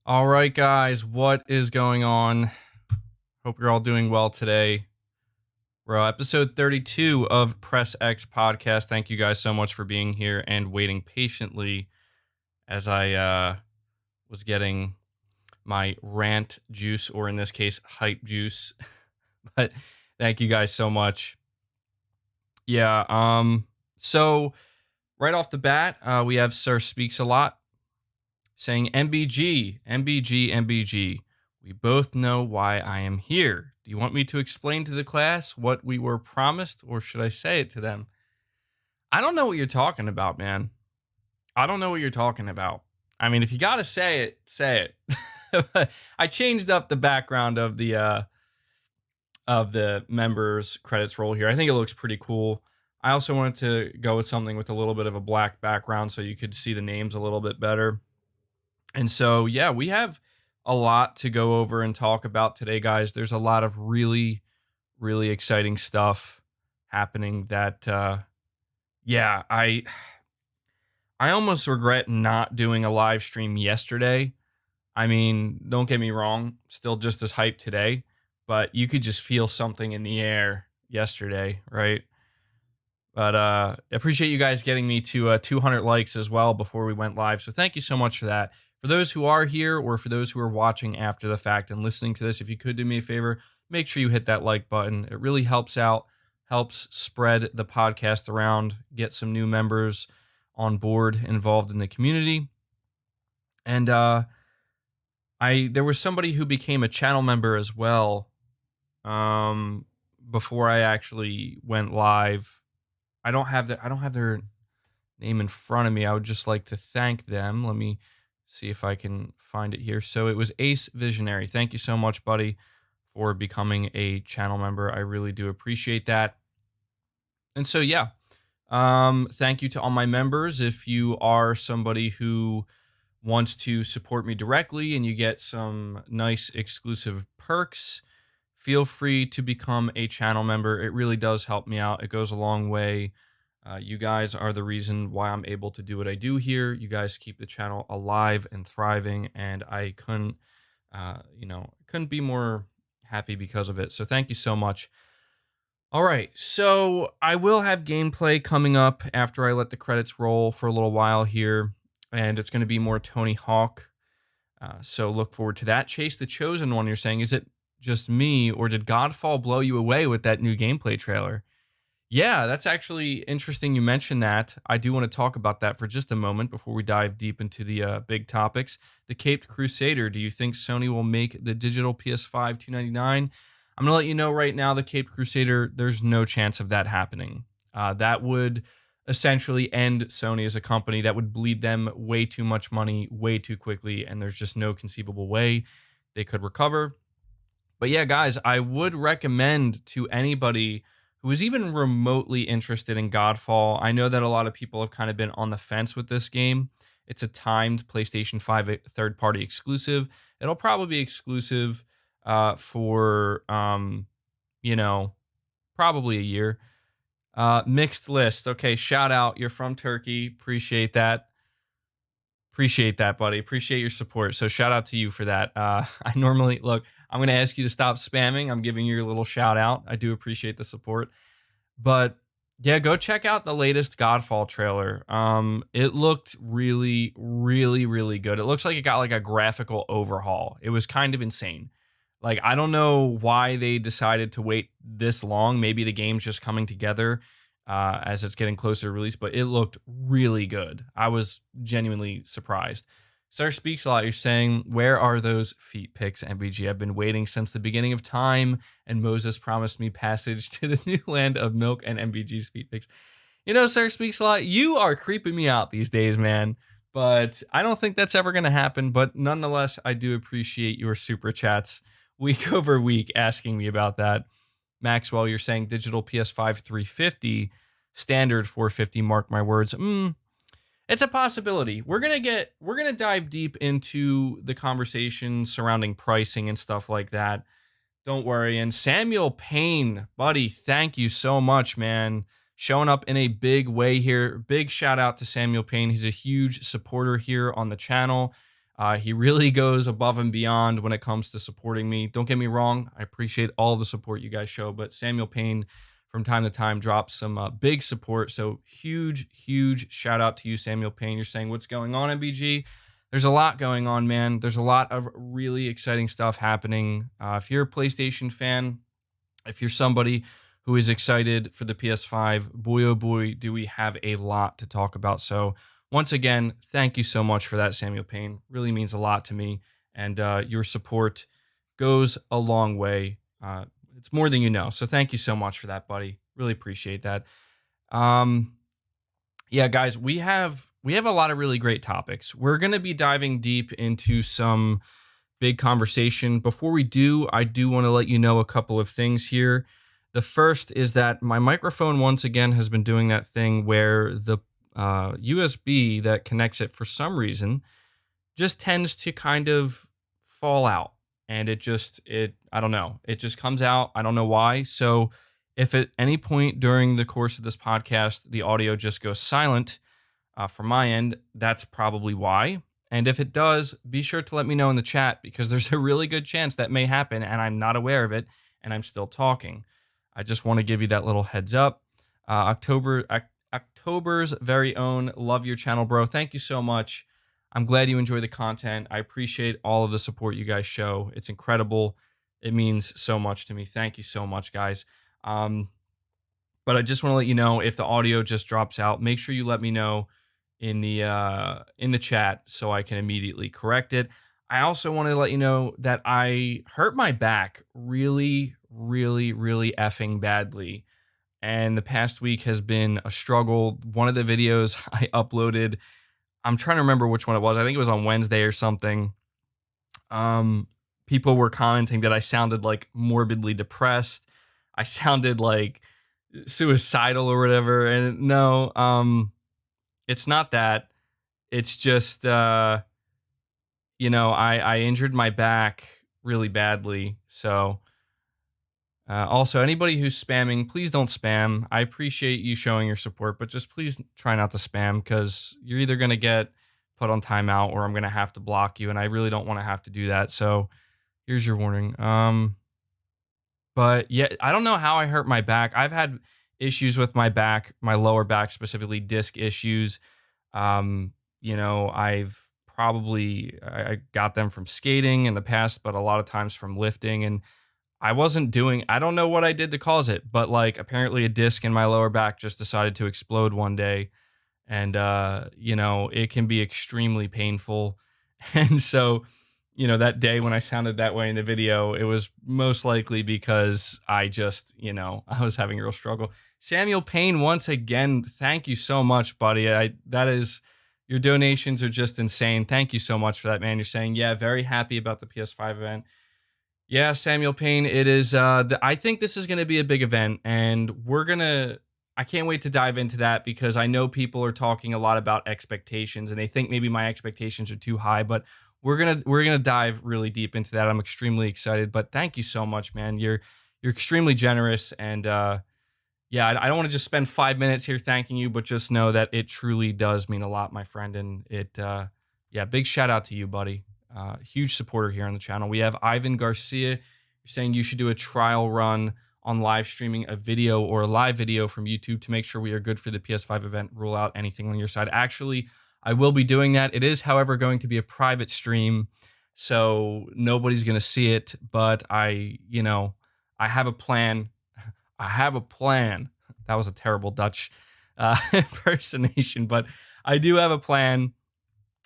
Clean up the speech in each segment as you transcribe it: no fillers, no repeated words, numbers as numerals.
All right, guys, what is going on? Hope you're all doing well today. We're episode 32 of Press X podcast. Thank you guys so much for being here and waiting patiently as I was getting my rant juice, or in this case, hype juice. But thank you guys so much. So right off the bat, we have Sir Speaks a Lot saying MBG, MBG, MBG. We both know why I am here. Do you want me to explain to the class what we were promised, or should I say it to them? I don't know what you're talking about, man. I don't know what you're talking about. I mean, if you gotta say it, say it. I changed up the background of the members credits roll here. I think it looks pretty cool. I also wanted to go with something with a little bit of a black background so you could see the names a little bit better. And so, yeah, we have a lot to go over and talk about today, guys. There's a lot of really, really exciting stuff happening that, I almost regret not doing a live stream yesterday. I mean, don't get me wrong, still just as hyped today, but you could just feel something in the air yesterday, right? But appreciate you guys getting me to 200 likes as well before we went live. So thank you so much for that. For those who are here, or for those who are watching after the fact and listening to this, if you could do me a favor, make sure you hit that like button. It really helps out, helps spread the podcast around, get some new members on board, involved in the community. And there was somebody who became a channel member as well before I actually went live. I don't have their name in front of me. I would just like to thank them. Let me see if I can find it here. So it was Ace Visionary. Thank you so much, buddy, for becoming a channel member. I really do appreciate that. And so, yeah, thank you to all my members. If you are somebody who wants to support me directly and you get some nice exclusive perks, feel free to become a channel member. It really does help me out. It goes a long way. You guys are the reason why I'm able to do what I do here. You guys keep the channel alive and thriving, and I couldn't be more happy because of it. So thank you so much. All right, so I will have gameplay coming up after I let the credits roll for a little while here, and it's going to be more Tony Hawk. So look forward to that. Chase the Chosen One, you're saying, is it just me, or did Godfall blow you away with that new gameplay trailer? Yeah, that's actually interesting you mentioned that. I do want to talk about that for just a moment before we dive deep into the big topics. The Caped Crusader, do you think Sony will make the digital PS5 $299? I'm going to let you know right now, the Caped Crusader, there's no chance of that happening. That would essentially end Sony as a company. That would bleed them way too much money way too quickly, and there's just no conceivable way they could recover. But yeah, guys, I would recommend to anybody who is even remotely interested in Godfall. I know that a lot of people have kind of been on the fence with this game. It's a timed PlayStation 5 third-party exclusive. It'll probably be exclusive for, probably a year. Mixed list. Okay, shout out. You're from Turkey. Appreciate that. Appreciate that, buddy. Appreciate your support. So shout out to you for that. I normally, look, I'm going to ask you to stop spamming. I'm giving you a little shout out. I do appreciate the support. But yeah, go check out the latest Godfall trailer. It looked really, really, really good. It looks like it got like a graphical overhaul. It was kind of insane. Like, I don't know why they decided to wait this long. Maybe the game's just coming together as it's getting closer to release, but it looked really good. I was genuinely surprised. Sir Speaks a Lot, you're saying, where are those feet pics, MBG? I've been waiting since the beginning of time, and Moses promised me passage to the new land of milk and MBG's feet pics. You know, Sir Speaks a Lot, you are creeping me out these days, man. But I don't think that's ever going to happen. But nonetheless, I do appreciate your super chats week over week asking me about that. Maxwell, you're saying digital PS5 350, standard 450, mark my words. It's a possibility. We're gonna dive deep into the conversation surrounding pricing and stuff like that. Don't worry. And Samuel Payne, buddy, thank you so much, man. Showing up in a big way here. Big shout out to Samuel Payne. He's a huge supporter here on the channel. He really goes above and beyond when it comes to supporting me. Don't get me wrong, I appreciate all the support you guys show, but Samuel Payne from time to time drops some big support. So huge shout out to you, Samuel Payne. You're saying, what's going on, MBG? There's a lot going on, man. There's a lot of really exciting stuff happening. If you're a PlayStation fan, if you're somebody who is excited for the PS5, boy, oh boy, do we have a lot to talk about. So once again, thank you so much for that, Samuel Payne. Really means a lot to me. And your support goes a long way. It's more than you know. So thank you so much for that, buddy. Really appreciate that. Yeah, guys, we have a lot of really great topics. We're going to be diving deep into some big conversation. Before we do, I do want to let you know a couple of things here. The first is that my microphone once again has been doing that thing where the USB that connects it for some reason just tends to kind of fall out. And I don't know. It just comes out. I don't know why. So if at any point during the course of this podcast, the audio just goes silent from my end, that's probably why. And if it does, be sure to let me know in the chat, because there's a really good chance that may happen and I'm not aware of it and I'm still talking. I just want to give you that little heads up. October's very own Love Your Channel Bro. Thank you so much. I'm glad you enjoy the content. I appreciate all of the support you guys show. It's incredible. It means so much to me. Thank you so much, guys. But I just want to let you know, if the audio just drops out, make sure you let me know in the chat so I can immediately correct it. I also want to let you know that I hurt my back really effing badly, and the past week has been a struggle. One of the videos I uploaded, I'm trying to remember which one it was. I think it was on Wednesday or something. People were commenting that I sounded like morbidly depressed. I sounded like suicidal or whatever. And no, it's not that. It's just, I injured my back really badly. So also, anybody who's spamming, please don't spam. I appreciate you showing your support, but just please try not to spam, because you're either going to get put on timeout or I'm going to have to block you, and I really don't want to have to do that. So here's your warning. But yeah, I don't know how I hurt my back. I've had issues with my back, my lower back, specifically disc issues. I got them from skating in the past, but a lot of times from lifting, and I don't know what I did to cause it, but like apparently a disc in my lower back just decided to explode one day. And, it can be extremely painful. And so, that day when I sounded that way in the video, it was most likely because I just, I was having a real struggle. Samuel Payne, once again, thank you so much, buddy. Your donations are just insane. Thank you so much for that, man. You're saying, yeah, very happy about the PS5 event. Yeah, Samuel Payne, it is. I think this is going to be a big event, and I can't wait to dive into that, because I know people are talking a lot about expectations, and they think maybe my expectations are too high, but we're gonna dive really deep into that. I'm extremely excited, but thank you so much, man. You're extremely generous, and yeah, I don't want to just spend 5 minutes here thanking you, but just know that it truly does mean a lot, my friend, and yeah, big shout out to you, buddy. Huge supporter here on the channel. We have Ivan Garcia. You're saying you should do a trial run on live streaming a video or a live video from YouTube to make sure we are good for the PS5 event. Rule out anything on your side. Actually, I will be doing that. It is, however, going to be a private stream, so nobody's going to see it, but I have a plan. I have a plan. That was a terrible Dutch impersonation, but I do have a plan,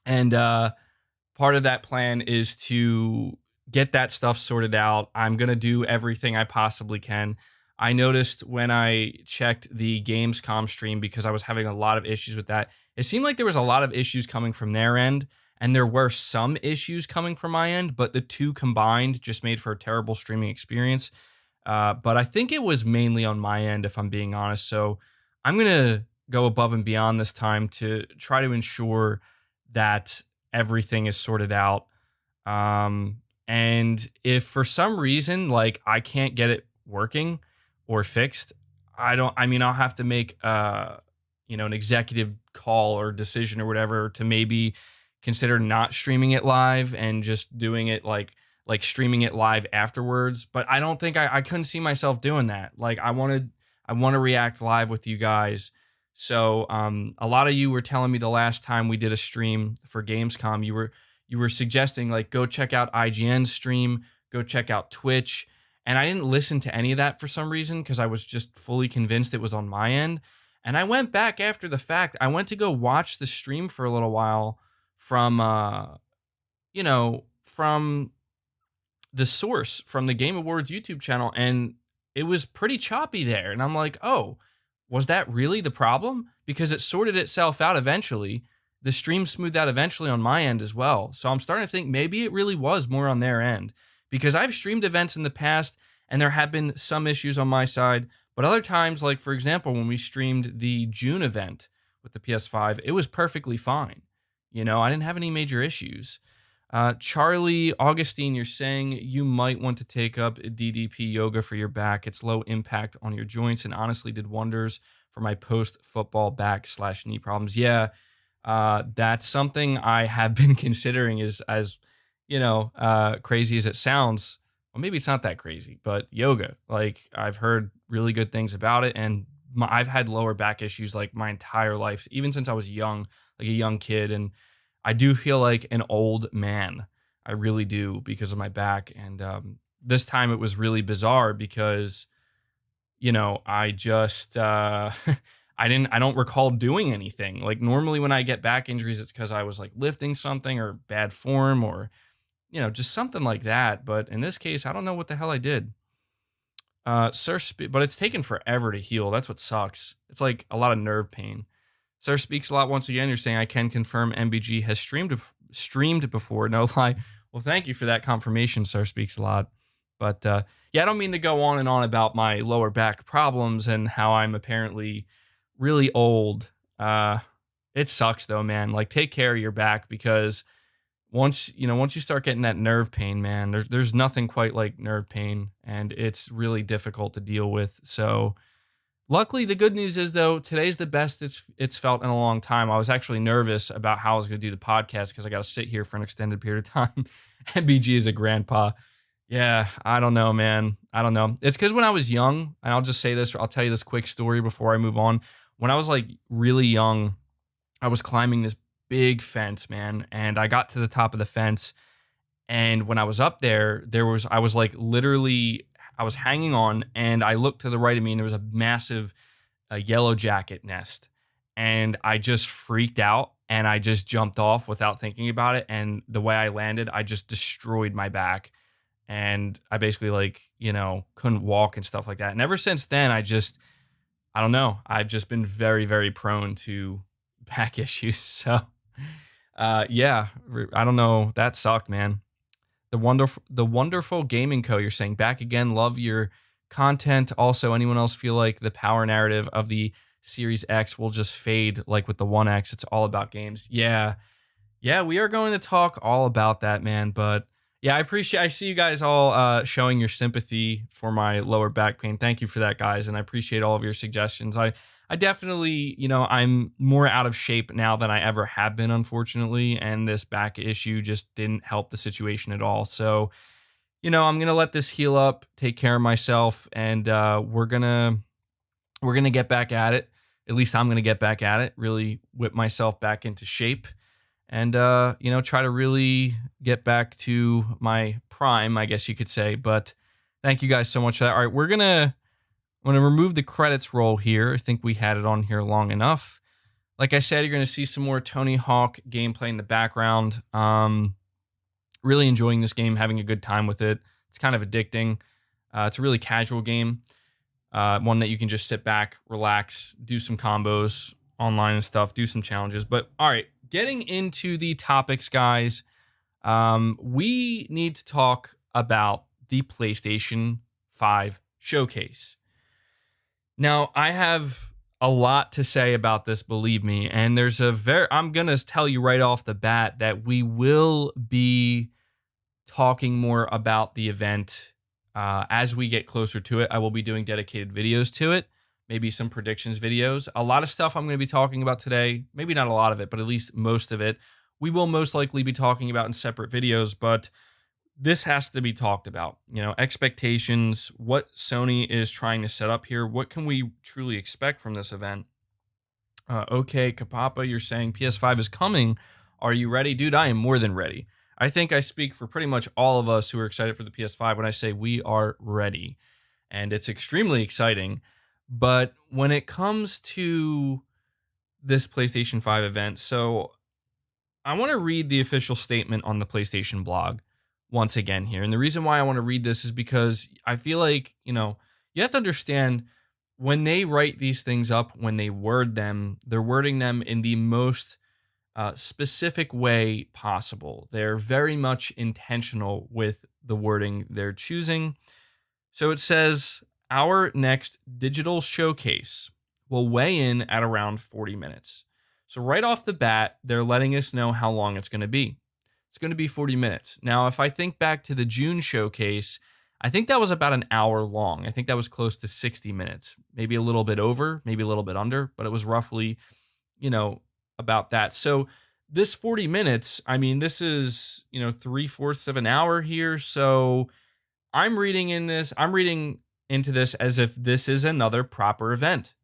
and part of that plan is to get that stuff sorted out. I'm going to do everything I possibly can. I noticed when I checked the Gamescom stream, because I was having a lot of issues with that, it seemed like there was a lot of issues coming from their end, and there were some issues coming from my end, but the two combined just made for a terrible streaming experience. But I think it was mainly on my end, if I'm being honest. So I'm going to go above and beyond this time to try to ensure that everything is sorted out. And if for some reason, like, I can't get it working or fixed, I'll have to make, an executive call or decision or whatever to maybe consider not streaming it live and just doing it like streaming it live afterwards. But I don't think I couldn't see myself doing that. Like I want to react live with you guys. So a lot of you were telling me the last time we did a stream for Gamescom, you were suggesting like go check out IGN's stream, go check out Twitch. And I didn't listen to any of that for some reason because I was just fully convinced it was on my end. And I went back after the fact. I went to go watch the stream for a little while from, from the source, from the Game Awards YouTube channel. And it was pretty choppy there. And I'm like, oh, was that really the problem? Because it sorted itself out eventually. The stream smoothed out eventually on my end as well. So I'm starting to think maybe it really was more on their end. Because I've streamed events in the past and there have been some issues on my side. But other times, like for example, when we streamed the June event with the PS5, it was perfectly fine. I didn't have any major issues. Charlie Augustine, you're saying you might want to take up DDP yoga for your back. It's low impact on your joints and honestly did wonders for my post-football back/knee problems. Yeah, that's something I have been considering as crazy as it sounds. Well, maybe it's not that crazy, but yoga, like I've heard really good things about it. And I've had lower back issues like my entire life, even since I was young, like a young kid. And I do feel like an old man. I really do because of my back. And this time it was really bizarre because, I just, I don't recall doing anything. Like normally when I get back injuries, it's because I was like lifting something or bad form or, just something like that. But in this case, I don't know what the hell I did. But it's taken forever to heal. That's what sucks. It's like a lot of nerve pain. Sir Speaks a Lot once again. You're saying I can confirm MBG has streamed before. No lie. Well, thank you for that confirmation, Sir Speaks a Lot. But yeah, I don't mean to go on and on about my lower back problems and how I'm apparently really old. It sucks though, man. Like take care of your back because once you start getting that nerve pain, man, there's nothing quite like nerve pain, and it's really difficult to deal with. So luckily, the good news is, though, today's the best it's felt in a long time. I was actually nervous about how I was going to do the podcast because I got to sit here for an extended period of time. MBG is a grandpa. Yeah, I don't know, man. I don't know. It's because when I was young, and I'll just say this, I'll tell you this quick story before I move on. When I was like really young, I was climbing this big fence, man, and I got to the top of the fence. And when I was up there, I was like literally, I was hanging on and I looked to the right of me and there was a massive yellow jacket nest. And I just freaked out and I just jumped off without thinking about it. And the way I landed, I just destroyed my back. And I basically couldn't walk and stuff like that. And ever since then, I don't know. I've just been very, very prone to back issues. So yeah, I don't know. That sucked, man. The wonderful gaming co. You're saying back again. Love your content. Also, anyone else feel like the power narrative of the Series X will just fade like with the One X? It's all about games. Yeah, we are going to talk all about that, man. But yeah, I see you guys all showing your sympathy for my lower back pain. Thank you for that, guys, and I appreciate all of your suggestions. I definitely, I'm more out of shape now than I ever have been, unfortunately, and this back issue just didn't help the situation at all. So, I'm going to let this heal up, take care of myself, and we're going to get back at it. At least I'm going to get back at it, really whip myself back into shape and, try to really get back to my prime, I guess you could say. But thank you guys so much for that. All right, I'm going to remove the credits roll here. I think we had it on here long enough. Like I said, you're going to see some more Tony Hawk gameplay in the background. Really enjoying this game, having a good time with it. It's kind of addicting. It's a really casual game. One that you can just sit back, relax, do some combos online and stuff, do some challenges. But all right, getting into the topics, guys. We need to talk about the PlayStation 5 showcase. Now, I have a lot to say about this, believe me, and I'm going to tell you right off the bat that we will be talking more about the event as we get closer to it. I will be doing dedicated videos to it, maybe some predictions videos. A lot of stuff I'm going to be talking about today, maybe not a lot of it, but at least most of it we will most likely be talking about in separate videos, but this has to be talked about. Expectations, what Sony is trying to set up here. What can we truly expect from this event? Okay, Kapapa, you're saying PS5 is coming. Are you ready? Dude, I am more than ready. I think I speak for pretty much all of us who are excited for the PS5 when I say we are ready. And it's extremely exciting. But when it comes to this PlayStation 5 event, so I want to read the official statement on the PlayStation blog once again here. And the reason why I want to read this is because I feel like, you have to understand when they write these things up, when they word them, they're wording them in the most specific way possible. They're very much intentional with the wording they're choosing. So it says, our next digital showcase will weigh in at around 40 minutes. So right off the bat, they're letting us know how long it's going to be. It's going to be 40 minutes. Now, if I think back to the June showcase, I think that was about an hour long. I think that was close to 60 minutes, maybe a little bit over, maybe a little bit under, but it was roughly, about that. So this 40 minutes, I mean, this is, 3/4 of an hour here. So I'm reading into this as if this is another proper event.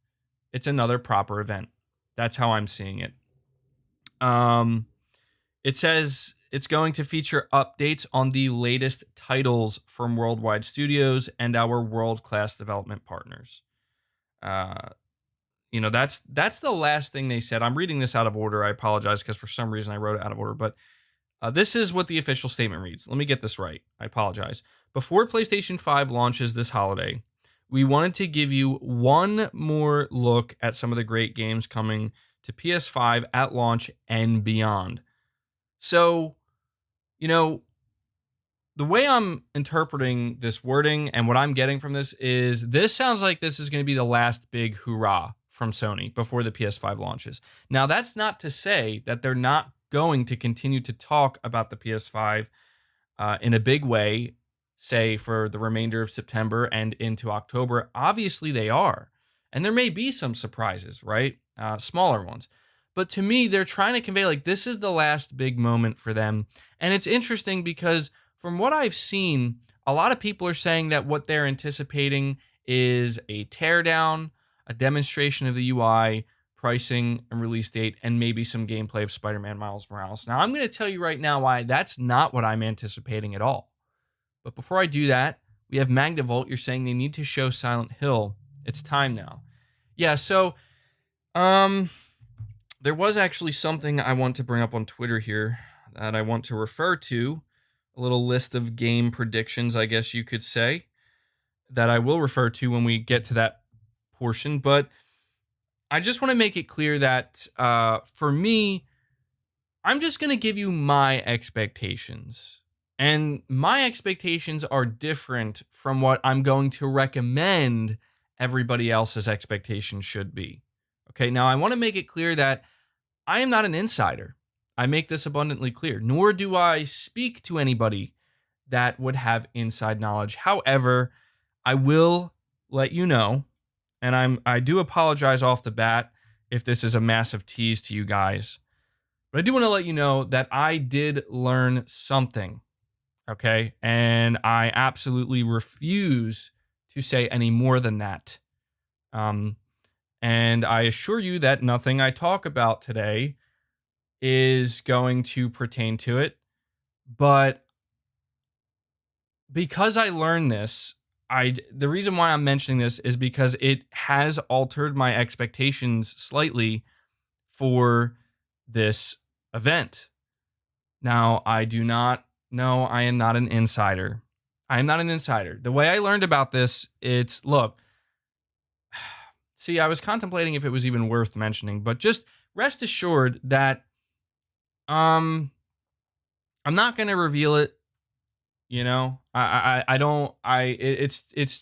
It's another proper event. That's how I'm seeing it. It says it's going to feature updates on the latest titles from worldwide studios and our world-class development partners. That's the last thing they said. I'm reading this out of order. I apologize because for some reason I wrote it out of order, but this is what the official statement reads. Let me get this right. I apologize. Before PlayStation 5 launches this holiday, we wanted to give you one more look at some of the great games coming to PS5 at launch and beyond. So, the way I'm interpreting this wording and what I'm getting from this sounds like this is going to be the last big hoorah from Sony before the PS5 launches. Now, that's not to say that they're not going to continue to talk about the PS5 in a big way, say for the remainder of September and into October. Obviously, they are. And there may be some surprises, right? Smaller ones. But to me, they're trying to convey like this is the last big moment for them. And it's interesting because from what I've seen, a lot of people are saying that what they're anticipating is a teardown, a demonstration of the UI, pricing and release date, and maybe some gameplay of Spider-Man Miles Morales. Now, I'm going to tell you right now why that's not what I'm anticipating at all. But before I do that, we have Magnavolt. You're saying they need to show Silent Hill. It's time now. Yeah, so there was actually something I want to bring up on Twitter here that I want to refer to. A little list of game predictions, I guess you could say, that I will refer to when we get to that portion. But I just want to make it clear that for me, I'm just going to give you my expectations. And my expectations are different from what I'm going to recommend everybody else's expectations should be. Okay, now I want to make it clear that I am not an insider. I make this abundantly clear, nor do I speak to anybody that would have inside knowledge. However, I will let you know, and I do apologize off the bat if this is a massive tease to you guys, but I do want to let you know that I did learn something, okay? And I absolutely refuse to say any more than that. And I assure you that nothing I talk about today is going to pertain to it. But because I learned this, the reason why I'm mentioning this is because it has altered my expectations slightly for this event. Now, I do not know, I am not an insider. I am not an insider. The way I learned about this, look, see, I was contemplating if it was even worth mentioning, but just rest assured that I'm not going to reveal it. It's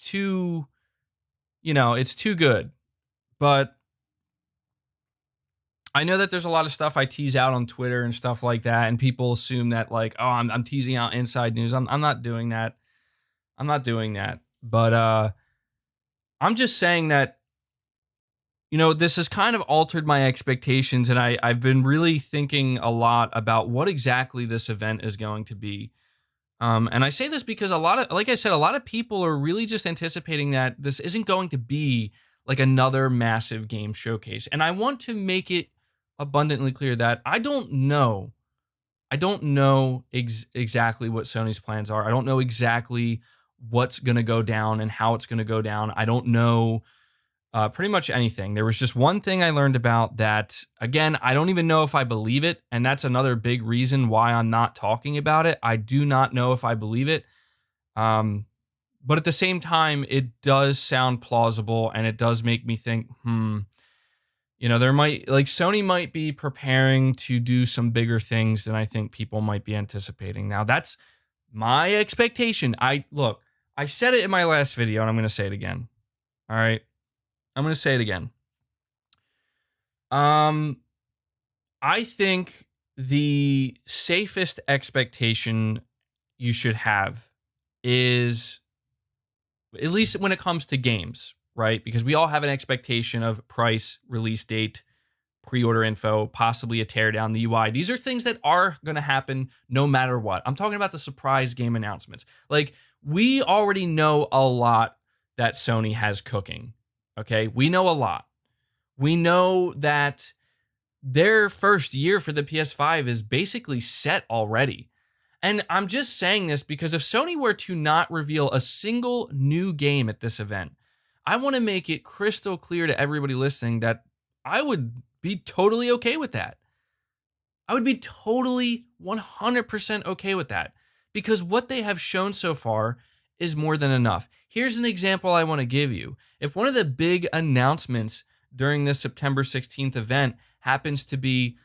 too, it's too good. But I know that there's a lot of stuff I tease out on Twitter and stuff like that, and people assume that like, oh, I'm teasing out inside news. I'm not doing that. I'm not doing that. But I'm just saying that this has kind of altered my expectations, and I've been really thinking a lot about what exactly this event is going to be. And I say this because like I said, a lot of people are really just anticipating that this isn't going to be like another massive game showcase. And I want to make it abundantly clear that I don't know. I don't know exactly what Sony's plans are. I don't know exactly what's going to go down and how it's going to go down. I don't know pretty much anything. There was just one thing I learned about that, again, I don't even know if I believe it. And that's another big reason why I'm not talking about it. I do not know if I believe it. But at the same time, it does sound plausible, and it does make me think, Sony might be preparing to do some bigger things than I think people might be anticipating. Now, that's my expectation. I said it in my last video, and I'm going to say it again. All right. I'm going to say it again. I think the safest expectation you should have is, at least when it comes to games, right? Because we all have an expectation of price, release date, pre-order info, possibly a teardown, the UI. These are things that are going to happen no matter what. I'm talking about the surprise game announcements. Like, we already know a lot that Sony has cooking. Okay, we know a lot. We know that their first year for the PS5 is basically set already. And I'm just saying this because if Sony were to not reveal a single new game at this event, I want to make it crystal clear to everybody listening that I would be totally okay with that. I would be totally 100% okay with that, because what they have shown so far is more than enough. Here's an example I want to give you. If one of the big announcements during this September 16th event happens to be,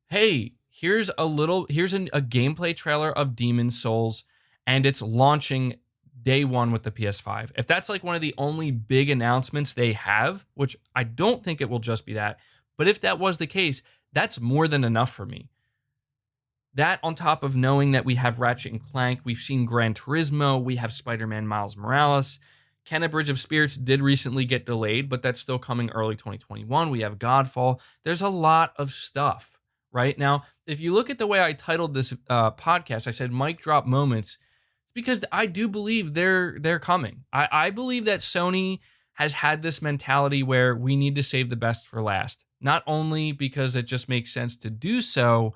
hey, here's a gameplay trailer of Demon's Souls, and it's launching day one with the PS5. If that's like one of the only big announcements they have, which I don't think it will just be that, but if that was the case, that's more than enough for me. That, on top of knowing that we have Ratchet and Clank, we've seen Gran Turismo, we have Spider-Man Miles Morales. Kenna Bridge of Spirits did recently get delayed, but that's still coming early 2021. We have Godfall. There's a lot of stuff right now. If you look at the way I titled this podcast, I said mic drop moments. It's because I do believe they're coming. I believe that Sony has had this mentality where we need to save the best for last. Not only because it just makes sense to do so,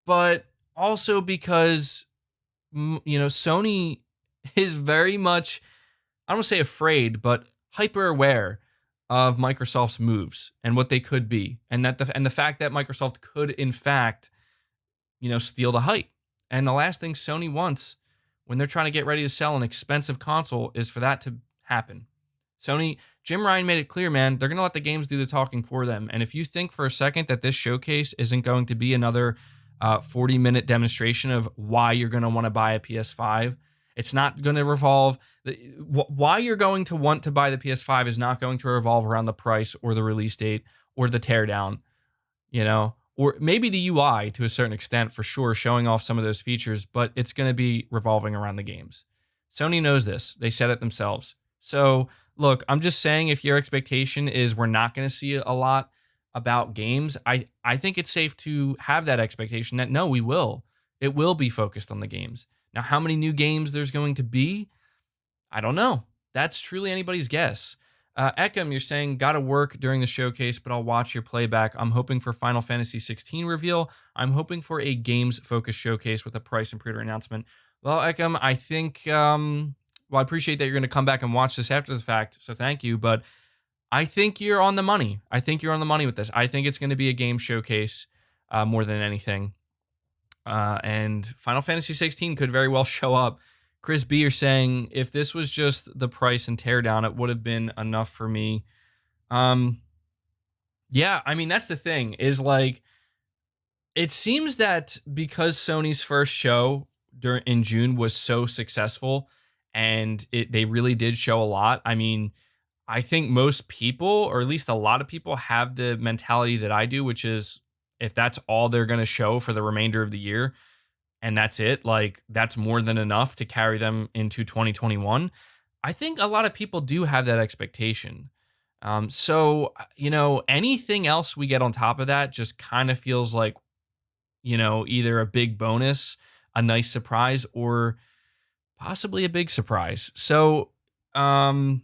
but also because, Sony is very much, I don't want to say afraid, but hyper aware of Microsoft's moves and what they could be, and the fact that Microsoft could, in fact, steal the hype. And the last thing Sony wants when they're trying to get ready to sell an expensive console is for that to happen. Jim Ryan made it clear, man, they're going to let the games do the talking for them. And if you think for a second that this showcase isn't going to be another 40-minute demonstration of why you're going to want to buy a PS5, it's not going to revolve. Why you're going to want to buy the PS5 is not going to revolve around the price or the release date or the teardown, or maybe the UI to a certain extent, for sure, showing off some of those features, but it's going to be revolving around the games. Sony knows this. They said it themselves. So, look, I'm just saying, if your expectation is we're not going to see a lot about games, I think it's safe to have that expectation that no, we will. It will be focused on the games. Now, how many new games there's going to be, I don't know. That's truly anybody's guess. Ekim, you're saying, gotta work during the showcase, but I'll watch your playback. I'm hoping for Final Fantasy 16 reveal. I'm hoping for a games-focused showcase with a price and pre-order announcement. Well, Ekim, I think, I appreciate that you're going to come back and watch this after the fact, so thank you, but I think you're on the money. I think you're on the money with this. I think it's going to be a game showcase more than anything. And Final Fantasy 16 could very well show up. Chris B, you're saying, if this was just the price and teardown, it would have been enough for me. Yeah, I mean, that's the thing, is like, it seems that because Sony's first show in June was so successful, and they really did show a lot. I mean, I think most people, or at least a lot of people, have the mentality that I do, which is, if that's all they're going to show for the remainder of the year, and that's it, like, that's more than enough to carry them into 2021. I think a lot of people do have that expectation. So, anything else we get on top of that just kind of feels like, either a big bonus, a nice surprise, or possibly a big surprise. So, um,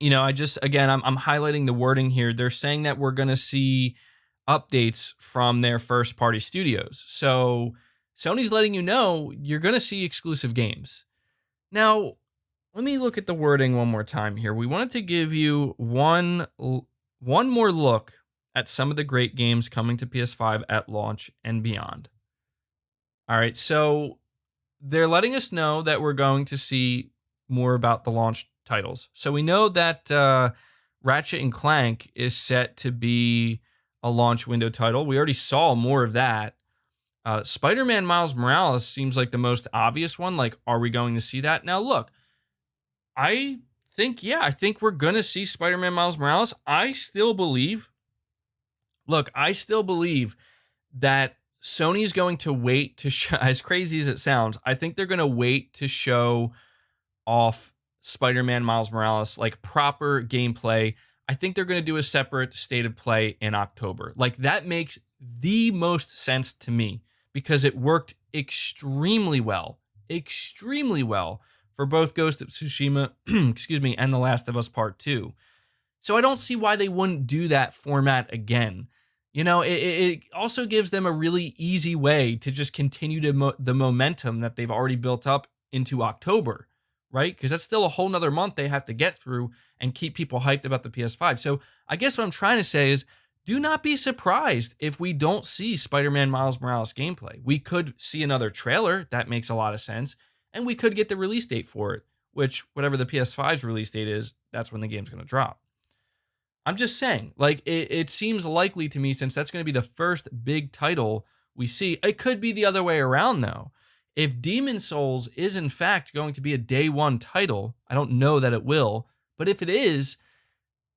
I just, again, I'm highlighting the wording here. They're saying that we're going to see updates from their first party studios. So Sony's letting you know you're going to see exclusive games. Now, let me look at the wording one more time here. We wanted to give you one more look at some of the great games coming to PS5 at launch and beyond. All right, so they're letting us know that we're going to see more about the launch titles. So we know that Ratchet and Clank is set to be a launch window title. We already saw more of that. Spider-Man Miles Morales seems like the most obvious one. Like, are we going to see that? Now, look, I think we're going to see Spider-Man Miles Morales. I still believe that Sony's going to wait to show, as crazy as it sounds, I think they're going to wait to show off Spider-Man Miles Morales, like proper gameplay. I think they're going to do a separate state of play in October. Like, that makes the most sense to me because it worked extremely well for both Ghost of Tsushima, and The Last of Us Part 2. So I don't see why they wouldn't do that format again. It also gives them a really easy way to just continue the momentum that they've already built up into October, right? Because that's still a whole nother month they have to get through and keep people hyped about the PS5. So I guess what I'm trying to say is, do not be surprised if we don't see Spider-Man Miles Morales gameplay. We could see another trailer. That makes a lot of sense. And we could get the release date for it, which, whatever the PS5's release date is, that's when the game's going to drop. I'm just saying, like, it seems likely to me, since that's going to be the first big title we see. It could be the other way around, though. If Demon Souls is, in fact, going to be a day one title, I don't know that it will, but if it is,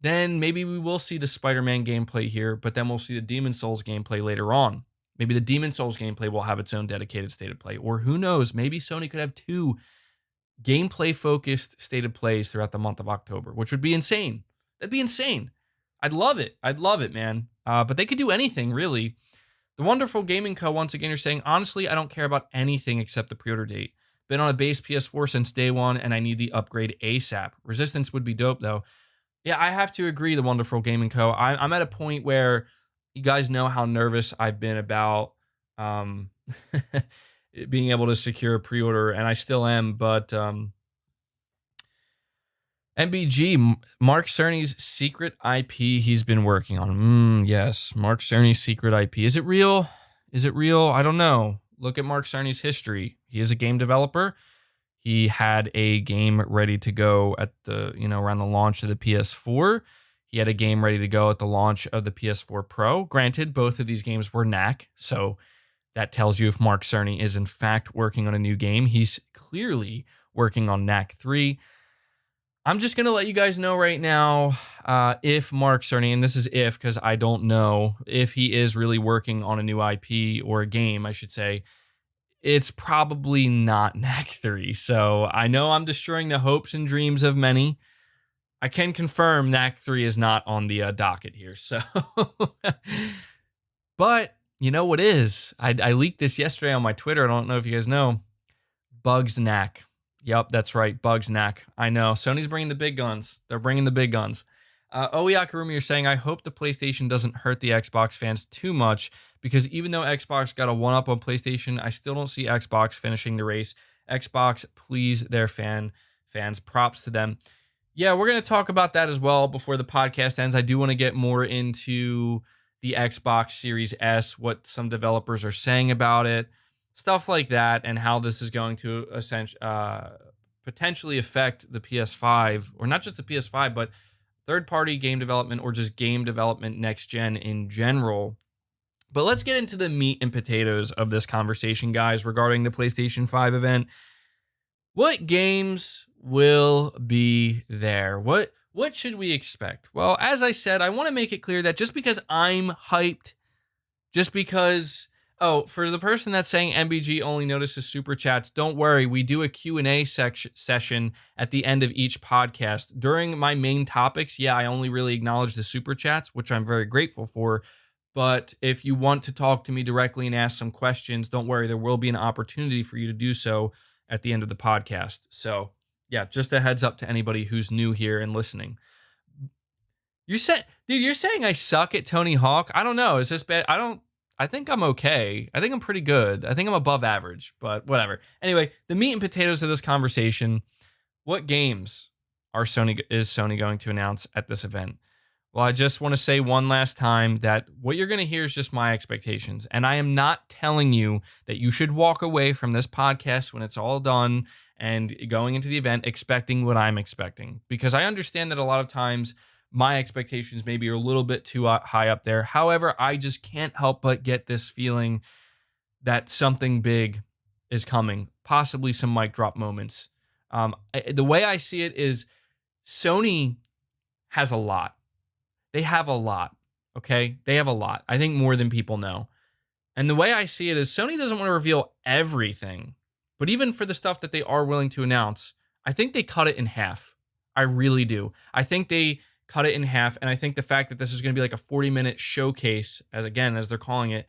then maybe we will see the Spider-Man gameplay here, but then we'll see the Demon Souls gameplay later on. Maybe the Demon Souls gameplay will have its own dedicated state of play, or who knows, maybe Sony could have 2 gameplay-focused state of plays throughout the month of October, which would be insane. That'd be insane. I'd love it, man. But they could do anything, really. The Wonderful Gaming Co. once again are saying, honestly, I don't care about anything except the pre-order date. Been on a base PS4 since day one, and I need the upgrade ASAP. Resistance would be dope, though. Yeah, I have to agree, The Wonderful Gaming Co. I'm at a point where you guys know how nervous I've been about being able to secure a pre-order, and I still am, but MBG, Mark Cerny's secret IP he's been working on. Yes, Mark Cerny's secret IP. Is it real? I don't know. Look at Mark Cerny's history. He is a game developer. He had a game ready to go at the, around the launch of the PS4. He had a game ready to go at the launch of the PS4 Pro. Granted, both of these games were knack, so that tells you if Mark Cerny is in fact working on a new game. He's clearly working on knack 3. I'm just going to let you guys know right now if Mark Cerny, and this is if because I don't know, if he is really working on a new IP or a game, I should say, it's probably not knack 3. So I know I'm destroying the hopes and dreams of many. I can confirm knack 3 is not on the docket here. So, but you know what is? I leaked this yesterday on my Twitter. I don't know if you guys know. Bugs Knack. Yep, that's right. Bugs Knack. I know. Sony's bringing the big guns. They're bringing the big guns. Oiyakarumi, you're saying, I hope the PlayStation doesn't hurt the Xbox fans too much, because even though Xbox got a one-up on PlayStation, I still don't see Xbox finishing the race. Xbox, please their fans. Props to them. Yeah, we're going to talk about that as well before the podcast ends. I do want to get more into the Xbox Series S, what some developers are saying about it, stuff like that, and how this is going to potentially affect the PS5, or not just the PS5, but third-party game development or just game development next gen in general. But let's get into the meat and potatoes of this conversation, guys, regarding the PlayStation 5 event. What games will be there? What should we expect? Well, as I said, I want to make it clear that just because I'm hyped, just because Oh, for the person that's saying MBG only notices super chats, don't worry. We do a Q&A session at the end of each podcast. During my main topics, yeah, I only really acknowledge the super chats, which I'm very grateful for. But if you want to talk to me directly and ask some questions, don't worry. There will be an opportunity for you to do so at the end of the podcast. So, yeah, just a heads up to anybody who's new here and listening. You're saying I suck at Tony Hawk? I don't know. Is this bad? I think I'm okay. I think I'm pretty good. I think I'm above average, but whatever. Anyway, the meat and potatoes of this conversation. What games is Sony going to announce at this event? Well, I just want to say one last time that what you're going to hear is just my expectations. And I am not telling you that you should walk away from this podcast when it's all done and going into the event expecting what I'm expecting. Because I understand that a lot of times my expectations maybe are a little bit too high up there. However, I just can't help but get this feeling that something big is coming, possibly some mic drop moments. The way I see it is Sony has a lot. They have a lot, okay? They have a lot. I think more than people know. And the way I see it is Sony doesn't want to reveal everything. But even for the stuff that they are willing to announce, I think they cut it in half. I really do. I think they cut it in half. And I think the fact that this is going to be like a 40-minute showcase, as they're calling it,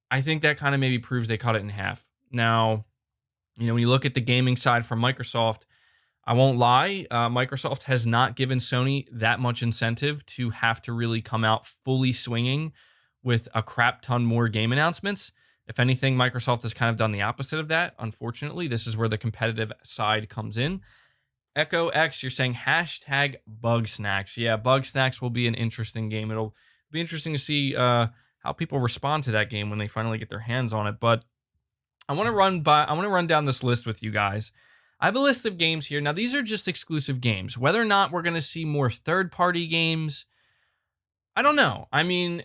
I think that kind of maybe proves they cut it in half. Now, when you look at the gaming side from Microsoft, I won't lie, Microsoft has not given Sony that much incentive to have to really come out fully swinging with a crap ton more game announcements. If anything, Microsoft has kind of done the opposite of that. Unfortunately, this is where the competitive side comes in. Echo X, you're saying hashtag Bug Snacks. Yeah, Bug Snacks will be an interesting game. It'll be interesting to see how people respond to that game when they finally get their hands on it. But I want to run down this list with you guys. I have a list of games here. Now, these are just exclusive games. Whether or not we're going to see more third-party games, I don't know. I mean,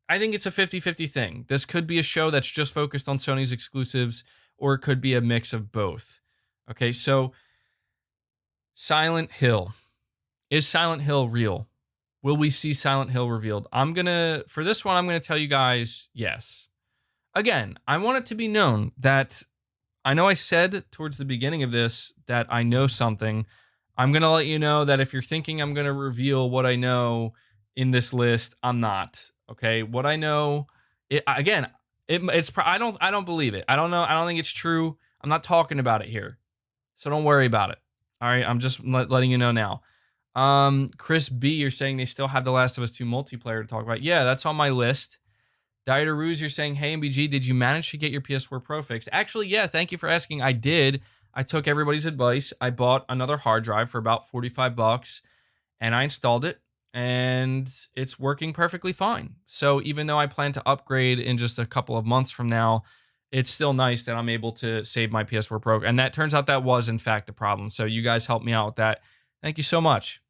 I think it's a 50-50 thing. This could be a show that's just focused on Sony's exclusives, or it could be a mix of both. Okay, so Silent Hill. Is Silent Hill real? Will we see Silent Hill revealed? For this one, I'm going to tell you guys yes. Again, I want it to be known that I know I said towards the beginning of this that I know something. I'm going to let you know that if you're thinking I'm going to reveal what I know in this list, I'm not. Okay? What I know, I don't believe it. I don't know. I don't think it's true. I'm not talking about it here. So don't worry about it. All right? I'm just letting you know now. Chris B, you're saying they still have The Last of Us 2 multiplayer to talk about. Yeah, that's on my list. Dieter Ruse, you're saying, hey, MBG, did you manage to get your PS4 Pro fixed? Actually, yeah, thank you for asking. I did. I took everybody's advice. I bought another hard drive for about $45, and I installed it, and it's working perfectly fine. So even though I plan to upgrade in just a couple of months from now, it's still nice that I'm able to save my PS4 Pro. And that turns out that was, in fact, a problem. So you guys helped me out with that. Thank you so much.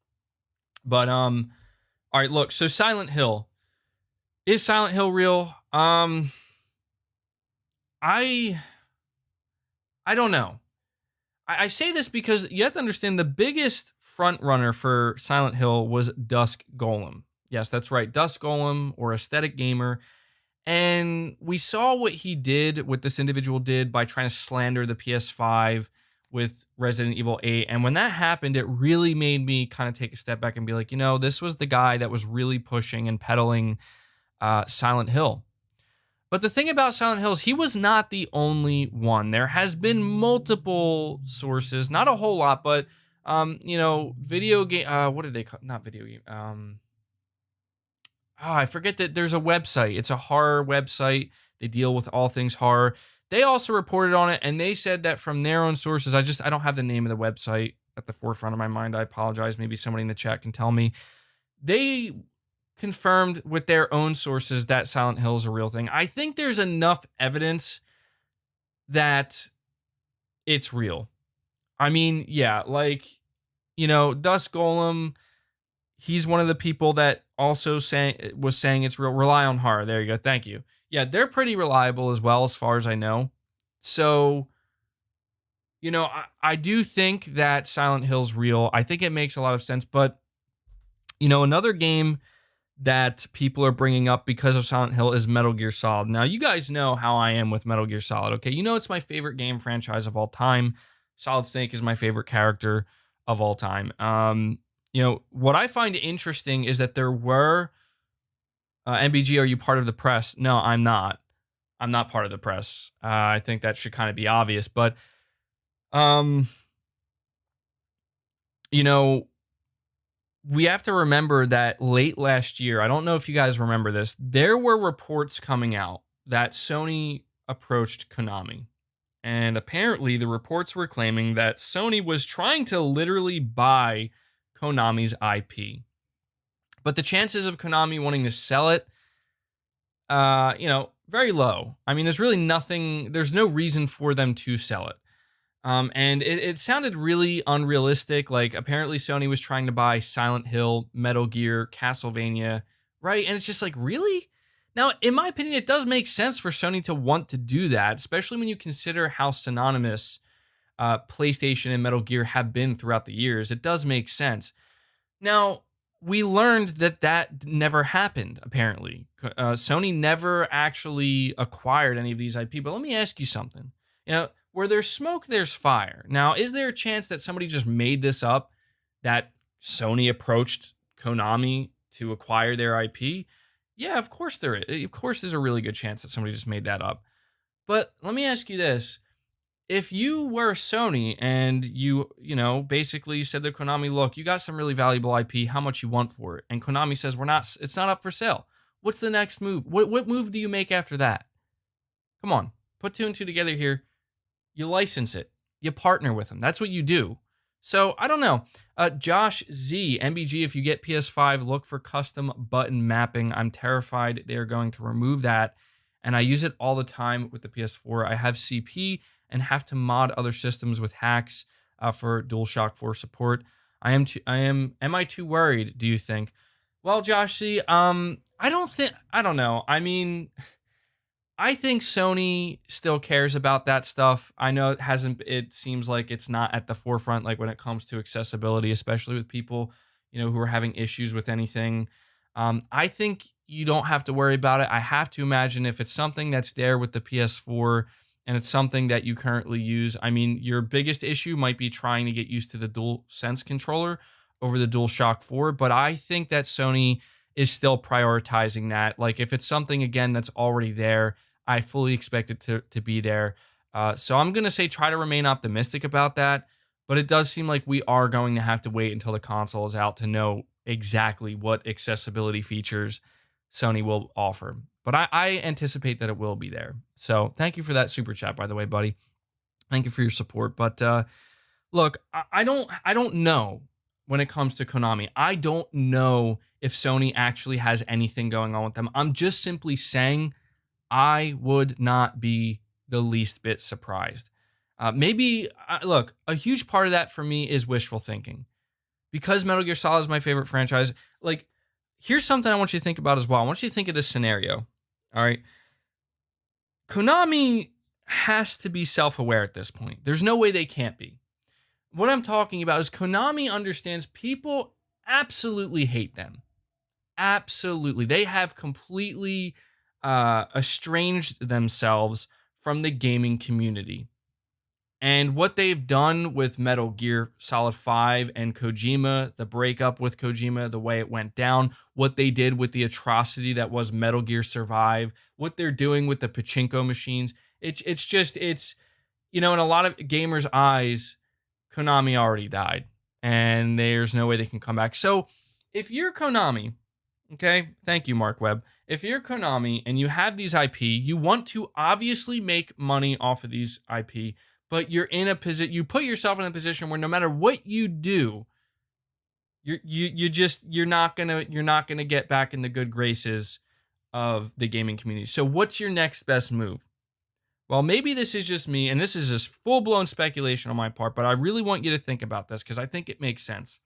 But, all right, look, so Silent Hill. Is Silent Hill real? I don't know. I say this because you have to understand the biggest front runner for Silent Hill was Dusk Golem. Yes, that's right. Dusk Golem or Aesthetic Gamer. And we saw what this individual did by trying to slander the PS5 with Resident Evil 8. And when that happened, it really made me kind of take a step back and be like, this was the guy that was really pushing and peddling Silent Hill. But the thing about Silent Hill is he was not the only one. There has been multiple sources, not a whole lot, but video game. What did they call? Not video game. I forget that there's a website. It's a horror website. They deal with all things horror. They also reported on it, and they said that from their own sources. I don't have the name of the website at the forefront of my mind. I apologize. Maybe somebody in the chat can tell me. They confirmed with their own sources that Silent Hill is a real thing. I think there's enough evidence that it's real. I mean, yeah, Dusk Golem, he's one of the people that also was saying it's real. Rely on Horror. There you go. Thank you. Yeah, they're pretty reliable as well, as far as I know. So, I do think that Silent Hill's real. I think it makes a lot of sense. But, another game that people are bringing up because of Silent Hill is Metal Gear Solid. Now, you guys know how I am with Metal Gear Solid, okay? You know it's my favorite game franchise of all time. Solid Snake is my favorite character of all time. What I find interesting is that there were MBG, are you part of the press? No, I'm not. I'm not part of the press. I think that should kind of be obvious, but you know, we have to remember that late last year, I don't know if you guys remember this, there were reports coming out that Sony approached Konami. And apparently the reports were claiming that Sony was trying to literally buy Konami's IP. But the chances of Konami wanting to sell it, very low. I mean, there's no reason for them to sell it. And it sounded really unrealistic. Like, apparently Sony was trying to buy Silent Hill, Metal Gear, Castlevania, right? And it's just like, really? Now, in my opinion, it does make sense for Sony to want to do that, especially when you consider how synonymous PlayStation and Metal Gear have been throughout the years. It does make sense. Now, we learned that never happened, apparently. Sony never actually acquired any of these IP. But let me ask you something. Where there's smoke, there's fire. Now, is there a chance that somebody just made this up, that Sony approached Konami to acquire their IP? Yeah, of course there is. Of course there's a really good chance that somebody just made that up. But let me ask you this. If you were Sony and you basically said to Konami, look, you got some really valuable IP, how much you want for it? And Konami says, it's not up for sale. What's the next move? What move do you make after that? Come on, put two and two together here. You license it. You partner with them. That's what you do. So, I don't know. Josh Z, MBG, if you get PS5, look for custom button mapping. I'm terrified they're going to remove that. And I use it all the time with the PS4. I have CP and have to mod other systems with hacks for DualShock 4 support. Am I too worried, do you think? Well, Josh Z, I don't know. I mean, I think Sony still cares about that stuff. I know it seems like it's not at the forefront, like when it comes to accessibility, especially with people, who are having issues with anything. I think you don't have to worry about it. I have to imagine if it's something that's there with the PS4 and it's something that you currently use, I mean, your biggest issue might be trying to get used to the DualSense controller over the DualShock 4, but I think that Sony is still prioritizing that. Like, if it's something, again, that's already there, I fully expect it to be there. So I'm going to say try to remain optimistic about that, but it does seem like we are going to have to wait until the console is out to know exactly what accessibility features Sony will offer. But I anticipate that it will be there. So thank you for that super chat, by the way, buddy. Thank you for your support. But look, I don't know when it comes to Konami. I don't know if Sony actually has anything going on with them. I'm just simply saying I would not be the least bit surprised. Look, a huge part of that for me is wishful thinking. Because Metal Gear Solid is my favorite franchise, like, here's something I want you to think about as well. I want you to think of this scenario, all right? Konami has to be self-aware at this point. There's no way they can't be. What I'm talking about is Konami understands people absolutely hate them. Absolutely. They have completely estranged themselves from the gaming community. And what they've done with Metal Gear Solid 5 and Kojima, the breakup with Kojima, the way it went down, what they did with the atrocity that was Metal Gear Survive, what they're doing with the pachinko machines, it's in a lot of gamers' eyes, Konami already died. And there's no way they can come back. So if you're Konami, okay, thank you, Mark Webb. If you're Konami and you have these IP, you want to obviously make money off of these IP, but you're in a position, you put yourself in a position where no matter what you do, you're not gonna get back in the good graces of the gaming community. So what's your next best move? Well, maybe this is just me, and this is just full-blown speculation on my part, but I really want you to think about this because I think it makes sense.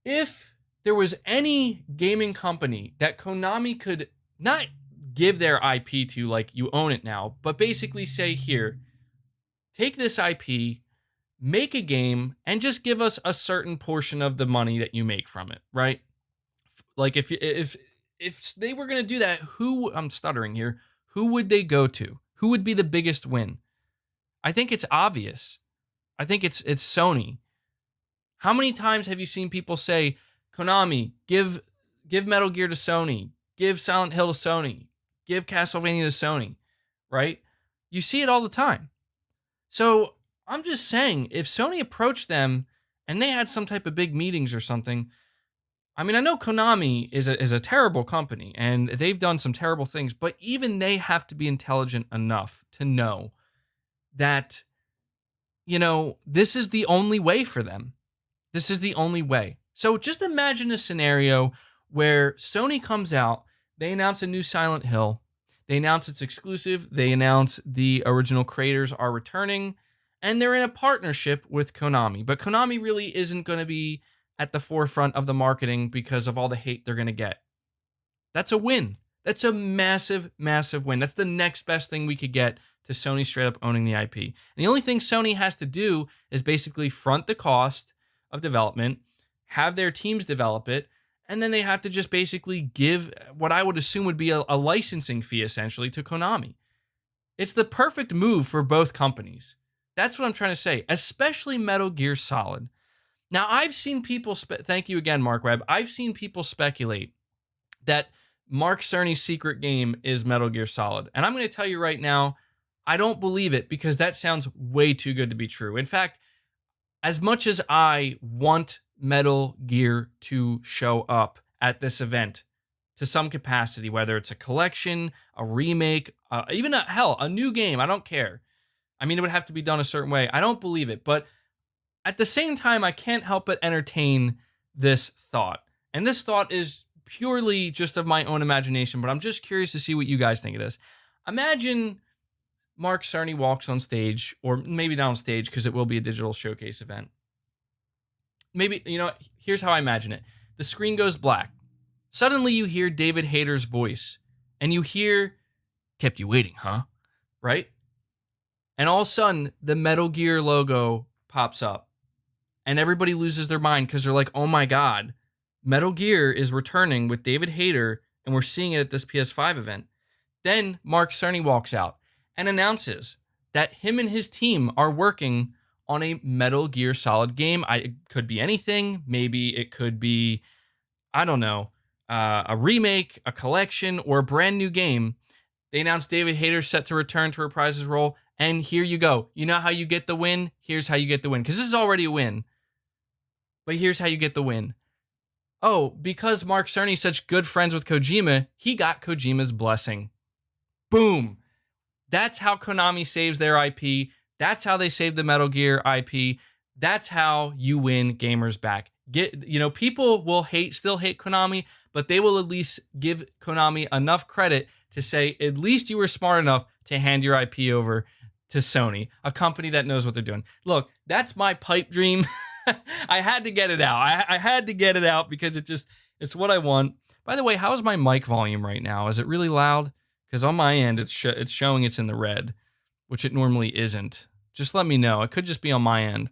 If there was any gaming company that Konami could not give their IP to, like, you own it now, but basically say, here, take this IP, make a game, and just give us a certain portion of the money that you make from it, right? Like if they were going to do that, I'm stuttering here, who would they go to? Who would be the biggest win? I think it's obvious. I think it's Sony. How many times have you seen people say, Konami, give Metal Gear to Sony, give Silent Hill to Sony, give Castlevania to Sony, right? You see it all the time. So I'm just saying, if Sony approached them and they had some type of big meetings or something, I mean, I know Konami is a terrible company and they've done some terrible things, but even they have to be intelligent enough to know that, this is the only way for them. This is the only way. So just imagine a scenario where Sony comes out, they announce a new Silent Hill, they announce it's exclusive, they announce the original creators are returning, and they're in a partnership with Konami. But Konami really isn't going to be at the forefront of the marketing because of all the hate they're going to get. That's a win. That's a massive, massive win. That's the next best thing we could get to Sony straight up owning the IP. And the only thing Sony has to do is basically front the cost of development, have their teams develop it, and then they have to just basically give what I would assume would be a licensing fee essentially to Konami. It's the perfect move for both companies. That's what I'm trying to say, especially Metal Gear Solid. Now, I've seen people, thank you again, Mark Webb. I've seen people speculate that Mark Cerny's secret game is Metal Gear Solid. And I'm going to tell you right now, I don't believe it because that sounds way too good to be true. In fact, as much as I want Metal Gear to show up at this event to some capacity, whether it's a collection, a remake, even a new game, I don't care. I mean, it would have to be done a certain way. I don't believe it, but at the same time, I can't help but entertain this thought. And this thought is purely just of my own imagination, but I'm just curious to see what you guys think of this. Imagine Mark Cerny walks on stage, or maybe not on stage because it will be a digital showcase event. Maybe, here's how I imagine it. The screen goes black. Suddenly you hear David Hayter's voice, and you hear, "Kept you waiting, huh?" Right? And all of a sudden, the Metal Gear logo pops up. And everybody loses their mind because they're like, oh my God, Metal Gear is returning with David Hayter, and we're seeing it at this PS5 event. Then Mark Cerny walks out and announces that him and his team are working on a Metal Gear Solid game. It could be anything. Maybe it could be, I don't know, a remake, a collection, or a brand new game. They announced David Hayter set to return to reprise his role. And here you go. You know how you get the win? Here's how you get the win. Because this is already a win. But here's how you get the win. Oh, because Mark Cerny's such good friends with Kojima, he got Kojima's blessing. Boom. That's how Konami saves their IP. That's how they save the Metal Gear IP. That's how you win gamers back. People will still hate Konami, but they will at least give Konami enough credit to say, at least you were smart enough to hand your IP over to Sony, a company that knows what they're doing. Look, that's my pipe dream. I had to get it out. I had to get it out because it's what I want. By the way, how is my mic volume right now? Is it really loud? Because on my end, it's showing it's in the red, which it normally isn't. Just let me know. It could just be on my end.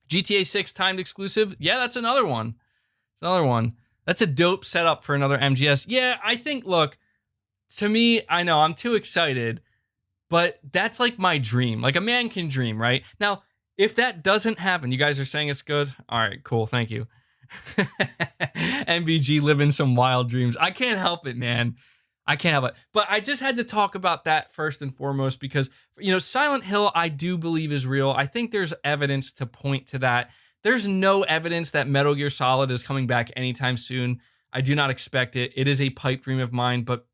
GTA 6 timed exclusive. Yeah, that's another one. That's a dope setup for another MGS. Yeah, I think, look, to me, I know I'm too excited, but that's like my dream. Like a man can dream, right? Now, if that doesn't happen, you guys are saying it's good? All right, cool. Thank you. MBG living some wild dreams. I can't help it, man. I can't help it. But I just had to talk about that first and foremost because, Silent Hill, I do believe is real. I think there's evidence to point to that. There's no evidence that Metal Gear Solid is coming back anytime soon. I do not expect it. It is a pipe dream of mine, but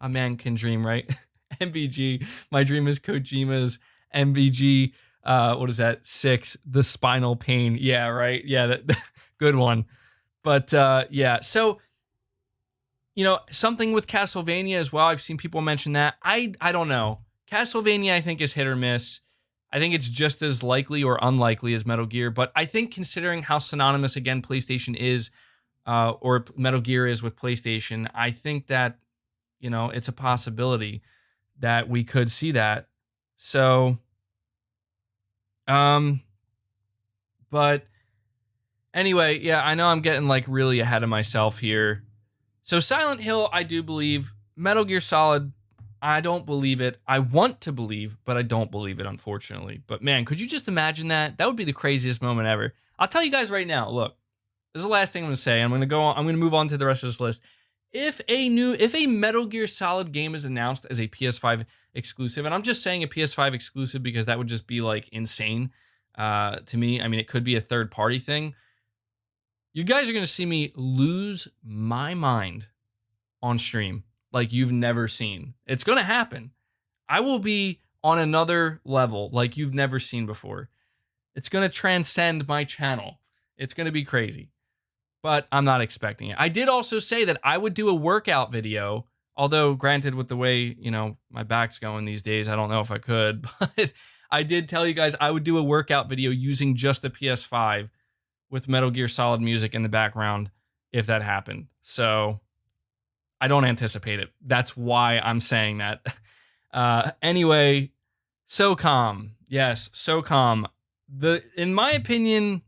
a man can dream, right? MBG, my dream is Kojima's. MBG, what is that? 6, the spinal pain. Yeah, right. Yeah, that good one. But yeah, so something with Castlevania as well. I've seen people mention that. I don't know. Castlevania, I think, is hit or miss. I think it's just as likely or unlikely as Metal Gear. But I think considering how synonymous, again, PlayStation is, or Metal Gear is with PlayStation, I think that, it's a possibility that we could see that. So, but anyway, yeah, I know I'm getting really ahead of myself here. So Silent Hill, I do believe. Metal Gear Solid, I don't believe it. I want to believe, but I don't believe it, unfortunately. But man, could you just imagine that? That would be the craziest moment ever. I'll tell you guys right now. Look, this is the last thing I'm going to say. I'm going to move on to the rest of this list. If a Metal Gear Solid game is announced as a PS5 exclusive, and I'm just saying a PS5 exclusive because that would just be like insane to me. I mean, it could be a third party thing. You guys are going to see me lose my mind on stream like you've never seen. It's going to happen. I will be on another level like you've never seen before. It's going to transcend my channel. It's going to be crazy. But I'm not expecting it. I did also say that I would do a workout video, although granted with the way, my back's going these days, I don't know if I could, but I did tell you guys I would do a workout video using just the PS5 with Metal Gear Solid music in the background if that happened. So I don't anticipate it. That's why I'm saying that. Anyway, SOCOM. Yes, SOCOM. In my opinion,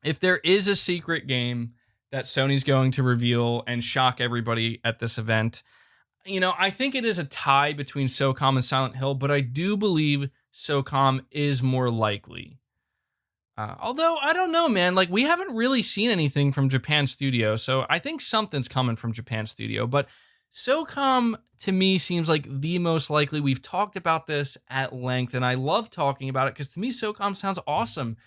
if there is a secret game that Sony's going to reveal and shock everybody at this event, I think it is a tie between SOCOM and Silent Hill, but I do believe SOCOM is more likely. Although, I don't know, man. Like, we haven't really seen anything from Japan Studio, so I think something's coming from Japan Studio. But SOCOM, to me, seems like the most likely. We've talked about this at length, and I love talking about it because, to me, SOCOM sounds awesome.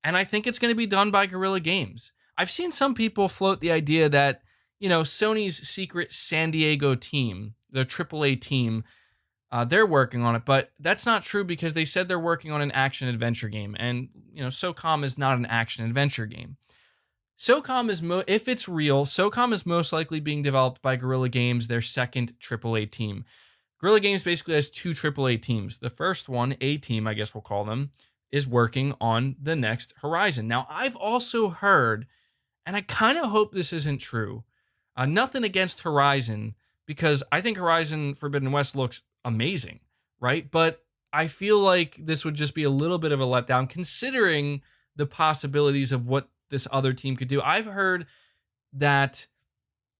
And I think it's going to be done by Guerrilla Games. I've seen some people float the idea that, Sony's secret San Diego team, the AAA team, they're working on it, but that's not true because they said they're working on an action-adventure game, and, SOCOM is not an action-adventure game. SOCOM is, if it's real, SOCOM is most likely being developed by Guerrilla Games, their second AAA team. Guerrilla Games basically has two AAA teams. The first one, A team, I guess we'll call them, is working on the next Horizon. Now, I've also heard, and I kind of hope this isn't true, nothing against Horizon, because I think Horizon Forbidden West looks amazing, right? But I feel like this would just be a little bit of a letdown considering the possibilities of what this other team could do. I've heard that,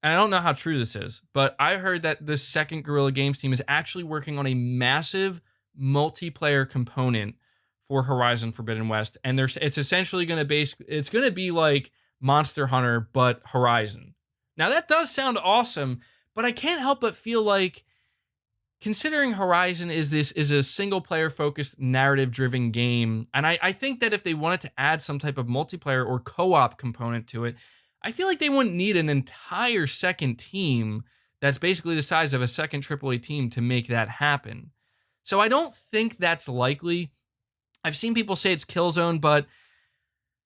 and I don't know how true this is, but I heard that the second Guerrilla Games team is actually working on a massive multiplayer component for Horizon Forbidden West, and it's essentially going to be like Monster Hunter but Horizon. Now that does sound awesome, but I can't help but feel like, considering Horizon is a single player focused narrative driven game, and I think that if they wanted to add some type of multiplayer or co-op component to it, I feel like they wouldn't need an entire second team that's basically the size of a second AAA team to make that happen. So I don't think that's likely. I've seen people say it's Killzone, but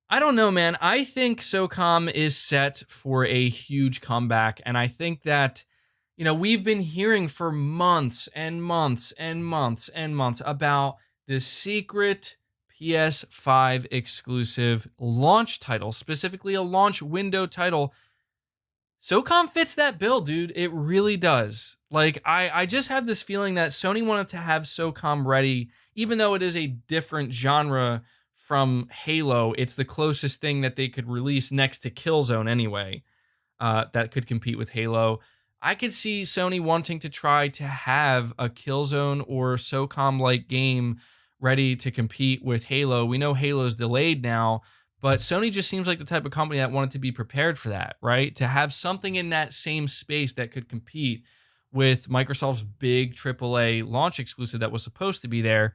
I don't know, man. I think SOCOM is set for a huge comeback, and I think that, we've been hearing for months and months and months and months about this secret PS5 exclusive launch title, specifically a launch window title. SOCOM fits that bill, dude. It really does. Like, I just have this feeling that Sony wanted to have SOCOM ready, even though it is a different genre from Halo. It's the closest thing that they could release next to Killzone anyway, that could compete with Halo. I could see Sony wanting to try to have a Killzone or SOCOM-like game ready to compete with Halo. We know Halo's delayed now, but Sony just seems like the type of company that wanted to be prepared for that, right? To have something in that same space that could compete with Microsoft's big AAA launch exclusive that was supposed to be there.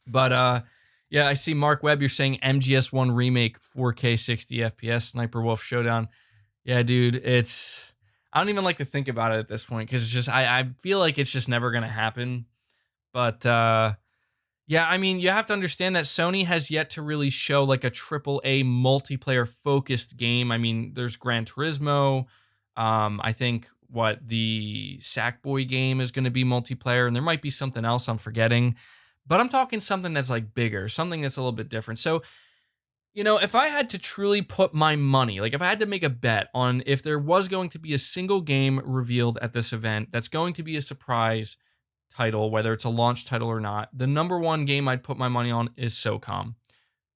But yeah, I see Mark Webb, you're saying MGS1 remake 4K 60 FPS Sniper Wolf Showdown. Yeah, dude, I don't even like to think about it at this point because it's just, I feel like it's just never going to happen. But yeah, I mean, you have to understand that Sony has yet to really show like a AAA multiplayer focused game. I mean, there's Gran Turismo. I think the Sackboy game is going to be multiplayer, and there might be something else I'm forgetting. But I'm talking something that's like bigger, something that's a little bit different. So, if I had to truly put my money, like if I had to make a bet on if there was going to be a single game revealed at this event that's going to be a surprise title, whether it's a launch title or not, the number one game I'd put my money on is SOCOM,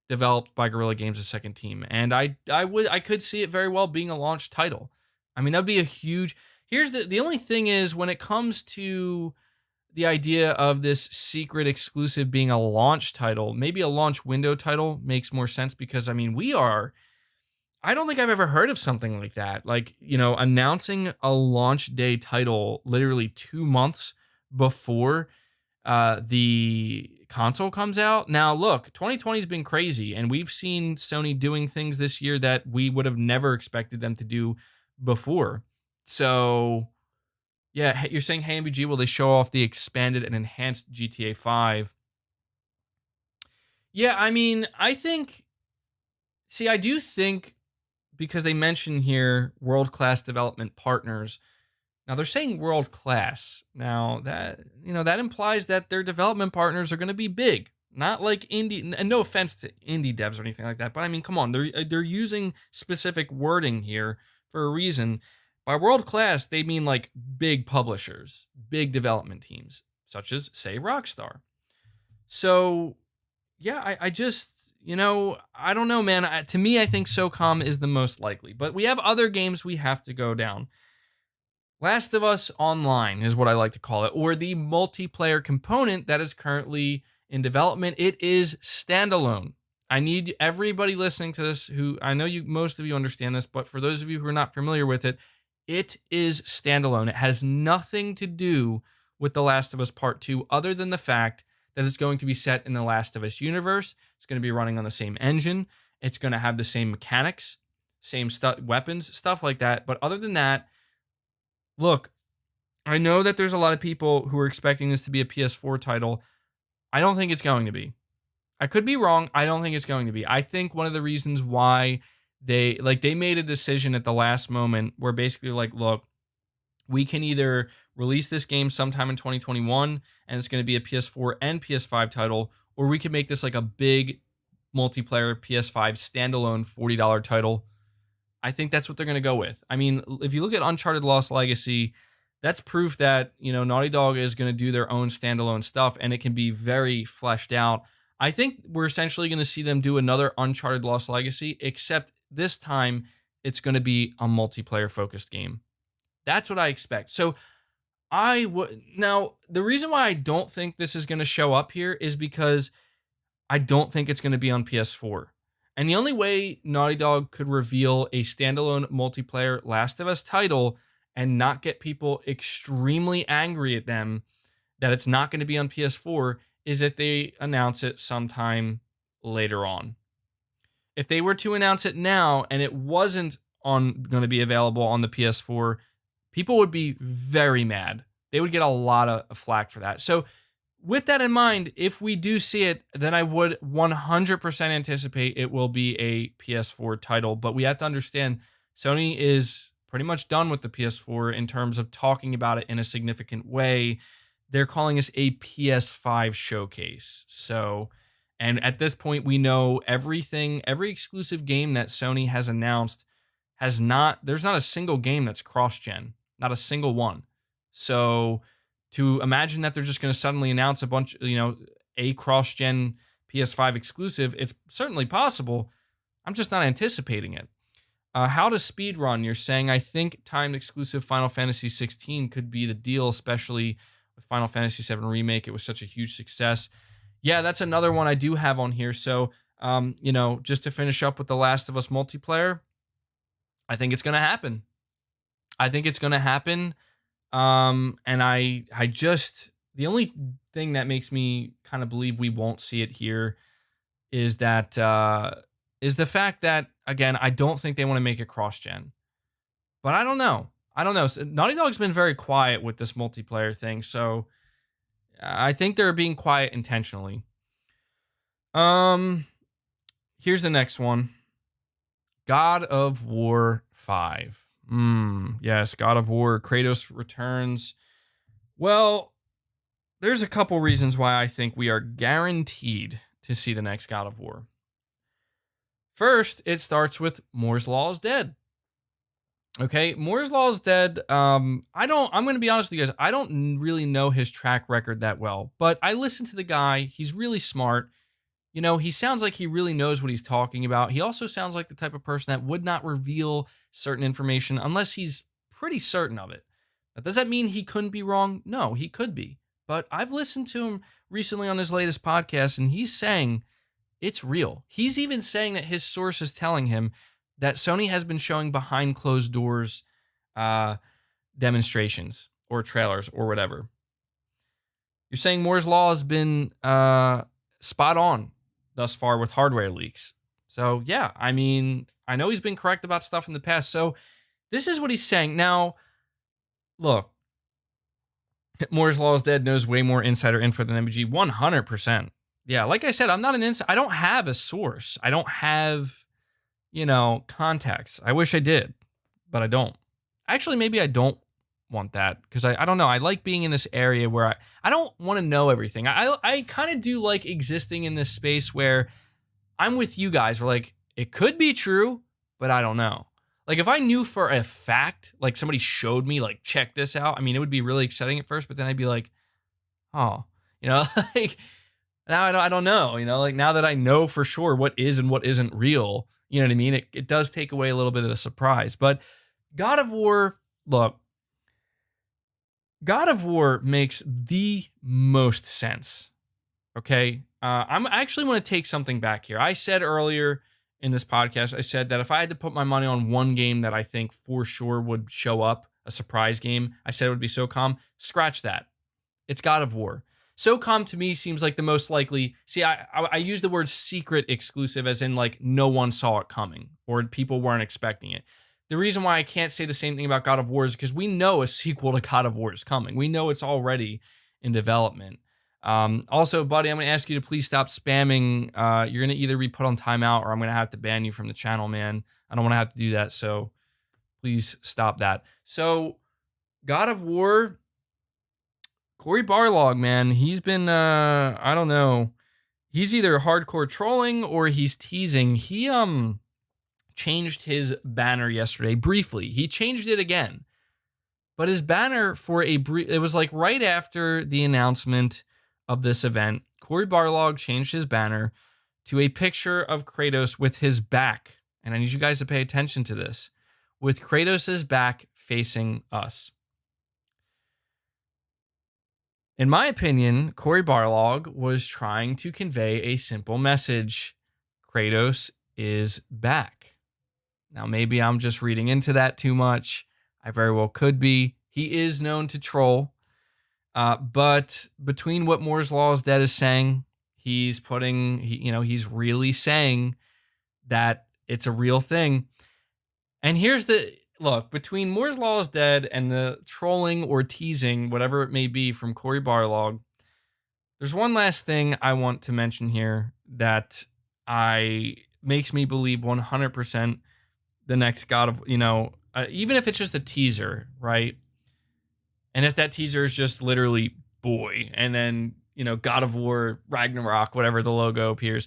developed by Guerrilla Games' second team. And I could see it very well being a launch title. I mean, that'd be a huge. Here's the only thing is when it comes to the idea of this secret exclusive being a launch title, maybe a launch window title makes more sense because I mean, I don't think I've ever heard of something like that. Like, announcing a launch day title literally 2 months before the console comes out. Now, look, 2020 has been crazy, and we've seen Sony doing things this year that we would have never expected them to do before. So, yeah, you're saying, hey, MVG, will they show off the expanded and enhanced GTA 5? Yeah, I mean, I do think, because they mention here world-class development partners. Now they're saying world-class. Now that implies that their development partners are going to be big, not like indie. And no offense to indie devs or anything like that, but I mean, come on, they're using specific wording here for a reason. By world-class, they mean like big publishers, big development teams, such as say Rockstar. So yeah, I just, I don't know, man. To me, I think SOCOM is the most likely. But we have other games we have to go down. Last of Us Online is what I like to call it, or the multiplayer component that is currently in development. It is standalone. I need everybody listening to this who, I know most of you understand this, but for those of you who are not familiar with it, it is standalone. It has nothing to do with The Last of Us Part 2 other than the fact that it's going to be set in the Last of Us universe. It's going to be running on the same engine. It's going to have the same mechanics, same weapons, stuff like that. But other than that, look, I know that there's a lot of people who are expecting this to be a PS4 title. I don't think it's going to be. I could be wrong. I don't think it's going to be. I think one of the reasons why they made a decision at the last moment where basically like, look, we can either release this game sometime in 2021 and it's going to be a PS4 and PS5 title, or we can make this like a big multiplayer PS5 standalone $40 title. I think that's what they're going to go with. I mean, if you look at Uncharted Lost Legacy, that's proof that, Naughty Dog is going to do their own standalone stuff and it can be very fleshed out. I think we're essentially going to see them do another Uncharted Lost Legacy, except this time it's going to be a multiplayer focused game. That's what I expect. So now the reason why I don't think this is going to show up here is because I don't think it's going to be on PS4. And the only way Naughty Dog could reveal a standalone multiplayer Last of Us title and not get people extremely angry at them that it's not going to be on PS4 is if they announce it sometime later on. If they were to announce it now and it wasn't going to be available on the PS4, people would be very mad. They would get a lot of flack for that. So with that in mind, if we do see it, then I would 100% anticipate it will be a PS4 title. But we have to understand Sony is pretty much done with the PS4 in terms of talking about it in a significant way. They're calling us a PS5 showcase. So, and at this point, we know every exclusive game that Sony has announced there's not a single game that's cross-gen, not a single one. So to imagine that they're just going to suddenly announce a bunch, a cross-gen PS5 exclusive, it's certainly possible. I'm just not anticipating it. How to speedrun? You're saying, I think timed exclusive Final Fantasy 16 could be the deal, especially with Final Fantasy 7 Remake. It was such a huge success. Yeah, that's another one I do have on here. So, just to finish up with The Last of Us multiplayer, I think it's going to happen. And the only thing that makes me kind of believe we won't see it here is the fact that, again, I don't think they want to make it cross-gen. But I don't know. Naughty Dog's been very quiet with this multiplayer thing, so I think they're being quiet intentionally. Here's the next one. God of War 5. Yes, God of War, Kratos returns. Well, there's a couple reasons why I think we are guaranteed to see the next God of War. First, it starts with Moore's Law is dead. Okay, Moore's Law is dead. I'm going to be honest with you guys. I don't really know his track record that well, but I listen to the guy. He's really smart. You know, he sounds like he really knows what he's talking about. He also sounds like the type of person that would not reveal certain information unless he's pretty certain of it. Now, does that mean he couldn't be wrong? No, he could be. But I've listened to him recently on his latest podcast, and he's saying it's real. He's even saying that his source is telling him that Sony has been showing behind closed doors demonstrations or trailers or whatever. You're saying Moore's Law has been spot on thus far with hardware leaks. So, yeah, I mean, I know he's been correct about stuff in the past. So, this is what he's saying. Now, look, Moore's Law is dead knows way more insider info than MBG. 100%. Yeah, like I said, I'm not an insider. I don't have a source. I don't have, contacts. I wish I did, but I don't. Actually, maybe I don't want that because I don't know. I like being in this area where I don't want to know everything. I kind of do like existing in this space where I'm with you guys. We're like, it could be true, but I don't know. Like if I knew for a fact, like somebody showed me, like, check this out. I mean, it would be really exciting at first, but then I'd be like, oh, like now I don't know, like now that I know for sure what is and what isn't real, you know what I mean? It does take away a little bit of the surprise. But God of War, look, God of War makes the most sense. Okay. I actually want to take something back here. I said earlier in this podcast, I said that if I had to put my money on one game that I think for sure would show up, a surprise game, I said it would be SOCOM. Scratch that. It's God of War. SOCOM to me seems like the most likely. See, I use the word secret exclusive as in like no one saw it coming or people weren't expecting it. The reason why I can't say the same thing about God of War is because we know a sequel to God of War is coming. We know it's already in development. Also, buddy, I'm going to ask you to please stop spamming. You're going to either be put on timeout or I'm going to have to ban you from the channel, man. I don't want to have to do that, so please stop that. So, God of War, Cory Barlog, man, he's been, I don't know. He's either hardcore trolling or he's teasing. He, changed his banner yesterday briefly. He changed it again. But his banner for it was like right after the announcement of this event, Cory Barlog changed his banner to a picture of Kratos with his back. And I need you guys to pay attention to this. With Kratos' back facing us. In my opinion, Cory Barlog was trying to convey a simple message. Kratos is back. Now, maybe I'm just reading into that too much. I very well could be. He is known to troll. But between what Moore's Law is Dead is saying, he's really saying that it's a real thing. And here's the look, between Moore's Law is Dead and the trolling or teasing, whatever it may be from Cory Barlog, there's one last thing I want to mention here that makes me believe 100% the next God of, even if it's just a teaser, right? And if that teaser is just literally boy, and then, God of War, Ragnarok, whatever the logo appears.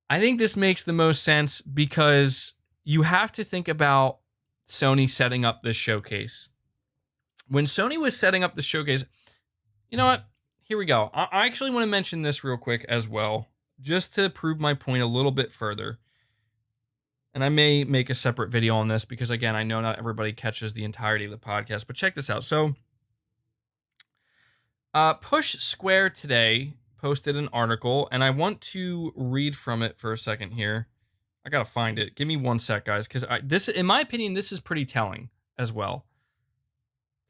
I think this makes the most sense because you have to think about Sony setting up this showcase. When Sony was setting up the showcase, you know what? Here we go. I actually want to mention this real quick as well, just to prove my point a little bit further. And I may make a separate video on this because, again, I know not everybody catches the entirety of the podcast. But check this out. So, Push Square today posted an article, and I want to read from it for a second here. I got to find it. Give me one sec, guys, because this, in my opinion, this is pretty telling as well.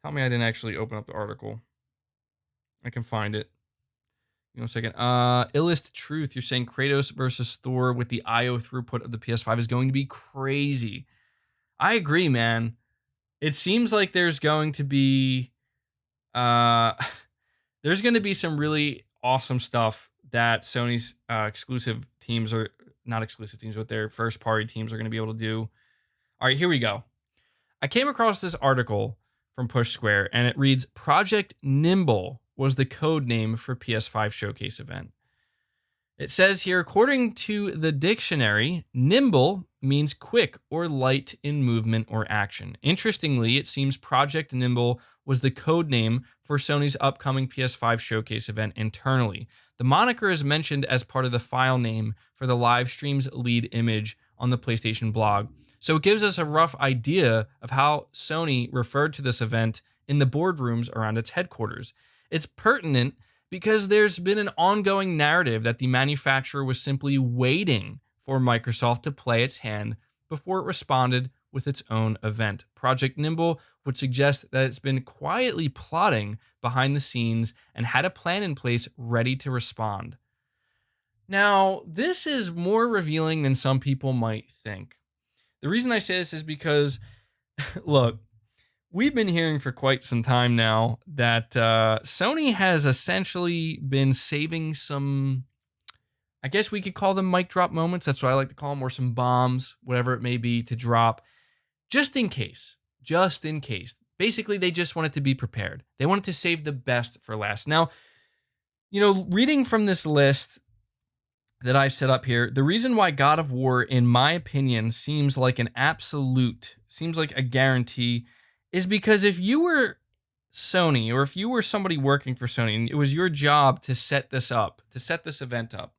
Tell me I didn't actually open up the article. I can find it. Give me one second. Illest Truth, you're saying Kratos versus Thor with the I/O throughput of the PS5 is going to be crazy. I agree, man. It seems like there's going to be some really awesome stuff that Sony's exclusive teams, or not exclusive teams, but their first party teams are going to be able to do. All right, here we go. I came across this article from Push Square, and it reads, Project Nimble was the code name for PS5 showcase event. It says here, according to the dictionary, nimble means quick or light in movement or action. Interestingly, it seems Project Nimble was the code name for Sony's upcoming PS5 showcase event internally. The moniker is mentioned as part of the file name for the live stream's lead image on the PlayStation blog. So it gives us a rough idea of how Sony referred to this event in the boardrooms around its headquarters. It's pertinent because there's been an ongoing narrative that the manufacturer was simply waiting for Microsoft to play its hand before it responded with its own event. Project Nimble would suggest that it's been quietly plotting behind the scenes and had a plan in place ready to respond. Now, this is more revealing than some people might think. The reason I say this is because, look, we've been hearing for quite some time now that Sony has essentially been saving some, I guess we could call them mic drop moments. That's what I like to call them, or some bombs, whatever it may be, to drop just in case. Just in case. Basically, they just wanted to be prepared. They wanted to save the best for last. Now, reading from this list that I've set up here, the reason why God of War, in my opinion, seems like an absolute, seems like a guarantee, is because if you were Sony, or if you were somebody working for Sony, and it was your job to set this up, to set this event up,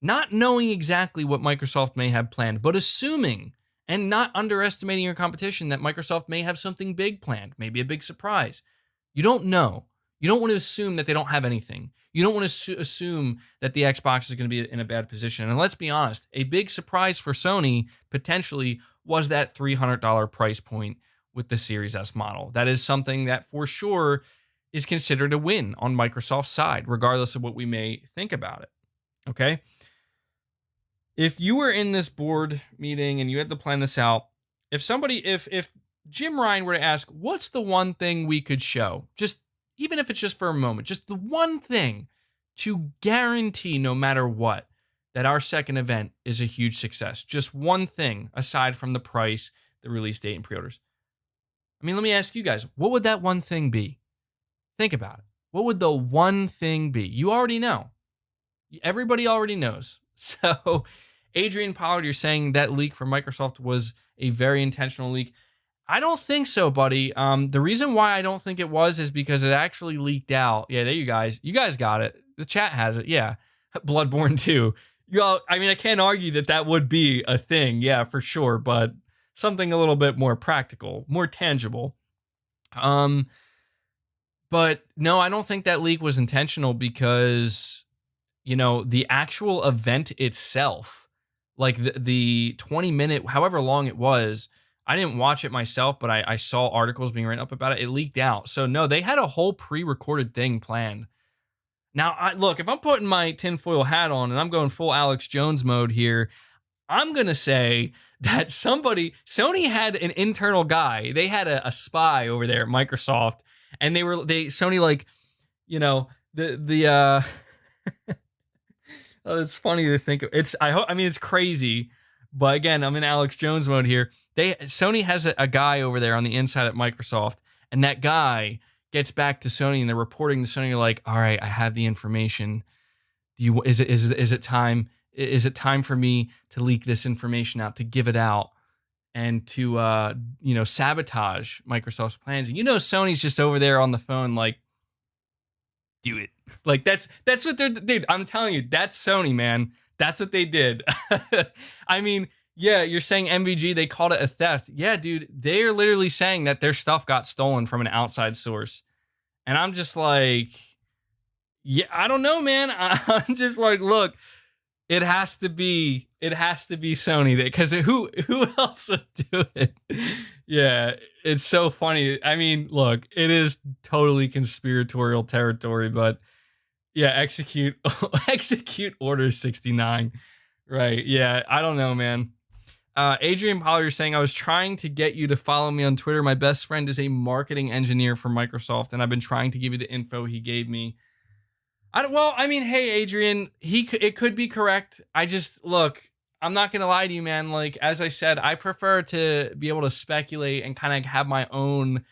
not knowing exactly what Microsoft may have planned, but assuming and not underestimating your competition that Microsoft may have something big planned, maybe a big surprise. You don't know. You don't want to assume that they don't have anything. You don't want to assume that the Xbox is going to be in a bad position. And let's be honest, a big surprise for Sony potentially was that $300 price point with the Series S model. That is something that for sure is considered a win on Microsoft's side, regardless of what we may think about it. Okay? If you were in this board meeting and you had to plan this out, if Jim Ryan were to ask, what's the one thing we could show? Just, even if it's just for a moment, just the one thing to guarantee no matter what, that our second event is a huge success. Just one thing aside from the price, the release date, and pre-orders. I mean, let me ask you guys, what would that one thing be? Think about it. What would the one thing be? You already know. Everybody already knows. So, Adrian Pollard, you're saying that leak from Microsoft was a very intentional leak. I don't think so, buddy. The reason why I don't think it was is because it actually leaked out. Yeah, there you guys got it. The chat has it. Yeah, Bloodborne 2. I mean, I can't argue that would be a thing. Yeah, for sure. But something a little bit more practical, more tangible. But no, I don't think that leak was intentional because, the actual event itself, like the 20-minute, however long it was, I didn't watch it myself, but I saw articles being written up about it. It leaked out. So no, they had a whole pre-recorded thing planned. Now, look, if I'm putting my tinfoil hat on and I'm going full Alex Jones mode here, I'm going to say that Sony had an internal guy. They had a spy over there at Microsoft, and Sony, like, oh, it's funny to think of. It's crazy, but again, I'm in Alex Jones mode here. Sony has a guy over there on the inside at Microsoft, and that guy gets back to Sony, and they're reporting to Sony like, "All right, I have the information. Is it time? Is it time for me to leak this information out, to give it out, and to sabotage Microsoft's plans?" And Sony's just over there on the phone like, "Do it." Like that's what they're, dude. I'm telling you, that's Sony, man. That's what they did. I mean, yeah, you're saying MVG, they called it a theft. Yeah, dude, they're literally saying that their stuff got stolen from an outside source. And I'm just like, yeah, I don't know, man. I'm just like, look, it has to be Sony, because who else would do it? Yeah, it's so funny. I mean, look, it is totally conspiratorial territory, but yeah, execute Order 69. Right. Yeah, I don't know, man. Adrian Pollard saying, I was trying to get you to follow me on Twitter. My best friend is a marketing engineer for Microsoft, and I've been trying to give you the info he gave me. Hey, Adrian, it could be correct. Look, I'm not going to lie to you, man. Like, as I said, I prefer to be able to speculate and kind of have my own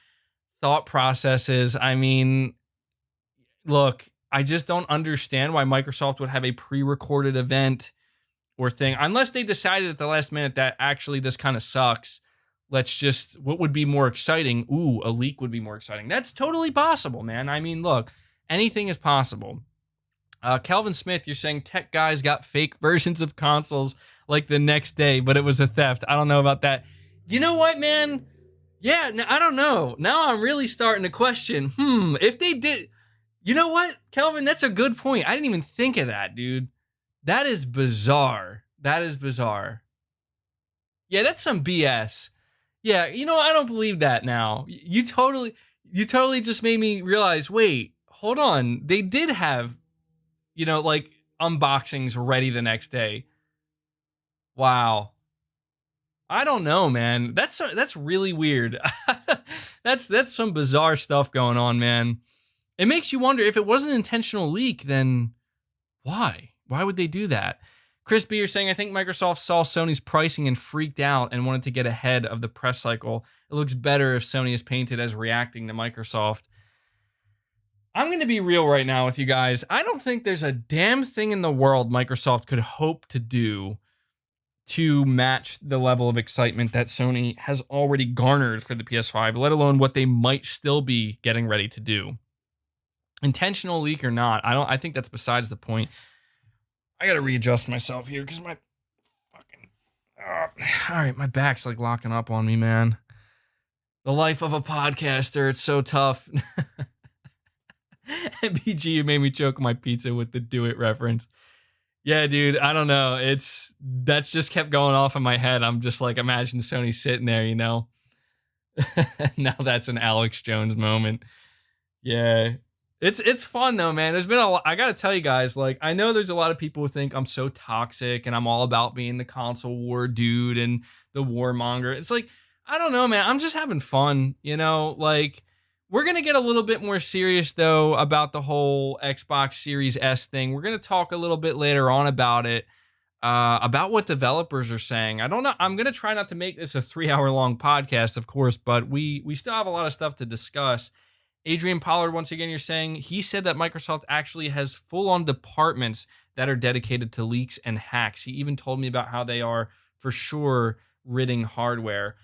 thought processes. I mean, look, I just don't understand why Microsoft would have a pre-recorded event or thing, unless they decided at the last minute that actually this kind of sucks. what would be more exciting? Ooh, a leak would be more exciting. That's totally possible, man. I mean, look, anything is possible. Calvin Smith, you're saying tech guys got fake versions of consoles like the next day, but it was a theft. I don't know about that. You know what, man? Yeah, I don't know. Now I'm really starting to question, if they did, you know what, Calvin, that's a good point. I didn't even think of that, dude. That is bizarre. That is bizarre. Yeah, that's some BS. Yeah, you know, I don't believe that now. You totally just made me realize, wait, hold on. They did have, like unboxings ready the next day. Wow. I don't know, man. That's really weird. That's some bizarre stuff going on, man. It makes you wonder if it was an intentional leak, then why? Why would they do that? Chris B, you're saying, I think Microsoft saw Sony's pricing and freaked out and wanted to get ahead of the press cycle. It looks better if Sony is painted as reacting to Microsoft. I'm going to be real right now with you guys. I don't think there's a damn thing in the world Microsoft could hope to do to match the level of excitement that Sony has already garnered for the PS5, let alone what they might still be getting ready to do. Intentional leak or not, I think that's besides the point. I gotta readjust myself here because my fucking all right, my back's like locking up on me, man. The life of a podcaster, it's so tough. MPG, you made me choke my pizza with the Do It reference. Yeah, dude, I don't know. That's just kept going off in my head. I'm just like, imagine Sony sitting there, Now that's an Alex Jones moment. Yeah. It's fun though, man. There's been a lot. I gotta tell you guys, like, I know there's a lot of people who think I'm so toxic and I'm all about being the console war dude and the warmonger. It's like, I don't know, man. I'm just having fun, like, we're going to get a little bit more serious though about the whole Xbox Series S thing. We're going to talk a little bit later on about it, about what developers are saying. I don't know. I'm going to try not to make this a 3-hour long podcast, of course, but we still have a lot of stuff to discuss. Adrian Pollard, once again, you're saying he said that Microsoft actually has full-on departments that are dedicated to leaks and hacks. He even told me about how they are for sure ridding hardware.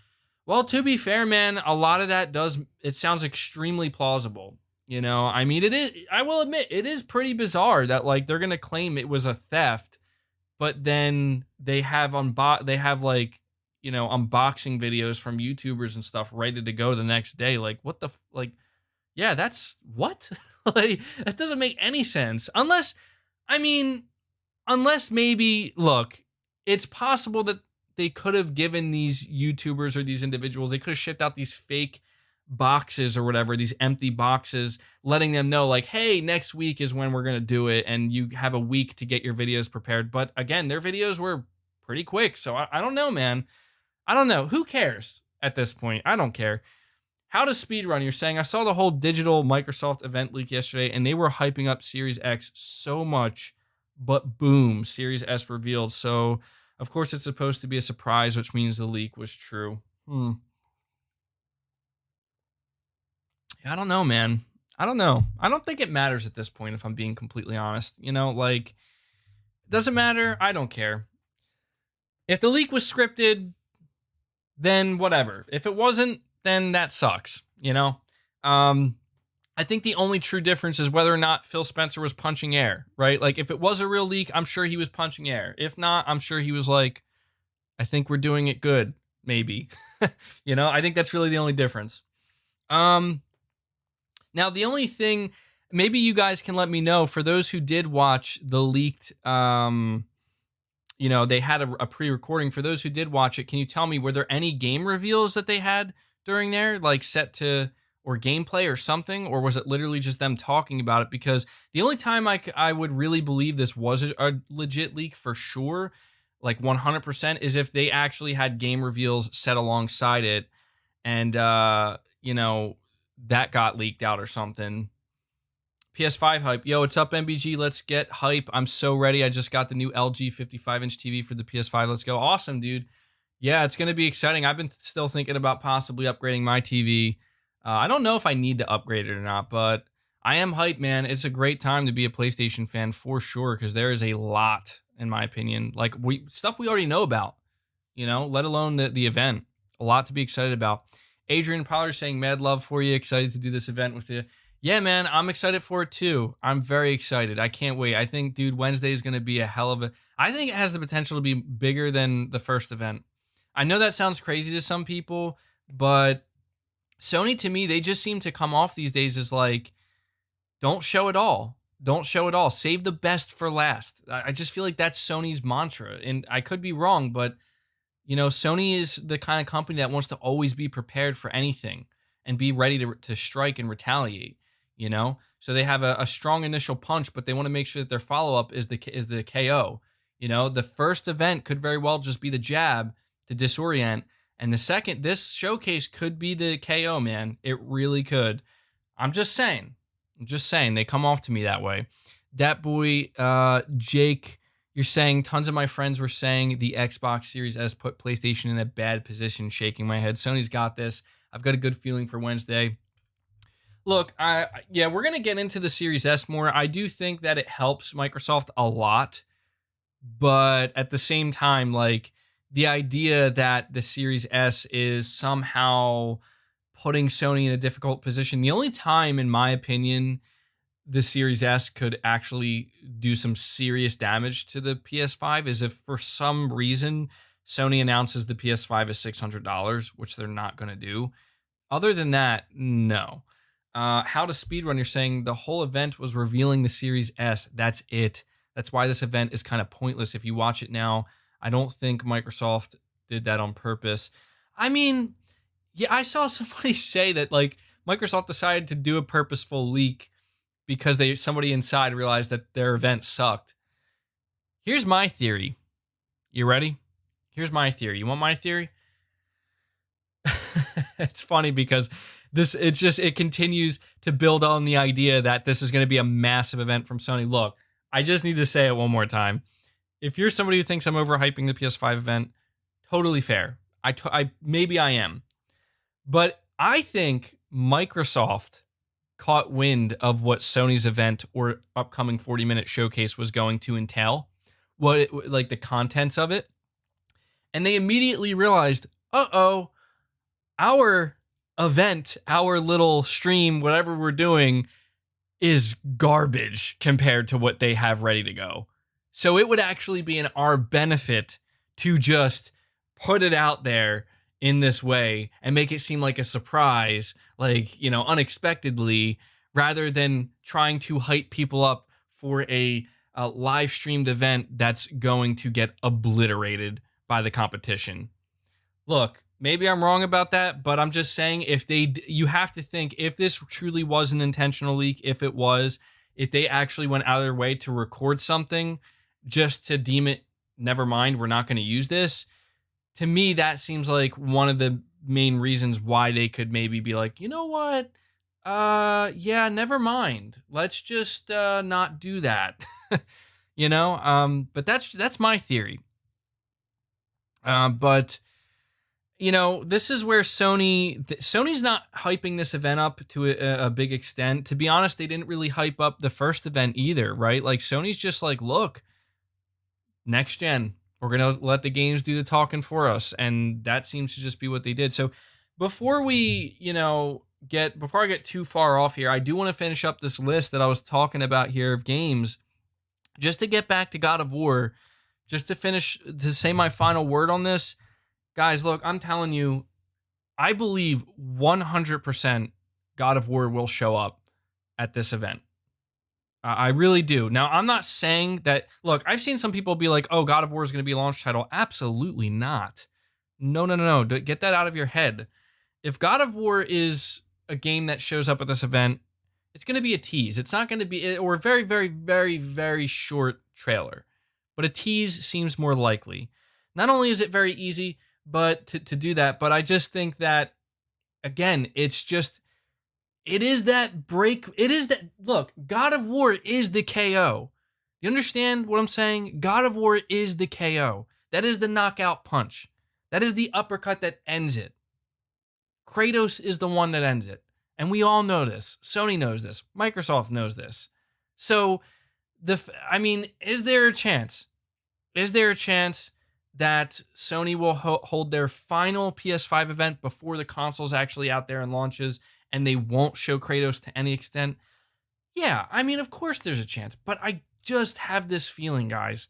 Well, to be fair, man, a lot of that it sounds extremely plausible. I mean, it is, I will admit, it is pretty bizarre that like they're going to claim it was a theft, but then they have unboxing videos from YouTubers and stuff ready to go the next day. Like, what the, yeah, that's what? Like, that doesn't make any sense. Unless maybe, look, it's possible that they could have given these YouTubers or these individuals, they could have shipped out these fake boxes or whatever, these empty boxes, letting them know like, hey, next week is when we're going to do it. And you have a week to get your videos prepared. But again, their videos were pretty quick. So I don't know, man. I don't know. Who cares at this point? I don't care. How to speedrun? You're saying, I saw the whole digital Microsoft event leak yesterday and they were hyping up Series X so much, but boom, Series S revealed. So of course it's supposed to be a surprise, which means the leak was true. I don't know, man. I don't know. I don't think it matters at this point, if I'm being completely honest. Like, it doesn't matter. I don't care. If the leak was scripted, then whatever. If it wasn't, then that sucks, I think the only true difference is whether or not Phil Spencer was punching air, right? Like, if it was a real leak, I'm sure he was punching air. If not, I'm sure he was like, I think we're doing it good, maybe. I think that's really the only difference. Now, the only thing, maybe you guys can let me know, for those who did watch the leaked, they had a pre-recording. For those who did watch it, can you tell me, were there any game reveals that they had during there, like set to, or gameplay or something? Or was it literally just them talking about it? Because the only time I would really believe this was a legit leak for sure, like 100%, is if they actually had game reveals set alongside it and, that got leaked out or something. PS5 hype. Yo, what's up, MBG? Let's get hype. I'm so ready. I just got the new LG 55-inch TV for the PS5. Let's go. Awesome, dude. Yeah, it's going to be exciting. I've been still thinking about possibly upgrading my TV. I don't know if I need to upgrade it or not, but I am hyped, man. It's a great time to be a PlayStation fan for sure, because there is a lot, in my opinion, like stuff we already know about, let alone the event. A lot to be excited about. Adrian Pollard saying, mad love for you. Excited to do this event with you. Yeah, man, I'm excited for it too. I'm very excited. I can't wait. I think, dude, Wednesday is going to be a hell of a... I think it has the potential to be bigger than the first event. I know that sounds crazy to some people, but Sony, to me, they just seem to come off these days as like, don't show it all. Don't show it all. Save the best for last. I just feel like that's Sony's mantra. And I could be wrong, but, you know, Sony is the kind of company that wants to always be prepared for anything and be ready to strike and retaliate, you know? So they have a strong initial punch, but they want to make sure that their follow-up is the KO. You know, the first event could very well just be the jab to disorient. And the second, this showcase could be the KO, man. It really could. I'm just saying. They come off to me that way. Dat boy, Jake, you're saying tons of my friends were saying the Xbox Series S put PlayStation in a bad position, shaking my head. Sony's got this. I've got a good feeling for Wednesday. Look, yeah, we're going to get into the Series S more. I do think that it helps Microsoft a lot, but at the same time, like, the idea that the Series S is somehow putting Sony in a difficult position. The only time, in my opinion, the Series S could actually do some serious damage to the PS5 is if for some reason Sony announces the PS5 is $600, which they're not going to do. Other than that, no. How to speedrun, you're saying the whole event was revealing the Series S. That's it. That's why this event is kind of pointless. If you watch it now, I don't think Microsoft did that on purpose. I mean, yeah, I saw somebody say that like Microsoft decided to do a purposeful leak because somebody inside realized that their event sucked. Here's my theory. You ready? Here's my theory. You want my theory? It's funny because it continues to build on the idea that this is going to be a massive event from Sony. Look, I just need to say it one more time. If you're somebody who thinks I'm overhyping the PS5 event, totally fair. Maybe I am. But I think Microsoft caught wind of what Sony's event or upcoming 40-minute showcase was going to entail, like the contents of it. And they immediately realized, uh-oh, our event, our little stream, whatever we're doing, is garbage compared to what they have ready to go. So it would actually be in our benefit to just put it out there in this way and make it seem like a surprise, like, you know, unexpectedly, rather than trying to hype people up for a live streamed event that's going to get obliterated by the competition. Look, maybe I'm wrong about that, but I'm just saying you have to think if this truly was an intentional leak, if they actually went out of their way to record something just to deem it, never mind, we're not going to use this. To me, that seems like one of the main reasons why they could maybe be like, you know what? Yeah, never mind. Let's just not do that. You know? But that's my theory. But you know, this is where Sony's not hyping this event up to a big extent. To be honest, they didn't really hype up the first event either, right? Like Sony's just like, look, next gen, we're going to let the games do the talking for us. And that seems to just be what they did. So before I get too far off here, I do want to finish up this list that I was talking about here of games, just to get back to God of War, just to say my final word on this. Guys, look, I'm telling you, I believe 100% God of War will show up at this event. I really do. Now, I'm not saying that... Look, I've seen some people be like, oh, God of War is going to be a launch title. Absolutely not. No. Get that out of your head. If God of War is a game that shows up at this event, it's going to be a tease. It's not going to be... Or a very, very, very, very short trailer. But a tease seems more likely. Not only is it very easy but to do that, but I just think that, again, look, God of War is the KO. You understand what I'm saying? God of War is the KO. That is the knockout punch. That is the uppercut that ends it. Kratos is the one that ends it. And we all know this. Sony knows this. Microsoft knows this. So, is there a chance? Is there a chance that Sony will hold their final PS5 event before the console's actually out there and launches, and they won't show Kratos to any extent. Yeah, I mean, of course there's a chance, but I just have this feeling, guys.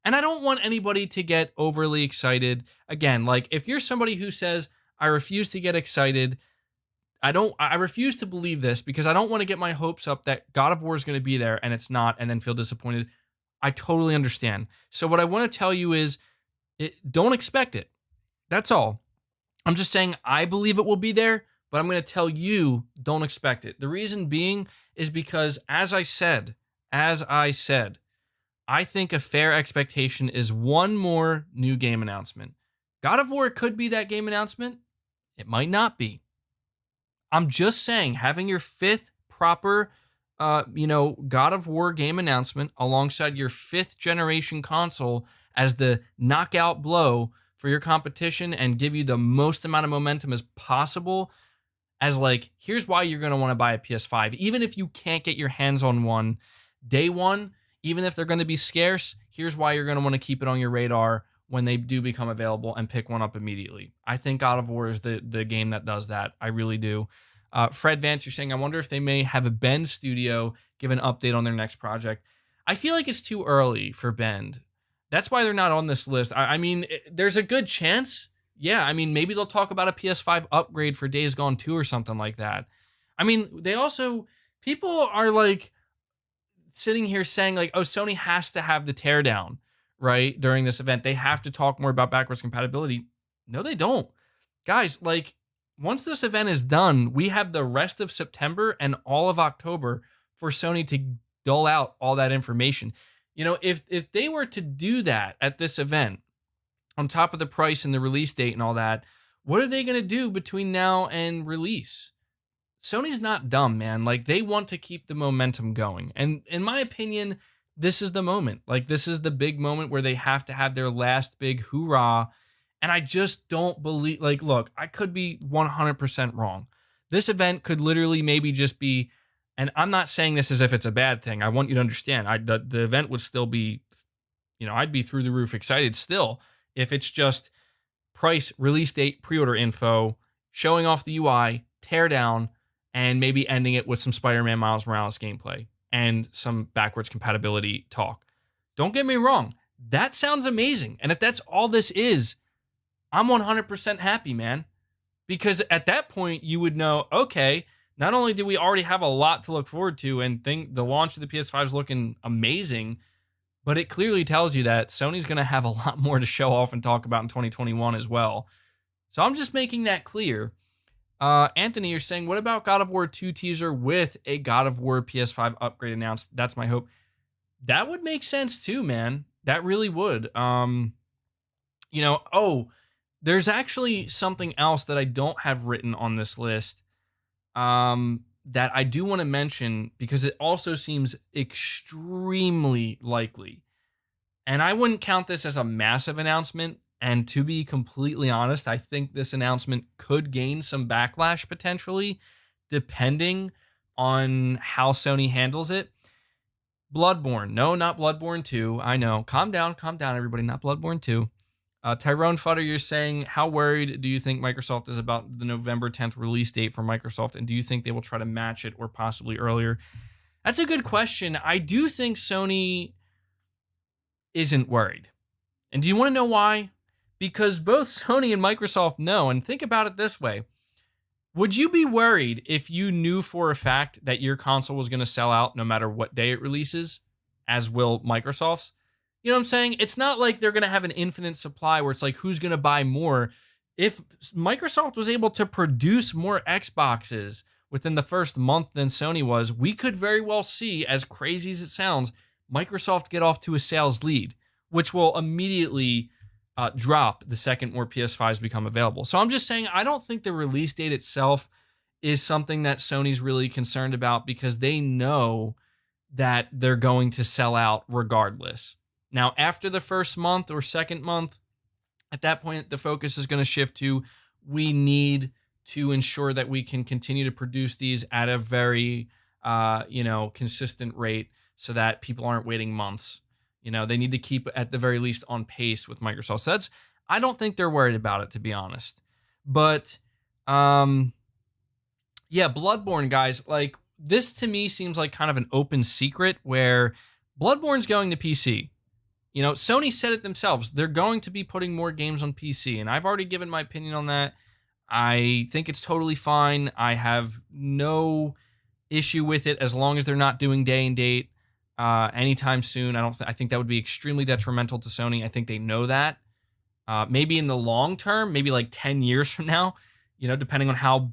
And I don't want anybody to get overly excited. Again, like if you're somebody who says, I refuse to get excited, I refuse to believe this because I don't want to get my hopes up that God of War is going to be there and it's not and then feel disappointed. I totally understand. So what I want to tell you is don't expect it. That's all. I'm just saying I believe it will be there, but I'm going to tell you don't expect it. The reason being is because as I said, I think a fair expectation is one more new game announcement. God of War could be that game announcement. It might not be. I'm just saying having your fifth proper, God of War game announcement alongside your fifth generation console as the knockout blow for your competition and give you the most amount of momentum as possible as like, here's why you're going to want to buy a PS5. Even if you can't get your hands on one day one, even if they're going to be scarce, here's why you're going to want to keep it on your radar when they do become available and pick one up immediately. I think God of War is the game that does that. I really do. Fred Vance, you're saying, I wonder if they may have a Bend studio give an update on their next project. I feel like it's too early for Bend. That's why they're not on this list. I mean, there's a good chance. Yeah, I mean, maybe they'll talk about a PS5 upgrade for Days Gone 2 or something like that. I mean, people are like sitting here saying like, oh, Sony has to have the teardown, right? During this event. They have to talk more about backwards compatibility. No, they don't. Guys, like, once this event is done, we have the rest of September and all of October for Sony to dole out all that information. You know, if they were to do that at this event, on top of the price and the release date and all that, what are they going to do between now and release? Sony's not dumb, man. Like, they want to keep the momentum going. And in my opinion, this is the moment. Like, this is the big moment where they have to have their last big hoorah. And I just don't believe, like, look, I could be 100% wrong. This event could literally maybe just be, and I'm not saying this as if it's a bad thing. I want you to understand, the event would still be, I'd be through the roof excited still if it's just price, release date, pre-order info, showing off the UI, tear down, and maybe ending it with some Spider-Man Miles Morales gameplay and some backwards compatibility talk. Don't get me wrong. That sounds amazing. And if that's all this is, I'm 100% happy, man. Because at that point, you would know, okay, not only do we already have a lot to look forward to and think the launch of the PS5 is looking amazing, but it clearly tells you that Sony's going to have a lot more to show off and talk about in 2021 as well. So I'm just making that clear. Anthony, you're saying, what about God of War 2 teaser with a God of War PS5 upgrade announced? That's my hope. That would make sense too, man. That really would. There's actually something else that I don't have written on this list that I do want to mention because it also seems extremely likely. And I wouldn't count this as a massive announcement. And to be completely honest, I think this announcement could gain some backlash potentially, depending on how Sony handles it. Bloodborne. No, not Bloodborne 2. I know. Calm down, everybody. Not Bloodborne 2. Tyrone Futter, you're saying, how worried do you think Microsoft is about the November 10th release date for Microsoft? And do you think they will try to match it or possibly earlier? That's a good question. I do think Sony isn't worried. And do you want to know why? Because both Sony and Microsoft know, and think about it this way. Would you be worried if you knew for a fact that your console was going to sell out no matter what day it releases, as will Microsoft's? You know what I'm saying? It's not like they're going to have an infinite supply where it's like, who's going to buy more? If Microsoft was able to produce more Xboxes within the first month than Sony was, we could very well see, as crazy as it sounds, Microsoft get off to a sales lead, which will immediately drop the second more PS5s become available. So I'm just saying, I don't think the release date itself is something that Sony's really concerned about because they know that they're going to sell out regardless. Now, after the first month or second month, at that point, the focus is going to shift to we need to ensure that we can continue to produce these at a very, consistent rate so that people aren't waiting months. You know, they need to keep at the very least on pace with Microsoft. So I don't think they're worried about it, to be honest. But yeah, Bloodborne, guys, like this to me seems like kind of an open secret where Bloodborne's going to PC. You know, Sony said it themselves. They're going to be putting more games on PC, and I've already given my opinion on that. I think it's totally fine. I have no issue with it as long as they're not doing day and date anytime soon. I think that would be extremely detrimental to Sony. I think they know that. Maybe in the long term, maybe like 10 years from now, you know, depending on how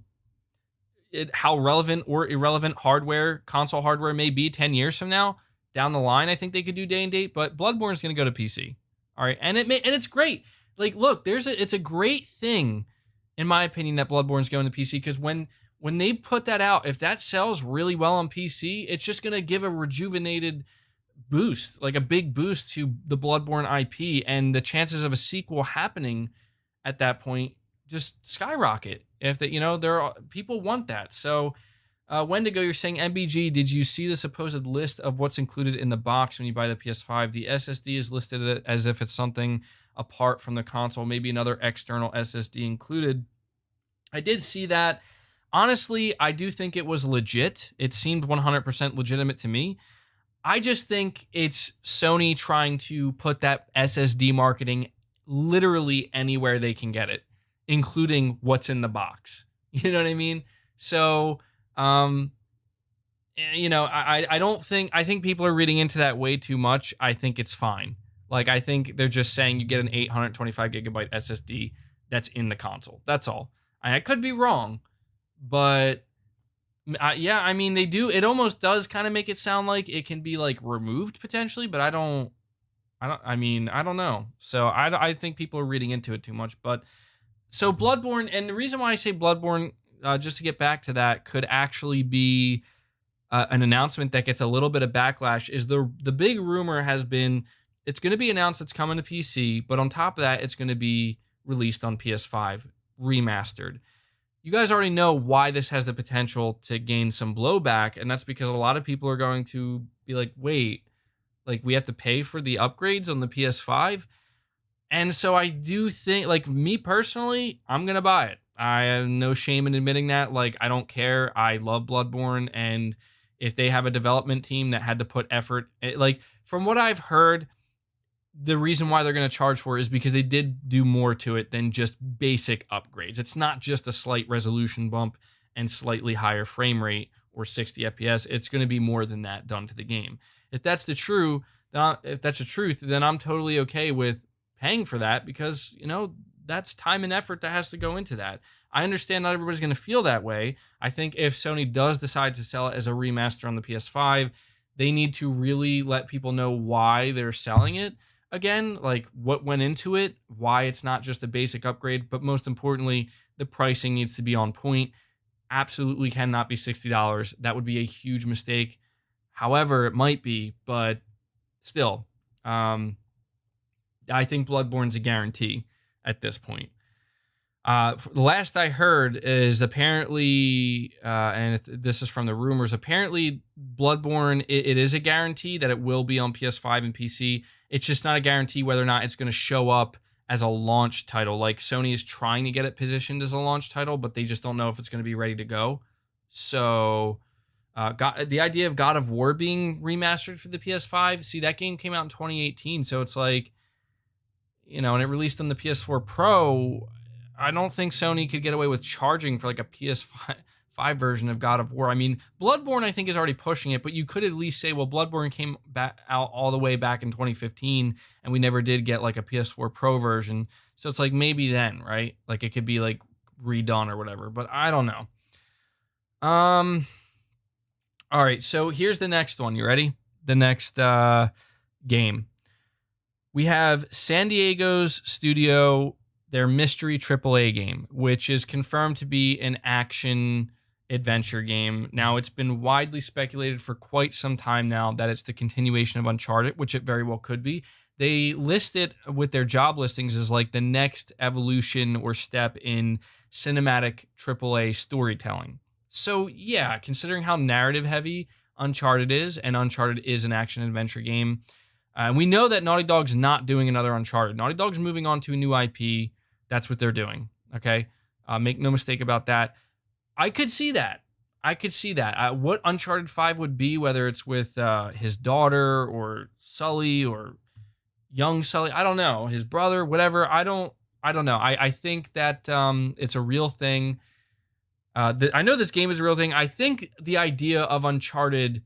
relevant or irrelevant console hardware may be 10 years from now, down the line, I think they could do day and date, but Bloodborne is going to go to PC. All right. And it's great. Like, look, it's a great thing, in my opinion, that Bloodborne is going to PC, because when they put that out, if that sells really well on PC, it's just going to give a rejuvenated boost, like a big boost to the Bloodborne IP, and the chances of a sequel happening at that point just skyrocket. If that, you know, people want that. So, Wendigo, you're saying, MBG, did you see the supposed list of what's included in the box when you buy the PS5? The SSD is listed as if it's something apart from the console, maybe another external SSD included. I did see that. Honestly, I do think it was legit. It seemed 100% legitimate to me. I just think it's Sony trying to put that SSD marketing literally anywhere they can get it, including what's in the box. You know what I mean? So, you know, I think people are reading into that way too much. I think it's fine. Like, I think they're just saying you get an 825 gigabyte SSD that's in the console. That's all. I could be wrong, but yeah, I mean, they do. It almost does kind of make it sound like it can be like removed potentially, but I don't know. So I think people are reading into it too much. But so Bloodborne, and the reason why I say Bloodborne, just to get back to that, could actually be an announcement that gets a little bit of backlash, is the big rumor has been it's going to be announced it's coming to PC, but on top of that, it's going to be released on PS5, remastered. You guys already know why this has the potential to gain some blowback, and that's because a lot of people are going to be like, wait, like we have to pay for the upgrades on the PS5? And so I do think, like, me personally, I'm going to buy it. I have no shame in admitting that. Like, I don't care. I love Bloodborne, and if they have a development team that had to put effort, like, from what I've heard, the reason why they're going to charge for it is because they did do more to it than just basic upgrades. It's not just a slight resolution bump and slightly higher frame rate or 60 FPS. It's going to be more than that done to the game. If that's the truth, then I'm totally okay with paying for that, because, you know, that's time and effort that has to go into that. I understand not everybody's going to feel that way. I think if Sony does decide to sell it as a remaster on the PS5, they need to really let people know why they're selling it. Again, like what went into it, why it's not just a basic upgrade, but most importantly, the pricing needs to be on point. Absolutely cannot be $60. That would be a huge mistake. However, it might be, but still, I think Bloodborne's a guarantee at this point. The last I heard is apparently, and this is from the rumors, apparently Bloodborne, it is a guarantee that it will be on PS5 and PC. It's just not a guarantee whether or not it's going to show up as a launch title. Like, Sony is trying to get it positioned as a launch title, but they just don't know if it's going to be ready to go. So, the idea of God of War being remastered for the PS5, see, that game came out in 2018, so it's like, you know, and it released on the PS4 Pro. I don't think Sony could get away with charging for like a PS5 version of God of War. I mean, Bloodborne, I think, is already pushing it, but you could at least say, well, Bloodborne came back out all the way back in 2015, and we never did get like a PS4 Pro version. So it's like maybe then, right? Like it could be like redone or whatever, but I don't know. All right, so here's the next one. You ready? The next game. We have San Diego's studio, their mystery AAA game, which is confirmed to be an action adventure game. Now, it's been widely speculated for quite some time now that it's the continuation of Uncharted, which it very well could be. They list it with their job listings as like the next evolution or step in cinematic AAA storytelling. So yeah, considering how narrative heavy Uncharted is, and Uncharted is an action adventure game, And we know that Naughty Dog's not doing another Uncharted. Naughty Dog's moving on to a new IP. That's what they're doing. Okay, make no mistake about that. I could see that. I could see that. What Uncharted 5 would be, whether it's with his daughter or Sully or young Sully, I don't know, his brother, whatever. I don't know. I think that it's a real thing. I know this game is a real thing. I think the idea of Uncharted,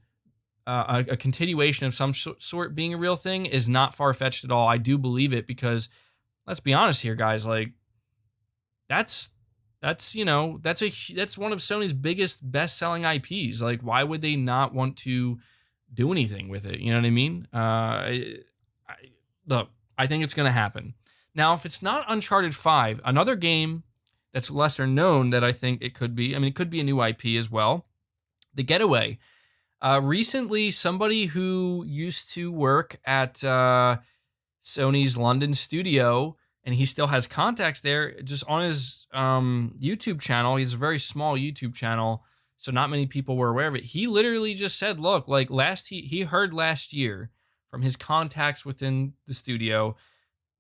a continuation of some sort being a real thing, is not far-fetched at all. I do believe it because, let's be honest here, guys. Like, that's one of Sony's biggest best-selling IPs. Like, why would they not want to do anything with it? You know what I mean? Look, I think it's going to happen. Now, if it's not Uncharted 5, another game that's lesser known that I think it could be, I mean, it could be a new IP as well, The Getaway. Recently, somebody who used to work at Sony's London studio, and he still has contacts there, just on his YouTube channel. He's a very small YouTube channel, so not many people were aware of it. He literally just said, look, like he heard last year from his contacts within the studio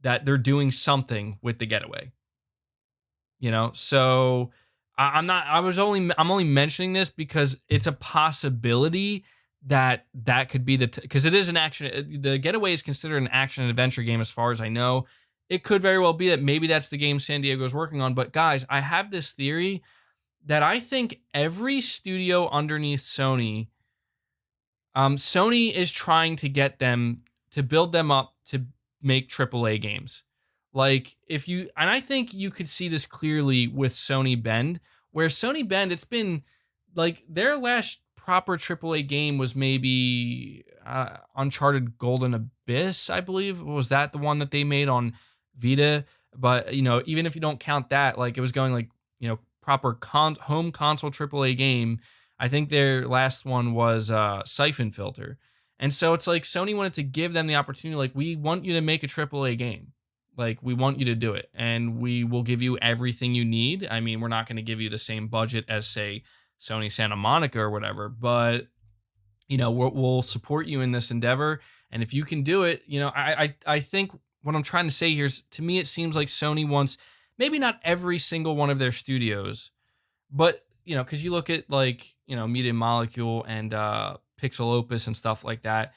that they're doing something with The Getaway. You know, so I'm only mentioning this because it's a possibility that could be because it is an action. The Getaway is considered an action and adventure game as far as I know. It could very well be that maybe that's the game San Diego is working on. But guys, I have this theory that I think every studio underneath Sony, Sony is trying to get them to build them up to make AAA games. Like, and I think you could see this clearly with Sony Bend, where Sony Bend, it's been like their last proper AAA game was maybe Uncharted Golden Abyss, I believe. Was that the one that they made on Vita? But, you know, even if you don't count that, like it was going like, you know, proper home console AAA game. I think their last one was Siphon Filter. And so it's like Sony wanted to give them the opportunity, like, we want you to make a AAA game. Like, we want you to do it, and we will give you everything you need. I mean, we're not going to give you the same budget as, say, Sony Santa Monica or whatever, but, you know, we'll support you in this endeavor. And if you can do it, you know, I think what I'm trying to say here is, to me, it seems like Sony wants, maybe not every single one of their studios, but, you know, because you look at, like, you know, Media Molecule and Pixel Opus and stuff like that.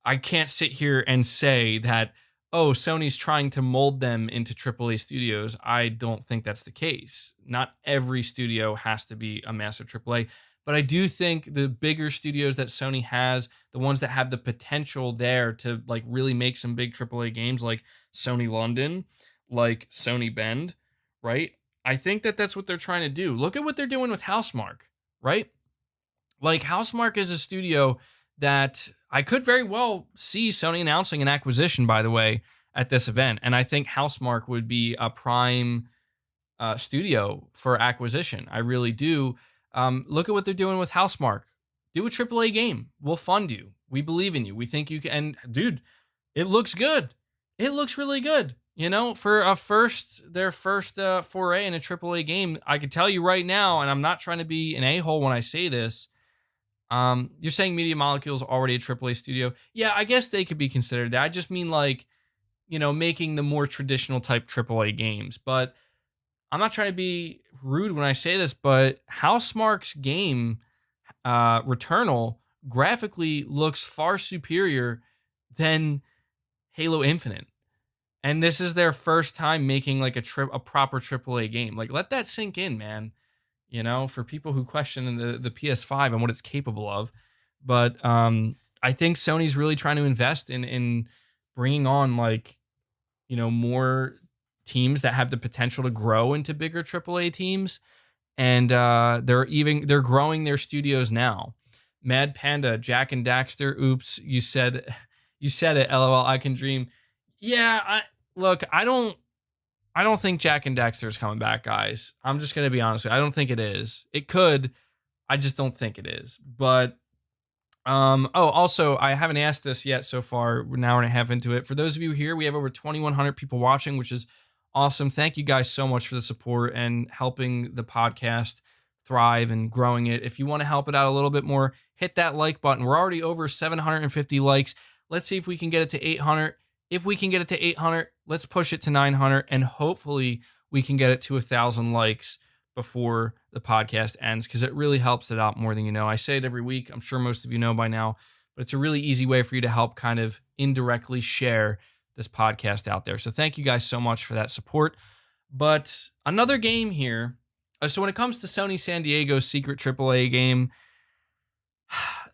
I can't sit here and say that, oh, Sony's trying to mold them into AAA studios. I don't think that's the case. Not every studio has to be a massive AAA, but I do think the bigger studios that Sony has, the ones that have the potential there to like really make some big AAA games, like Sony London, like Sony Bend, right? I think that that's what they're trying to do. Look at what they're doing with Housemarque, right? Like, Housemarque is a studio that I could very well see Sony announcing an acquisition, by the way, at this event. And I think Housemarque would be a prime studio for acquisition. I really do. Look at what they're doing with Housemarque. Do a AAA game. We'll fund you. We believe in you. We think you can. And dude, it looks good. It looks really good. You know, for their first foray in a AAA game, I can tell you right now, and I'm not trying to be an a-hole when I say this, you're saying Media Molecule is already a AAA studio. Yeah, I guess they could be considered that. I just mean, like, you know, making the more traditional type AAA games. But I'm not trying to be rude when I say this, but Housemarque's game, Returnal, graphically looks far superior than Halo Infinite. And this is their first time making like a proper AAA game. Like, let that sink in, man. You know, for people who question the PS5 and what it's capable of. But I think Sony's really trying to invest in bringing on, like, you know, more teams that have the potential to grow into bigger AAA teams. And they're growing their studios now. Mad Panda, Jack and Daxter, oops, you said it, LOL, I can dream. Yeah, I don't think Jack and Daxter is coming back, guys. I'm just going to be honest with you. I don't think it is. It could. I just don't think it is. But, also, I haven't asked this yet so far. We're an hour and a half into it. For those of you here, we have over 2,100 people watching, which is awesome. Thank you guys so much for the support and helping the podcast thrive and growing it. If you want to help it out a little bit more, hit that like button. We're already over 750 likes. Let's see if we can get it to 800. If we can get it to 800, let's push it to 900, and hopefully we can get it to 1,000 likes before the podcast ends, because it really helps it out more than you know. I say it every week. I'm sure most of you know by now, but it's a really easy way for you to help kind of indirectly share this podcast out there. So thank you guys so much for that support. But another game here. So when it comes to Sony San Diego's secret AAA game,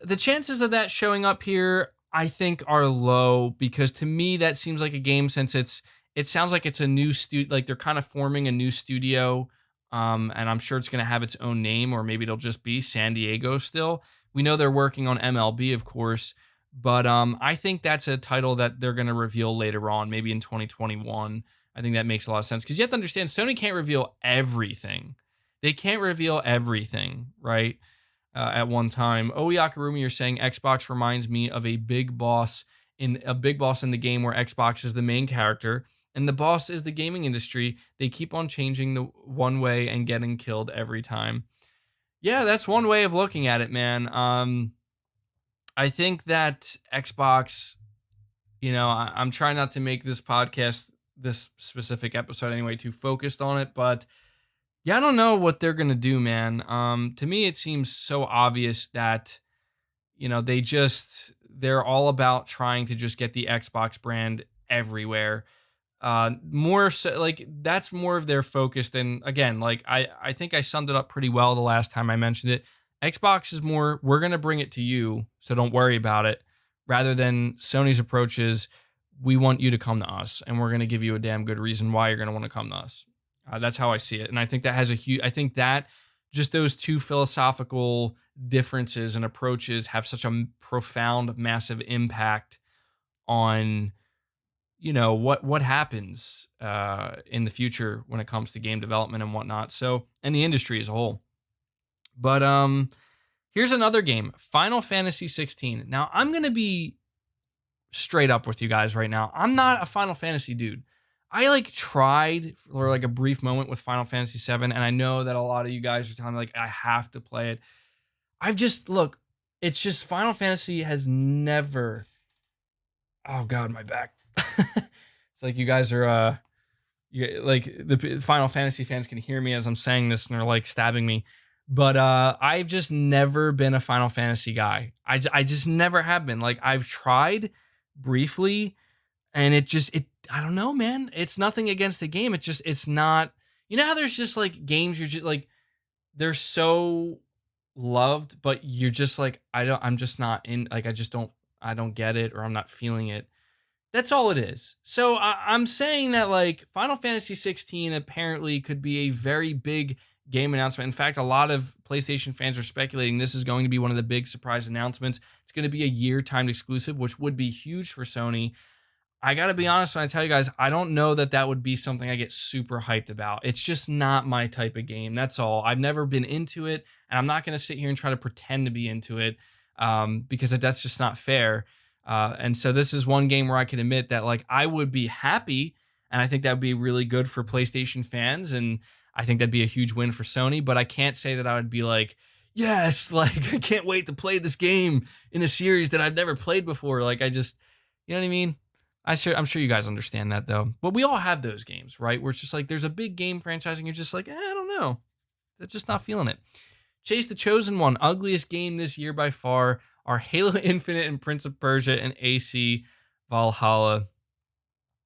the chances of that showing up here, I think, are low, because to me that seems like a game, since it sounds like it's a new studio, like they're kind of forming a new studio, and I'm sure it's going to have its own name, or maybe it'll just be San Diego still. We know they're working on MLB, of course, but I think that's a title that they're going to reveal later on, maybe in 2021. I think that makes a lot of sense, because you have to understand, Sony can't reveal everything. They can't reveal everything, right? At one time. Oyakarumi, you're saying Xbox reminds me of a big boss in the game, where Xbox is the main character and the boss is the gaming industry. They keep on changing the one way and getting killed every time. Yeah, that's one way of looking at it, man. I think that Xbox, I'm trying not to make this podcast, this specific episode anyway, too focused on it, but yeah, I don't know what they're going to do, man. To me, it seems so obvious that, they're all about trying to just get the Xbox brand everywhere. More so, like, that's more of their focus than, again, like, I think I summed it up pretty well the last time I mentioned it. Xbox is more, we're going to bring it to you, so don't worry about it, rather than Sony's approach is, we want you to come to us, and we're going to give you a damn good reason why you're going to want to come to us. That's how I see it. And I think that has I think that just those two philosophical differences and approaches have such a profound, massive impact on, what happens in the future when it comes to game development and whatnot. So, and the industry as a whole. But here's another game, Final Fantasy 16. Now, I'm going to be straight up with you guys right now. I'm not a Final Fantasy dude. I tried for a brief moment with Final Fantasy 7, and I know that a lot of you guys are telling me I have to play it. It's just Final Fantasy has never. Oh God, my back. It's like you guys are the Final Fantasy fans can hear me as I'm saying this, and they're stabbing me. But I've just never been a Final Fantasy guy. I just never have been. I've tried briefly, and I don't know, man. It's nothing against the game. It's not, how there's just games you're just they're so loved, but you're just I'm just not in, I don't get it, or I'm not feeling it. That's all it is. So I'm saying that Final Fantasy 16 apparently could be a very big game announcement. In fact, a lot of PlayStation fans are speculating this is going to be one of the big surprise announcements. It's going to be a year timed exclusive, which would be huge for Sony. I got to be honest when I tell you guys, I don't know that would be something I get super hyped about. It's just not my type of game. That's all. I've never been into it, and I'm not going to sit here and try to pretend to be into it because that's just not fair. And so this is one game where I can admit that I would be happy, and I think that would be really good for PlayStation fans, and I think that'd be a huge win for Sony, but I can't say that I would be yes, I can't wait to play this game in a series that I've never played before. You know what I mean? I'm sure you guys understand that, though. But we all have those games, right? Where it's just there's a big game franchise and you're just I don't know. They're just not feeling it. Chase the Chosen One, ugliest game this year by far are Halo Infinite and Prince of Persia and AC Valhalla.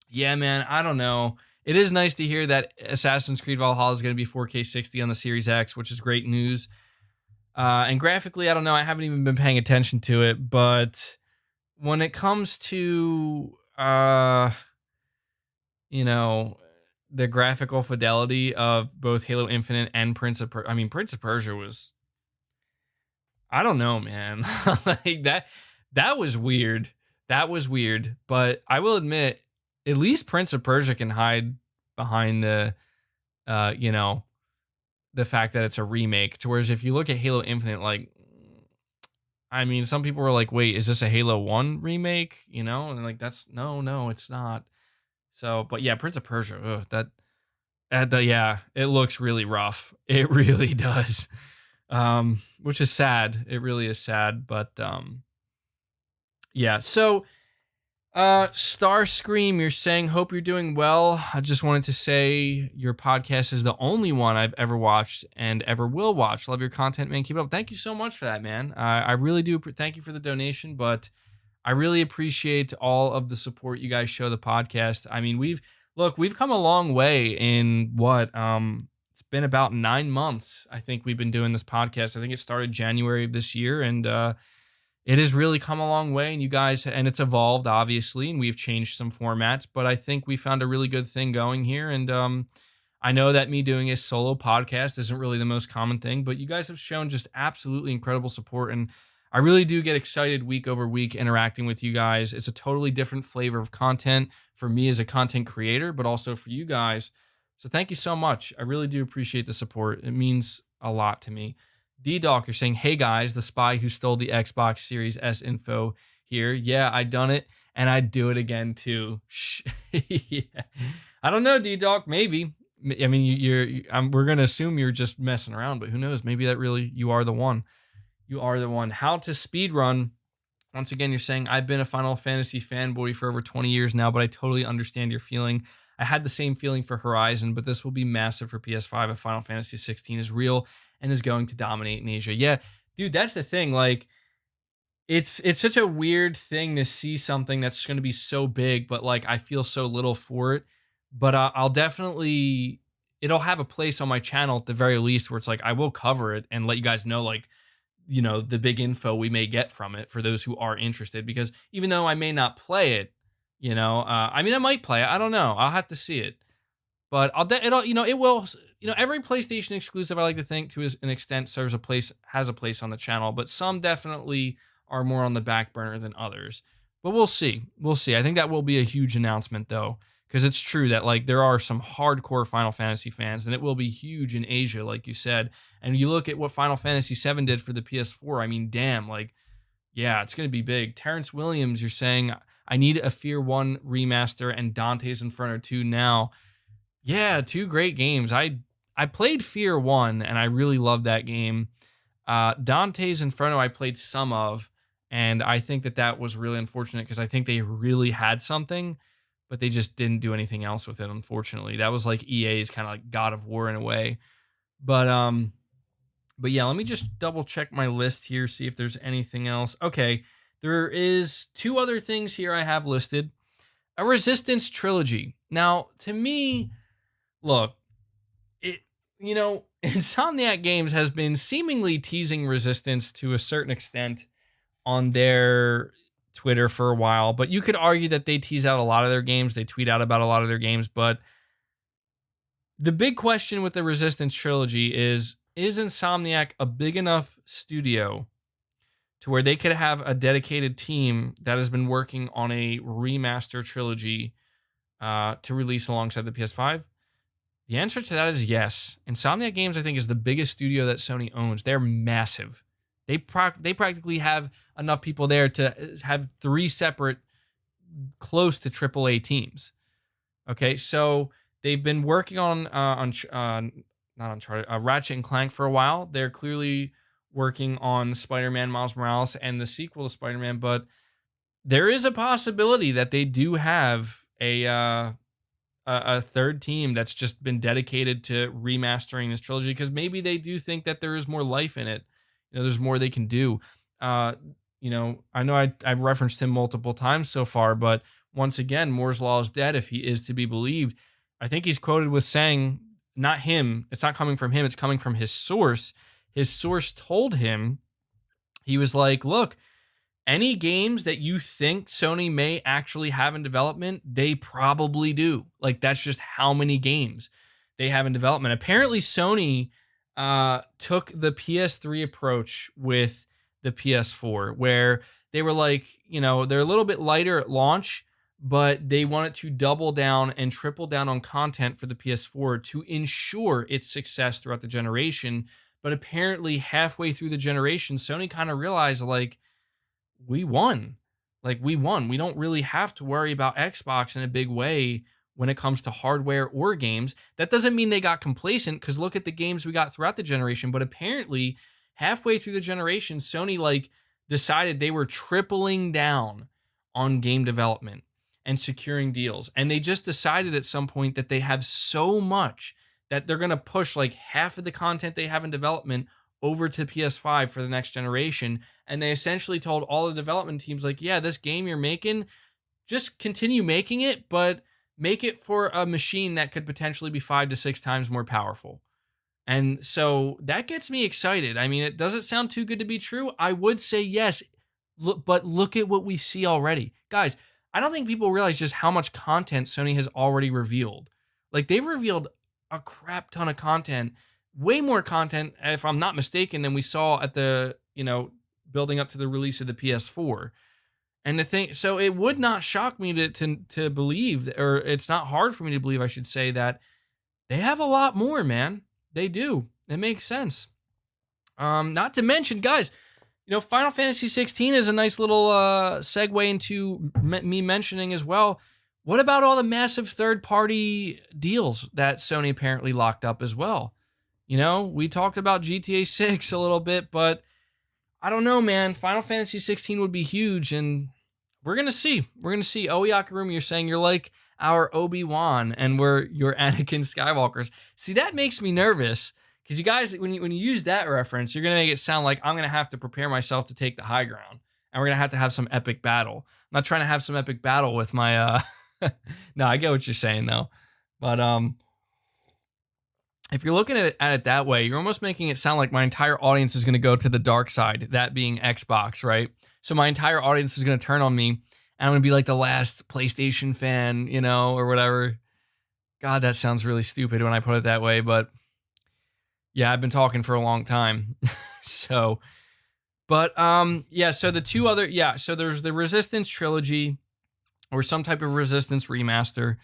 Yeah, man, I don't know. It is nice to hear that Assassin's Creed Valhalla is going to be 4K 60 on the Series X, which is great news. And graphically, I don't know. I haven't even been paying attention to it, but when it comes to the graphical fidelity of both Halo Infinite and Prince of Persia. I mean, Prince of Persia was, I don't know, man. That was weird. That was weird. But I will admit, at least Prince of Persia can hide behind the fact that it's a remake. To whereas if you look at Halo Infinite, some people were wait, is this a Halo 1 remake? And that's no, it's not. So, but yeah, Prince of Persia, it looks really rough. It really does. Which is sad. It really is sad. But yeah, so Starscream, you're saying, hope you're doing well. I just wanted to say your podcast is the only one I've ever watched and ever will watch. Love your content, man. Keep it up. Thank you so much for that, man. I really do. Thank you for the donation, but I really appreciate all of the support you guys show the podcast. I mean, we've come a long way in what, it's been about 9 months. I think we've been doing this podcast. I think it started January of this year, and, it has really come a long way, and you guys, and it's evolved obviously, and we've changed some formats, but I think we found a really good thing going here. And I know that me doing a solo podcast isn't really the most common thing, but you guys have shown just absolutely incredible support, and I really do get excited week over week interacting with you guys. It's a totally different flavor of content for me as a content creator, but also for you guys. So thank you so much. I really do appreciate the support. It means a lot to me. D-Doc, you're saying, hey guys, the spy who stole the Xbox Series S info here. Yeah, I done it, and I'd do it again too. Yeah. I don't know, D-Doc, maybe. I mean, we're going to assume you're just messing around, but who knows? Maybe that really, you are the one. You are the one. How to speedrun. Once again, you're saying, I've been a Final Fantasy fanboy for over 20 years now, but I totally understand your feeling. I had the same feeling for Horizon, but this will be massive for PS5 if Final Fantasy 16 is real and is going to dominate in Asia. Yeah, dude, that's the thing. Like, it's such a weird thing to see something that's going to be so big, but like I feel so little for it. But I'll definitely, it'll have a place on my channel at the very least where it's like I will cover it and let you guys know, like, you know, the big info we may get from it for those who are interested. Because even though I may not play it, you know, I mean, I might play it. I don't know. I'll have to see it. But it'll, you know, it will, you know, every PlayStation exclusive, I like to think to an extent has a place on the channel, but some definitely are more on the back burner than others. But we'll see. We'll see. I think that will be a huge announcement though, because it's true that like there are some hardcore Final Fantasy fans, and it will be huge in Asia, like you said. And you look at what Final Fantasy VII did for the PS4. I mean, damn, like, yeah, it's going to be big. Terrence Williams, you're saying, I need a Fear 1 remaster and Dante's Inferno 2 now. Yeah, two great games. I played Fear 1, and I really loved that game. Dante's Inferno I played some of, and I think that was really unfortunate because I think they really had something, but they just didn't do anything else with it, unfortunately. That was like EA's kind of like God of War in a way. But yeah, let me just double check my list here, see if there's anything else. Okay, there is two other things here I have listed. A Resistance trilogy. Now, to me, look, you know, Insomniac Games has been seemingly teasing Resistance to a certain extent on their Twitter for a while, but you could argue that they tease out a lot of their games. They tweet out about a lot of their games, but the big question with the Resistance trilogy is Insomniac a big enough studio to where they could have a dedicated team that has been working on a remaster trilogy to release alongside the PS5? The answer to that is yes. Insomniac Games, I think, is the biggest studio that Sony owns. They're massive. They practically have enough people there to have three separate, close to AAA teams. Okay, so they've been working on not Uncharted, Ratchet and Clank for a while. They're clearly working on Spider-Man Miles Morales and the sequel to Spider-Man, but there is a possibility that they do have a third team that's just been dedicated to remastering this trilogy, because maybe they do think that there is more life in it. You know, there's more they can do. You know, I know I've referenced him multiple times so far, but once again, Moore's Law is dead if he is to be believed. I think he's quoted with saying, not him, it's not coming from him, it's coming from his source. His source told him, he was like, look, any games that you think Sony may actually have in development, they probably do. Like, that's just how many games they have in development. Apparently, Sony took the PS3 approach with the PS4, where they were like, you know, they're a little bit lighter at launch, but they wanted to double down and triple down on content for the PS4 to ensure its success throughout the generation. But apparently, halfway through the generation, Sony kind of realized, like, we won. Like, we won. We don't really have to worry about Xbox in a big way when it comes to hardware or games. That doesn't mean they got complacent, because look at the games we got throughout the generation. But apparently, halfway through the generation, Sony, like, decided they were tripling down on game development and securing deals. And they just decided at some point that they have so much that they're going to push like half of the content they have in development over to PS5 for the next generation. And they essentially told all the development teams, like, yeah, this game you're making, just continue making it, but make it for a machine that could potentially be 5 to 6 times more powerful. And so that gets me excited. I mean, it doesn't sound too good to be true. I would say yes, but look at what we see already. Guys, I don't think people realize just how much content Sony has already revealed. Like, they've revealed a crap ton of content, way more content, if I'm not mistaken, than we saw at the, building up to the release of the PS4. And the thing, so it would not shock me to believe, or it's not hard for me to believe, I should say, that they have a lot more, man. They do. It makes sense. Not to mention, guys, Final Fantasy 16 is a nice little segue into me mentioning as well. What about all the massive third-party deals that Sony apparently locked up as well? We talked about GTA 6 a little bit, but I don't know, man. Final Fantasy 16 would be huge, and we're going to see. We're going to see. Oh, Yakarumi, you're saying you're like our Obi-Wan, and we're your Anakin Skywalkers. See, that makes me nervous, because you guys, when you use that reference, you're going to make it sound like I'm going to have to prepare myself to take the high ground, and we're going to have some epic battle. I'm not trying to have some epic battle with my... No, I get what you're saying, though. But if you're looking at it that way, you're almost making it sound like my entire audience is going to go to the dark side, that being Xbox, right? So my entire audience is going to turn on me, and I'm going to be like the last PlayStation fan, or whatever. God, that sounds really stupid when I put it that way, but yeah, I've been talking for a long time. So the two other, so there's the Resistance trilogy, or some type of Resistance remaster.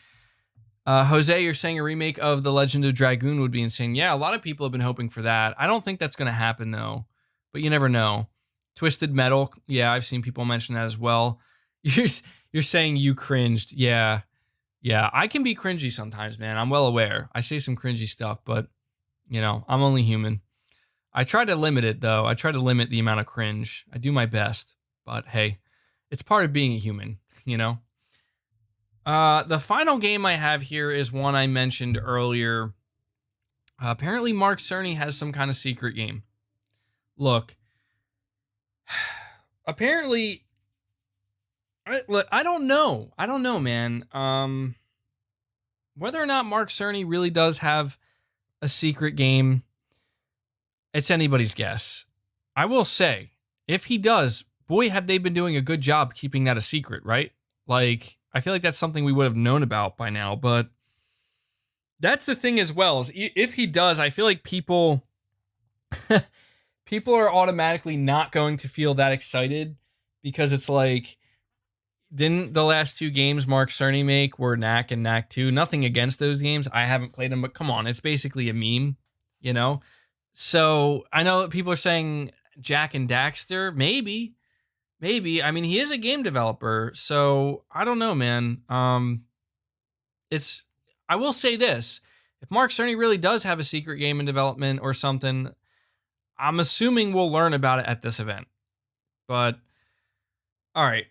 Jose, you're saying a remake of The Legend of Dragoon would be insane. Yeah, a lot of people have been hoping for that. I don't think that's going to happen, though. But you never know. Twisted Metal. Yeah, I've seen people mention that as well. You're saying you cringed. Yeah. Yeah, I can be cringy sometimes, man. I'm well aware. I say some cringy stuff, but, I'm only human. I try to limit it, though. I try to limit the amount of cringe. I do my best. But, hey, it's part of being a human, The final game I have here is one I mentioned earlier. Apparently, Mark Cerny has some kind of secret game. Look, apparently, I don't know. I don't know, man. Whether or not Mark Cerny really does have a secret game, it's anybody's guess. I will say, if he does, boy, have they been doing a good job keeping that a secret, right? Like, I feel like that's something we would have known about by now, but that's the thing as well. Is if he does, I feel like people are automatically not going to feel that excited, because it's like, didn't the last 2 games Mark Cerny make were Knack and Knack 2? Nothing against those games. I haven't played them, but come on, it's basically a meme, So I know that people are saying Jak and Daxter, maybe. I mean, he is a game developer, so I don't know, man. I will say this. If Mark Cerny really does have a secret game in development or something, I'm assuming we'll learn about it at this event. But, all right.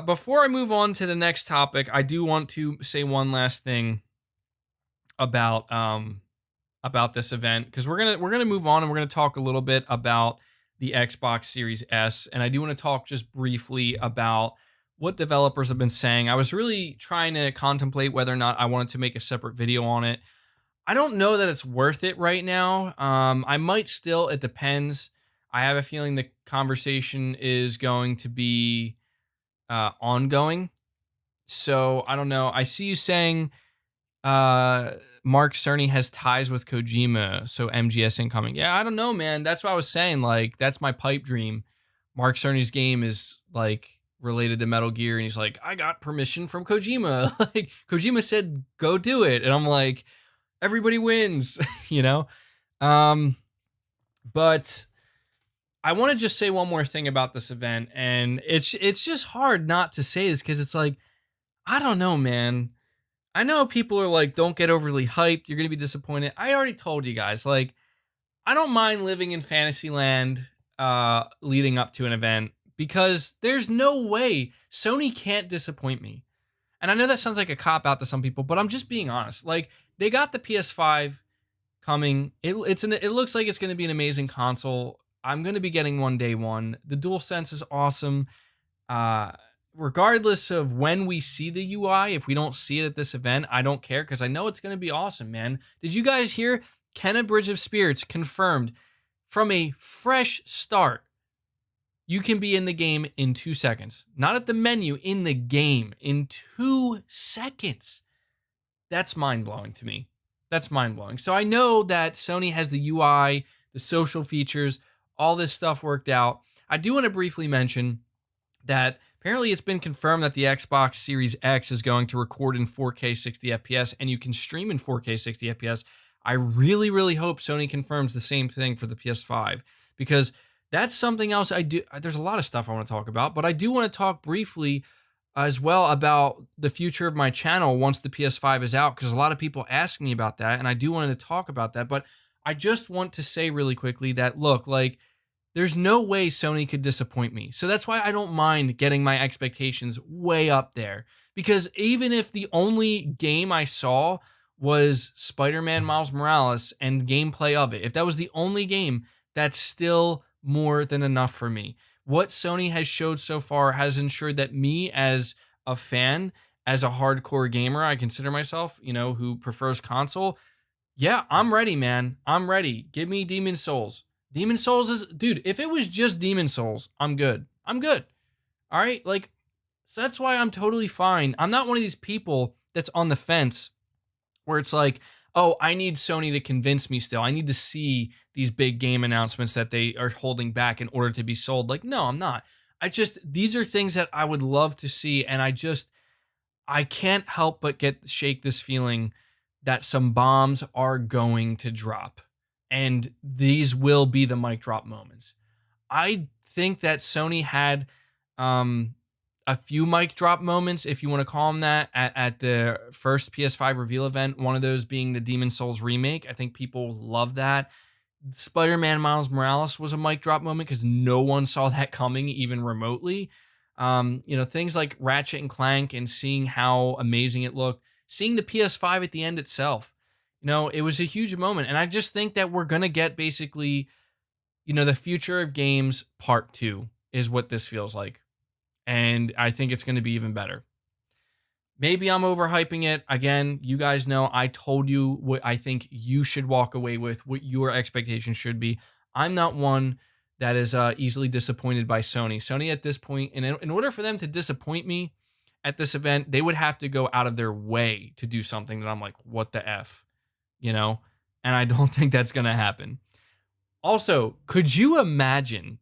Before I move on to the next topic, I do want to say one last thing about this event, because we're gonna move on, and we're gonna talk a little bit about the Xbox Series S, and I do want to talk just briefly about what developers have been saying. I was really trying to contemplate whether or not I wanted to make a separate video on it. I don't know that it's worth it right now. I might still, it depends. I have a feeling the conversation is going to be ongoing. So I don't know. I see you saying Mark Cerny has ties with Kojima, so MGS incoming. Yeah, I don't know, man. That's what I was saying. Like, that's my pipe dream. Mark Cerny's game is like related to Metal Gear, and he's like, I got permission from Kojima. Like, Kojima said, go do it. And I'm like, everybody wins, But I want to just say one more thing about this event, and it's just hard not to say this, because it's like, I don't know, man. I know people are like, don't get overly hyped. You're going to be disappointed. I already told you guys, like, I don't mind living in Fantasyland leading up to an event, because there's no way Sony can't disappoint me. And I know that sounds like a cop out to some people, but I'm just being honest. Like, they got the PS5 coming. It looks like it's going to be an amazing console. I'm going to be getting one day one. The DualSense is awesome. Uh, Regardless of when we see the UI, if we don't see it at this event, I don't care because I know it's going to be awesome, man. Did you guys hear? Kenna Bridge of Spirits confirmed from a fresh start. You can be in the game in 2 seconds. Not at the menu, in the game in 2 seconds. That's mind-blowing to me. That's mind-blowing. So I know that Sony has the UI, the social features, all this stuff worked out. I do want to briefly mention that apparently it's been confirmed that the Xbox Series X is going to record in 4K 60 FPS, and you can stream in 4K 60 FPS. I really, really hope Sony confirms the same thing for the PS5, because that's something else I do. There's a lot of stuff I want to talk about, but I do want to talk briefly as well about the future of my channel once the PS5 is out, because a lot of people ask me about that, and I do want to talk about that. But I just want to say really quickly that, look, like, there's no way Sony could disappoint me. So that's why I don't mind getting my expectations way up there, because even if the only game I saw was Spider-Man Miles Morales and gameplay of it, if that was the only game, that's still more than enough for me. What Sony has showed so far has ensured that me as a fan, as a hardcore gamer, I consider myself, who prefers console. Yeah, I'm ready, man. I'm ready. Give me Demon Souls. Demon Souls is, dude, if it was just Demon Souls, I'm good. I'm good. All right? Like, so that's why I'm totally fine. I'm not one of these people that's on the fence where it's like, oh, I need Sony to convince me still. I need to see these big game announcements that they are holding back in order to be sold. Like, no, I'm not. These are things that I would love to see. And I can't help but shake this feeling that some bombs are going to drop. And these will be the mic drop moments. I think that Sony had a few mic drop moments, if you want to call them that, at the first PS5 reveal event. One of those being the Demon Souls remake. I think people love that. Spider-Man Miles Morales was a mic drop moment because no one saw that coming even remotely. Things like Ratchet and Clank and seeing how amazing it looked. Seeing the PS5 at the end itself. It was a huge moment. And I just think that we're going to get basically, the future of games part 2 is what this feels like. And I think it's going to be even better. Maybe I'm overhyping it. Again, you guys know I told you what I think you should walk away with, what your expectations should be. I'm not one that is easily disappointed by Sony. Sony at this point, in order for them to disappoint me at this event, they would have to go out of their way to do something that I'm like, what the F? And I don't think that's going to happen. Also, could you imagine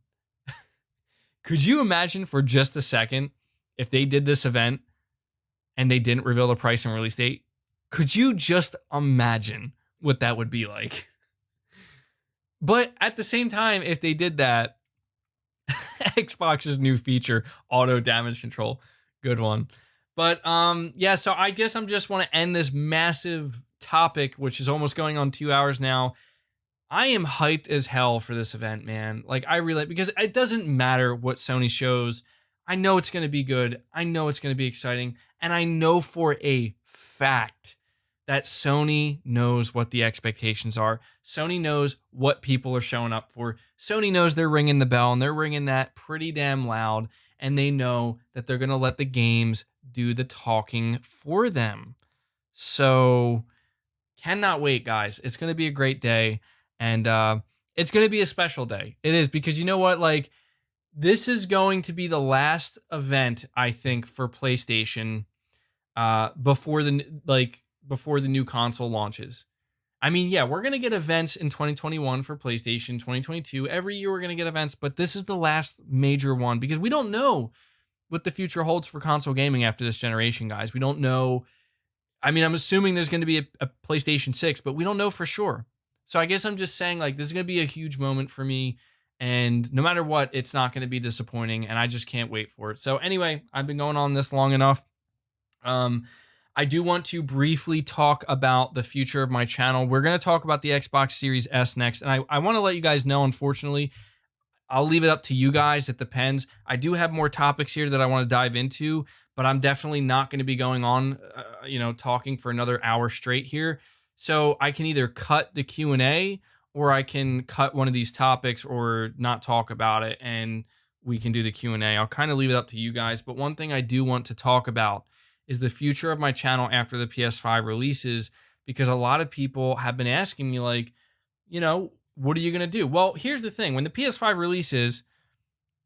for just a second if they did this event and they didn't reveal the price and release date? Could you just imagine what that would be like? But at the same time, if they did that, Xbox's new feature, auto damage control, good one. But so I guess I'm just want to end this massive topic, which is almost going on 2 hours now. I am hyped as hell for this event, man. Like, I really, because it doesn't matter what Sony shows. I know it's going to be good. I know it's going to be exciting. And I know for a fact that Sony knows what the expectations are. Sony knows what people are showing up for. Sony knows they're ringing the bell, and they're ringing that pretty damn loud. And they know that they're going to let the games do the talking for them. So, cannot wait, guys. It's going to be a great day. And it's going to be a special day. It is, because you know what? Like, this is going to be the last event, I think, for PlayStation before the new console launches. I mean, yeah, we're going to get events in 2021 for PlayStation, 2022. Every year we're going to get events, but this is the last major one because we don't know what the future holds for console gaming after this generation, guys. We don't know. I mean, I'm assuming there's going to be a PlayStation 6, but we don't know for sure. So I guess I'm just saying, like, this is going to be a huge moment for me. And no matter what, it's not going to be disappointing. And I just can't wait for it. So anyway, I've been going on this long enough. I do want to briefly talk about the future of my channel. We're going to talk about the Xbox Series S next. And I want to let you guys know, unfortunately, I'll leave it up to you guys. It depends. I do have more topics here that I want to dive into, but I'm definitely not going to be going on, talking for another hour straight here. So I can either cut the Q&A or I can cut one of these topics or not talk about it, and we can do the Q&A. I'll kind of leave it up to you guys. But one thing I do want to talk about is the future of my channel after the PS5 releases, because a lot of people have been asking me, like, what are you going to do? Well, here's the thing. When the PS5 releases,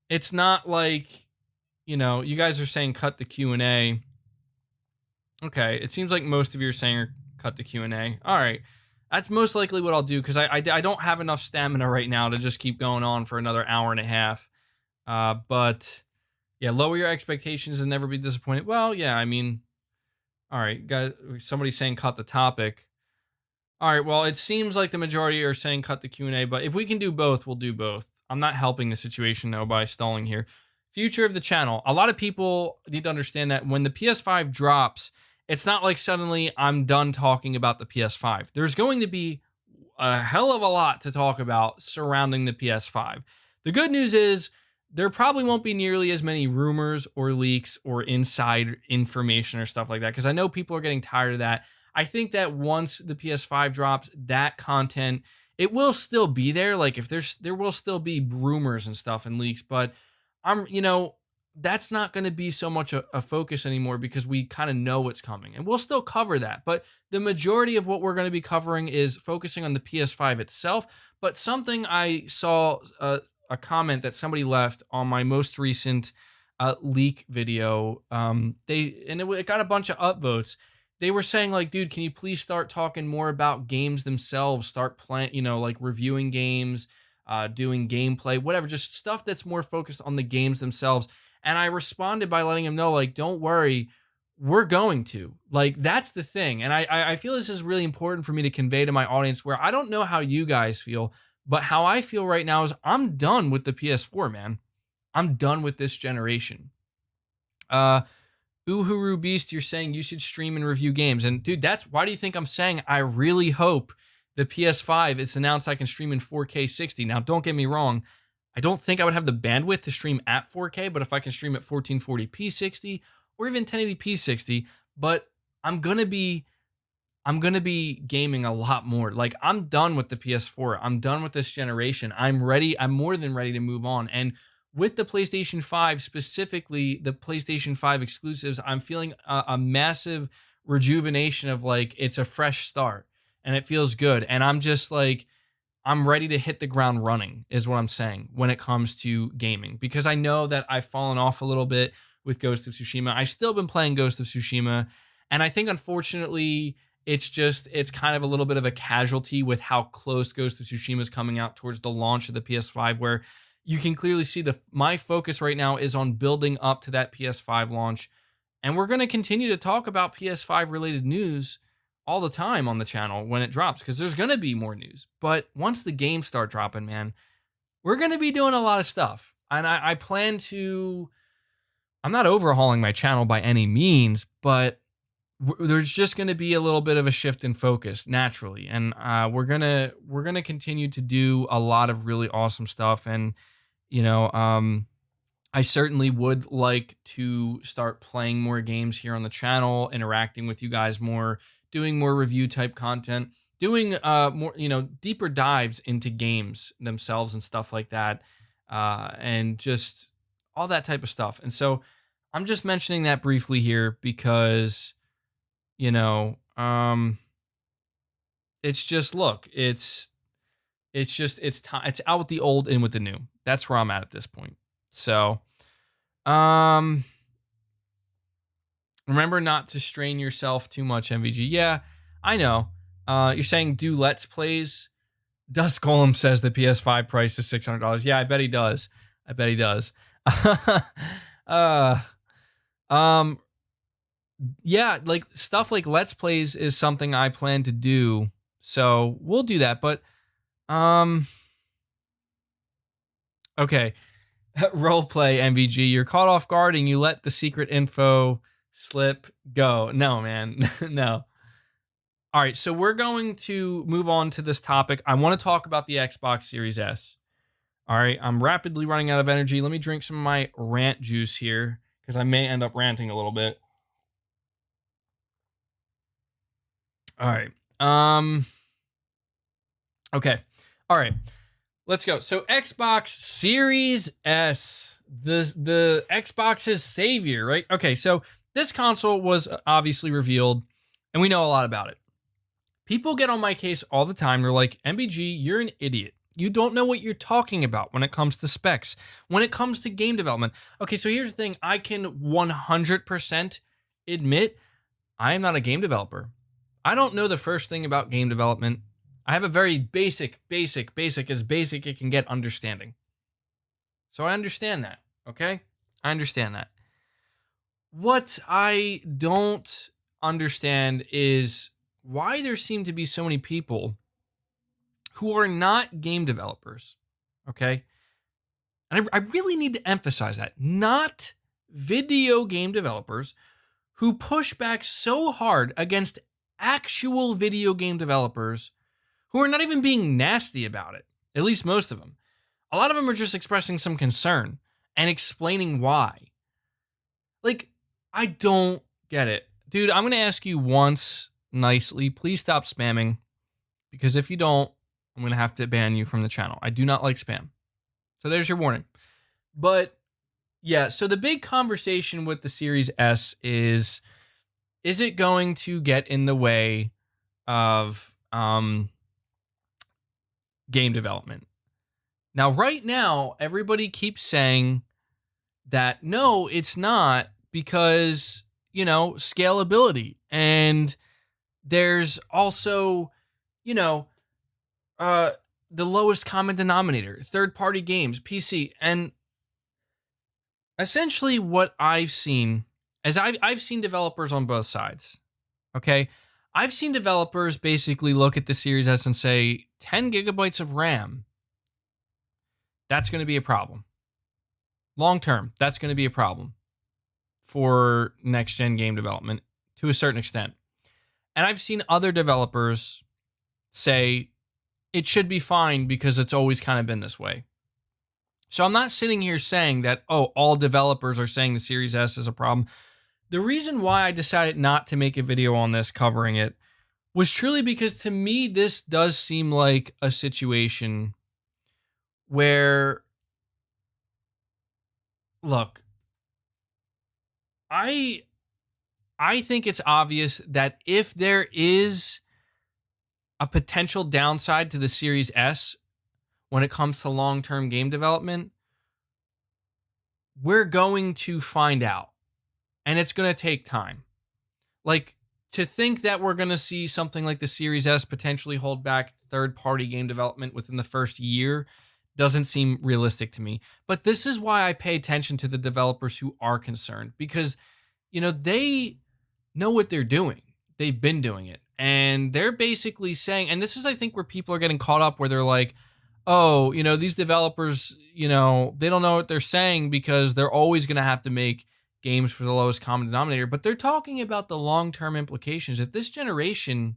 it's not like, you guys are saying cut the Q&A. Okay, it seems like most of you are saying cut the Q&A. All right, that's most likely what I'll do, because I don't have enough stamina right now to just keep going on for another hour and a half. But yeah, lower your expectations and never be disappointed. Well, yeah, I mean, all right, guys, somebody's saying cut the topic. All right, well, it seems like the majority are saying cut the Q&A, but if we can do both, we'll do both. I'm not helping the situation, though, by stalling here. Future of the channel. A lot of people need to understand that when the PS5 drops, it's not like suddenly I'm done talking about the PS5. There's going to be a hell of a lot to talk about surrounding the PS5. The good news is there probably won't be nearly as many rumors or leaks or inside information or stuff like that, because I know people are getting tired of that. I think that once the PS5 drops, that content, it will still be there. Like, if there will still be rumors and stuff and leaks, but that's not going to be so much a focus anymore, because we kind of know what's coming, and we'll still cover that. But the majority of what we're going to be covering is focusing on the PS5 itself. But something I saw, a comment that somebody left on my most recent leak video, it got a bunch of upvotes. They were saying, like, dude, can you please start talking more about games themselves? Start playing, like reviewing games, doing gameplay, whatever, just stuff that's more focused on the games themselves. And I responded by letting him know, like, don't worry, we're going to. Like, that's the thing. And I feel this is really important for me to convey to my audience, where I don't know how you guys feel, but how I feel right now is I'm done with the PS4, man. I'm done with this generation. Uhuru Beast, you're saying you should stream and review games. And dude, why do you think I'm saying I really hope the PS5, it's announced I can stream in 4K 60. Now, don't get me wrong. I don't think I would have the bandwidth to stream at 4K, but if I can stream at 1440p 60 or even 1080p 60, but I'm going to be gaming a lot more. Like, I'm done with the PS4. I'm done with this generation. I'm ready. I'm more than ready to move on. And with the PlayStation 5, specifically the PlayStation 5 exclusives, I'm feeling a massive rejuvenation of, like, it's a fresh start and it feels good. And I'm just like, I'm ready to hit the ground running, is what I'm saying, when it comes to gaming, because I know that I've fallen off a little bit with Ghost of Tsushima. I've still been playing Ghost of Tsushima, and I think, unfortunately, it's kind of a little bit of a casualty with how close Ghost of Tsushima is coming out towards the launch of the PS5, where you can clearly see my focus right now is on building up to that PS5 launch. And we're going to continue to talk about PS5 related news all the time on the channel when it drops, because there's going to be more news. But once the games start dropping, man, we're going to be doing a lot of stuff. And I plan to, I'm not overhauling my channel by any means, but there's just going to be a little bit of a shift in focus naturally. And we're going to continue to do a lot of really awesome stuff. And, I certainly would like to start playing more games here on the channel, interacting with you guys more, doing more review type content, doing more, deeper dives into games themselves and stuff like that, and just all that type of stuff. And so I'm just mentioning that briefly here because, it's just, look, it's out with the old, in with the new. That's where I'm at this point. So, remember not to strain yourself too much, MVG. Yeah, I know. You're saying do Let's Plays. Dust Golem says the PS5 price is $600. Yeah, I bet he does. Yeah, like stuff like Let's Plays is something I plan to do. So we'll do that. But, okay. Roleplay, MVG. You're caught off guard and you let the secret info slip go. No, man. No. All right, so we're going to move on to this topic. I want to talk about the Xbox Series S. All right, I'm rapidly running out of energy. Let me drink some of my rant juice here because I may end up ranting a little bit. All right. Okay. All right. Let's go. So Xbox Series S, the Xbox's savior, right? Okay, so this console was obviously revealed, and we know a lot about it. People get on my case all the time. They're like, MBG, you're an idiot. You don't know what you're talking about when it comes to specs, when it comes to game development. Okay, so here's the thing. I can 100% admit I am not a game developer. I don't know the first thing about game development. I have a very basic as basic it can get understanding. So I understand that, okay? I understand that. What I don't understand is why there seem to be so many people who are not game developers, okay? And I really need to emphasize that. Not video game developers who push back so hard against actual video game developers who are not even being nasty about it, at least most of them. A lot of them are just expressing some concern and explaining why. Like, I don't get it. Dude, I'm going to ask you once nicely, please stop spamming, because if you don't, I'm going to have to ban you from the channel. I do not like spam. So there's your warning. But yeah, so the big conversation with the Series S is it going to get in the way of game development? Now, right now, everybody keeps saying that no, it's not, because, you know, scalability. And there's also, you know, the lowest common denominator, third-party games, PC. And essentially what I've seen is I've seen developers on both sides, okay? I've seen developers basically look at the Series S and say, 10 gigabytes of RAM, that's going to be a problem. Long term, that's going to be a problem for next-gen game development to a certain extent. And I've seen other developers say it should be fine because it's always kind of been this way. So I'm not sitting here saying that, oh, all developers are saying the Series S is a problem. The reason why I decided not to make a video on this covering it was truly because, to me, this does seem like a situation where, look, I think it's obvious that if there is a potential downside to the Series S when it comes to long-term game development, we're going to find out. And it's going to take time. Like, to think that we're going to see something like the Series S potentially hold back third-party game development within the first year doesn't seem realistic to me. But this is why I pay attention to the developers who are concerned, because, you know, they know what they're doing. They've been doing it. And they're basically saying, and this is, I think, where people are getting caught up, where they're like, oh, you know, these developers, you know, they don't know what they're saying because they're always going to have to make games for the lowest common denominator. But they're talking about the long-term implications. If this generation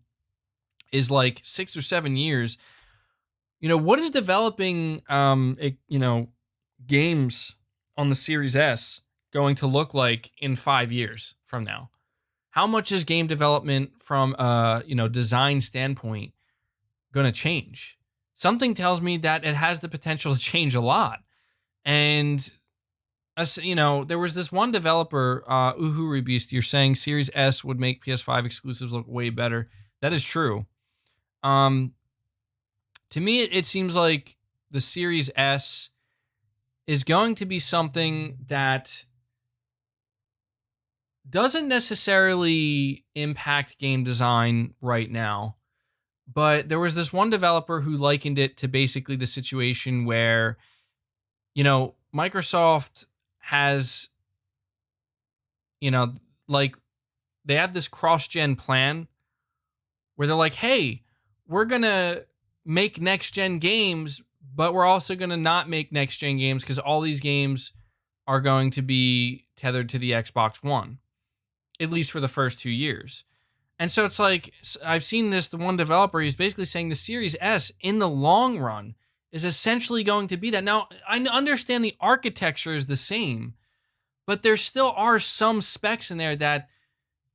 is like 6 or 7 years, you know, what is developing, games on the Series S going to look like in 5 years from now? How much is game development from design standpoint going to change? Something tells me that it has the potential to change a lot. And there was this one developer, Uhuru Beast, you're saying Series S would make PS5 exclusives look way better. That is true. To me, it seems like the Series S is going to be something that doesn't necessarily impact game design right now. But there was this one developer who likened it to basically the situation where, you know, Microsoft has, you know, like, they have this cross-gen plan where they're like, hey, we're going to make next-gen games, but we're also going to not make next-gen games because all these games are going to be tethered to the Xbox One, at least for the first 2 years. And so it's like, I've seen this, the one developer, he's basically saying the Series S in the long run is essentially going to be that. Now, I understand the architecture is the same, but there still are some specs in there that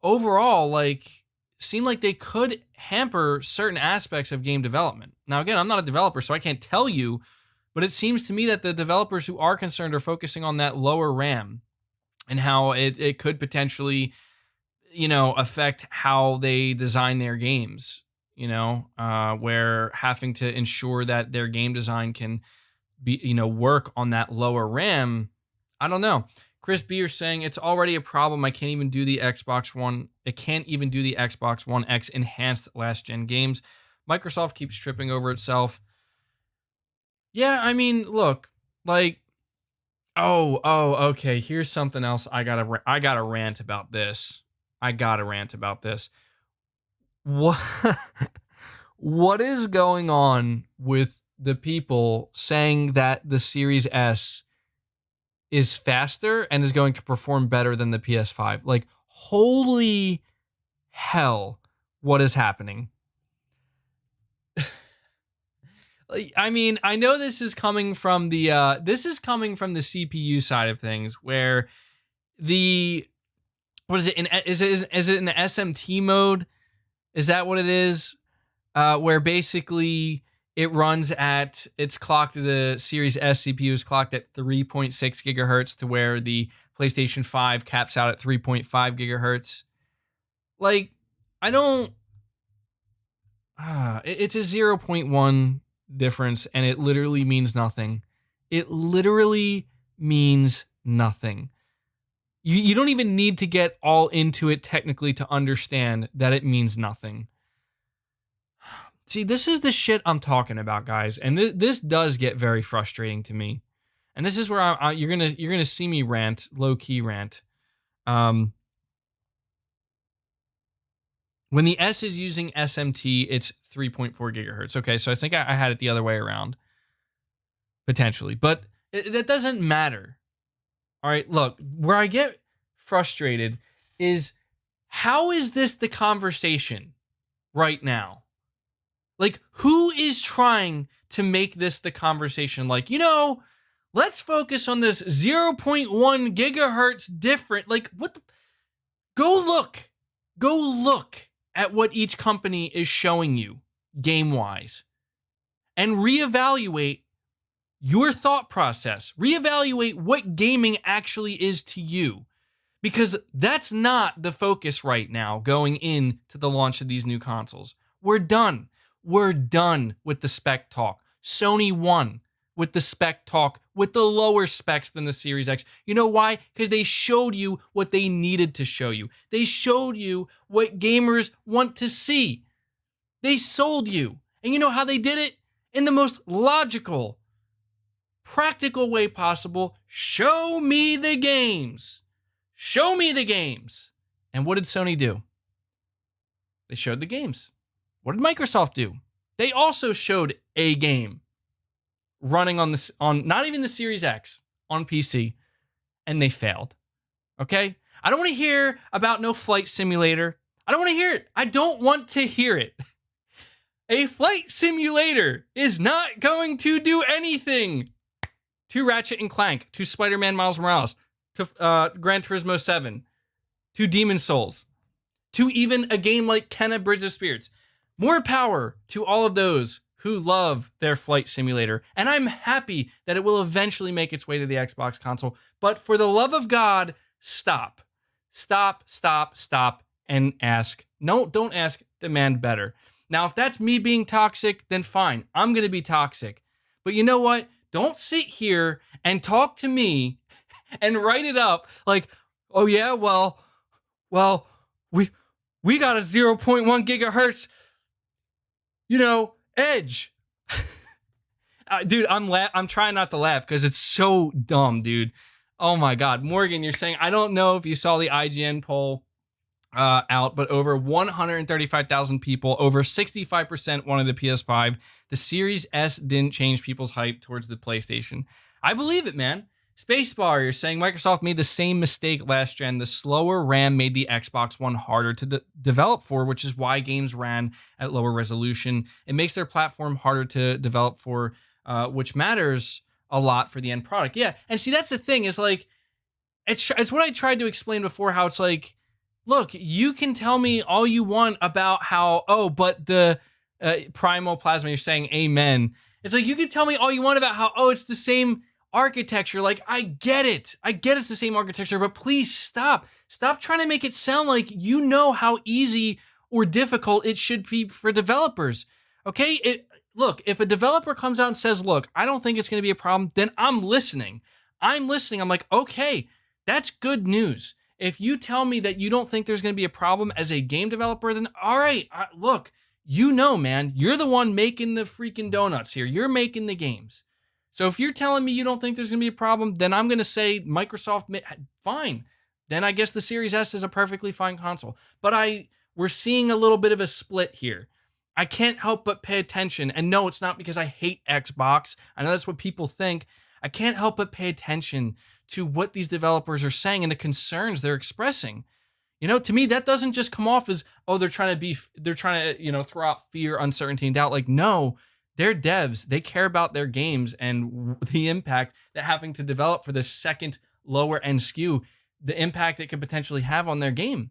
overall, like, seem like they could hamper certain aspects of game development. Now, again, I'm not a developer, so I can't tell you, but it seems to me that the developers who are concerned are focusing on that lower RAM and how it could potentially, affect how they design their games, where having to ensure that their game design can be, work on that lower RAM. I don't know. Chris B is saying it's already a problem. I can't even do the Xbox One. It can't even do the Xbox One X enhanced last gen games. Microsoft keeps tripping over itself. Yeah, I mean, look, like, okay. Here's something else. I gotta rant about this. What, what is going on with the people saying that the Series S is faster and is going to perform better than the PS5? Like, holy hell, what is happening? I mean, I know this is coming from the CPU side of things, where is it in the SMT mode? Is that what it is? Where basically the Series S CPU is clocked at 3.6 gigahertz to where the PlayStation 5 caps out at 3.5 gigahertz. Like, it's a 0.1 difference, and it literally means nothing. It literally means nothing. You don't even need to get all into it technically to understand that it means nothing. See, this is the shit I'm talking about, guys, and this does get very frustrating to me. And this is where you're gonna see me rant, low key rant. When the S is using SMT, it's 3.4 gigahertz. Okay, so I think I had it the other way around, potentially, but that doesn't matter. All right, look, where I get frustrated is, how is this the conversation right now? Like, who is trying to make this the conversation? Like, let's focus on this 0.1 gigahertz different. Like, what the? Go look at what each company is showing you game-wise and reevaluate your thought process. Reevaluate what gaming actually is to you, because that's not the focus right now going into the launch of these new consoles. We're done. We're done with the spec talk. Sony won with the spec talk with the lower specs than the Series X. You know why? Because they showed you what they needed to show you. They showed you what gamers want to see. They sold you. And you know how they did it? In the most logical, practical way possible. Show me the games. Show me the games. And what did Sony do? They showed the games. What did Microsoft do? They also showed a game running on not even the Series X, on PC, and they failed. Okay? I don't want to hear about no flight simulator. I don't want to hear it. I don't want to hear it. A flight simulator is not going to do anything to Ratchet and Clank, to Spider-Man Miles Morales, to Gran Turismo 7, to Demon's Souls, to even a game like Kenna Bridge of Spirits. More power to all of those who love their flight simulator. And I'm happy that it will eventually make its way to the Xbox console. But for the love of God, stop. Stop, and ask. No, don't ask, demand better. Now, if that's me being toxic, then fine. I'm going to be toxic. But you know what? Don't sit here and talk to me and write it up like, oh yeah, well, we got a 0.1 gigahertz, edge. Dude, I'm trying not to laugh because it's so dumb, dude. Oh my God. Morgan, you're saying, I don't know if you saw the IGN poll out, but over 135,000 people, over 65% wanted the PS5. The Series S didn't change people's hype towards the PlayStation. I believe it, man. Spacebar, you're saying Microsoft made the same mistake last gen. The slower RAM made the Xbox One harder to develop for, which is why games ran at lower resolution. It makes their platform harder to develop for which matters a lot for the end product. Yeah, and see, that's the thing is like, it's what I tried to explain before, how it's like, look, you can tell me all you want about how, but the primal plasma, you're saying amen. It's like, you can tell me all you want about how, it's the same architecture. Like, I get it. It's the same architecture, but please stop. Stop trying to make it sound like you know how easy or difficult it should be for developers. Okay? Look, if a developer comes out and says, look, I don't think it's going to be a problem, then I'm listening. I'm like, okay, that's good news. If you tell me that you don't think there's going to be a problem as a game developer, then all right, look, man, you're the one making the freaking donuts here. You're making the games. So if you're telling me you don't think there's going to be a problem, then I'm going to say Microsoft, fine. Then I guess the Series S is a perfectly fine console. But we're seeing a little bit of a split here. I can't help but pay attention. And no, it's not because I hate Xbox. I know that's what people think. I can't help but pay attention to what these developers are saying and the concerns they're expressing. You know, to me, that doesn't just come off as, they're trying to, throw out fear, uncertainty, and doubt. Like, no, they're devs. They care about their games and the impact that having to develop for the second lower end SKU, the impact it could potentially have on their game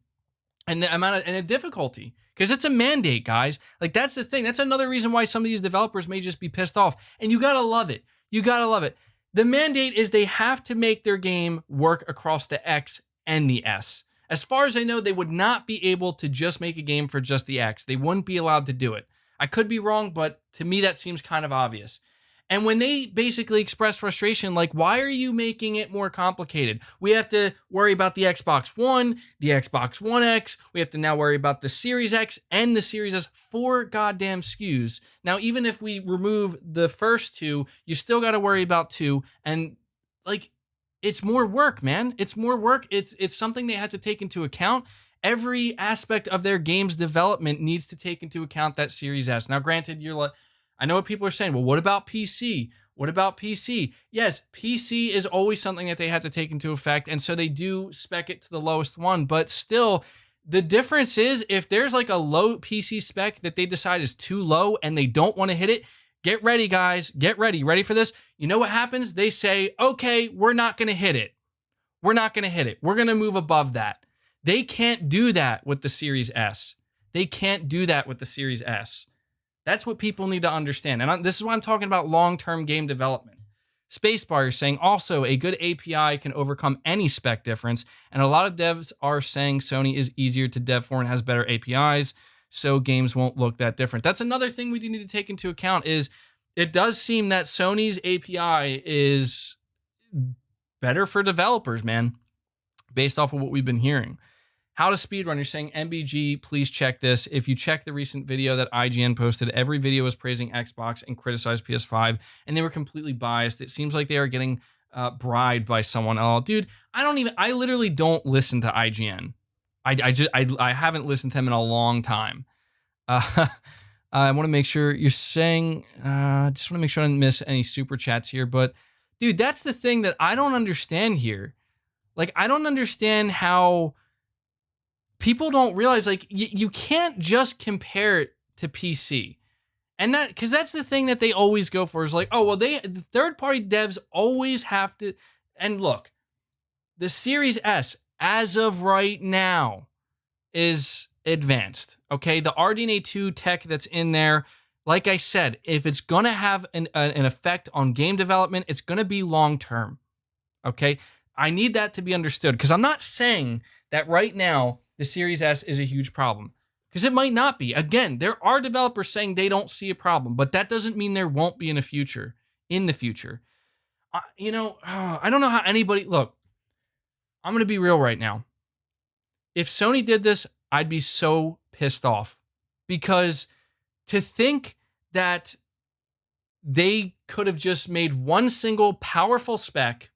and the amount of, and the difficulty. Because it's a mandate, guys. Like, that's the thing. That's another reason why some of these developers may just be pissed off. And you gotta love it. The mandate is they have to make their game work across the X and the S. As far as I know, they would not be able to just make a game for just the X. They wouldn't be allowed to do it. I could be wrong, but to me, that seems kind of obvious. And when they basically express frustration, like, why are you making it more complicated? We have to worry about the Xbox One, the Xbox One X. We have to now worry about the Series X and the Series S, 4 goddamn SKUs. Now, even if we remove the first 2, you still got to worry about 2. And like, it's more work, man. It's more work. It's something they have to take into account. Every aspect of their game's development needs to take into account that Series S. Now, granted, I know what people are saying. Well, what about PC? Yes, PC is always something that they have to take into effect, and so they do spec it to the lowest one. But still, the difference is if there's like a low PC spec that they decide is too low and they don't want to hit it, get ready, guys. Get ready. Ready for this? You know what happens? They say, okay, we're not going to hit it. We're going to move above that. They can't do that with the Series S. That's what people need to understand. And this is why I'm talking about long-term game development. Spacebar is saying, also, a good API can overcome any spec difference. And a lot of devs are saying Sony is easier to dev for and has better APIs, so games won't look that different. That's another thing we do need to take into account is it does seem that Sony's API is better for developers, man, based off of what we've been hearing. How to speedrun, you're saying, MBG, please check this. If you check the recent video that IGN posted, every video was praising Xbox and criticized PS5, and they were completely biased. It seems like they are getting bribed by someone else. Dude, I literally don't listen to IGN. I haven't listened to them in a long time. I want to make sure you're saying, just want to make sure I didn't miss any super chats here, but dude, that's the thing that I don't understand here. Like, I don't understand how people don't realize, like, you can't just compare it to PC. And because that's the thing that they always go for is like, the third-party devs always have to. And look, the Series S, as of right now, is advanced. Okay, the RDNA 2 tech that's in there, like I said, if it's gonna have an effect on game development, it's gonna be long-term. Okay, I need that to be understood because I'm not saying that right now the Series S is a huge problem, because it might not be. Again, there are developers saying they don't see a problem, but that doesn't mean there won't be in the future. I don't know how anybody, look, I'm going to be real right now. If Sony did this, I'd be so pissed off, because to think that they could have just made one single powerful spec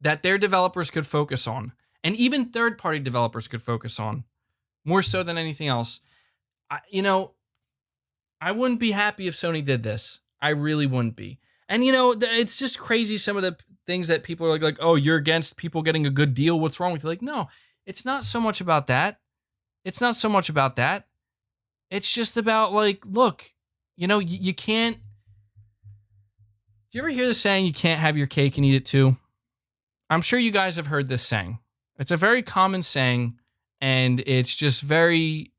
that their developers could focus on, and even third-party developers could focus on, more so than anything else. I wouldn't be happy if Sony did this. I really wouldn't be. And, it's just crazy some of the things that people are like, oh, you're against people getting a good deal. What's wrong with you? Like, no, it's not so much about that. It's just about, like, look, you can't, Do you ever hear the saying, you can't have your cake and eat it too? I'm sure you guys have heard this saying. It's a very common saying, and it's just very,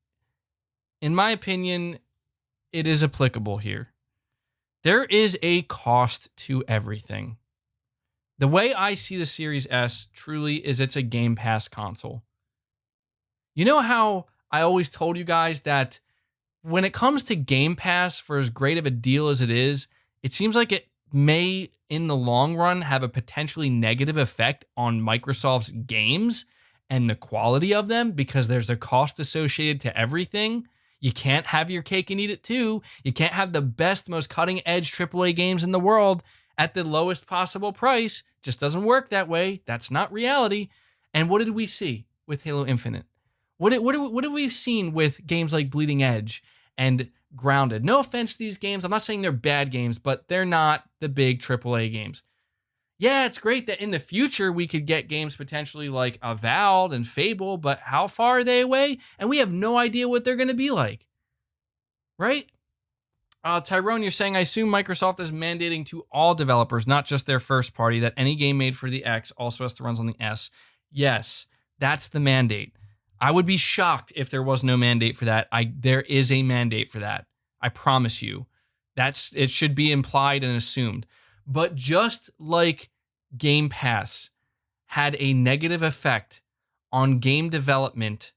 in my opinion, it is applicable here. There is a cost to everything. The way I see the Series S truly is it's a Game Pass console. You know how I always told you guys that when it comes to Game Pass, for as great of a deal as it is, it seems like it may, in the long run, have a potentially negative effect on Microsoft's games and the quality of them because there's a cost associated to everything. You can't have your cake and eat it too. You can't have the best, most cutting-edge AAA games in the world at the lowest possible price. Just doesn't work that way. That's not reality. And what did we see with Halo Infinite? What have we seen with games like Bleeding Edge and Grounded? No offense to these games. I'm not saying they're bad games, but they're not the big AAA games. Yeah, it's great that in the future we could get games potentially like Avowed and Fable, but how far are they away? And we have no idea what they're going to be like. Right? Tyrone, you're saying, I assume Microsoft is mandating to all developers, not just their first party, that any game made for the X also has to run on the S. Yes, that's the mandate. I would be shocked if there was no mandate for that. There is a mandate for that. I promise you. It should be implied and assumed. But just like Game Pass had a negative effect on game development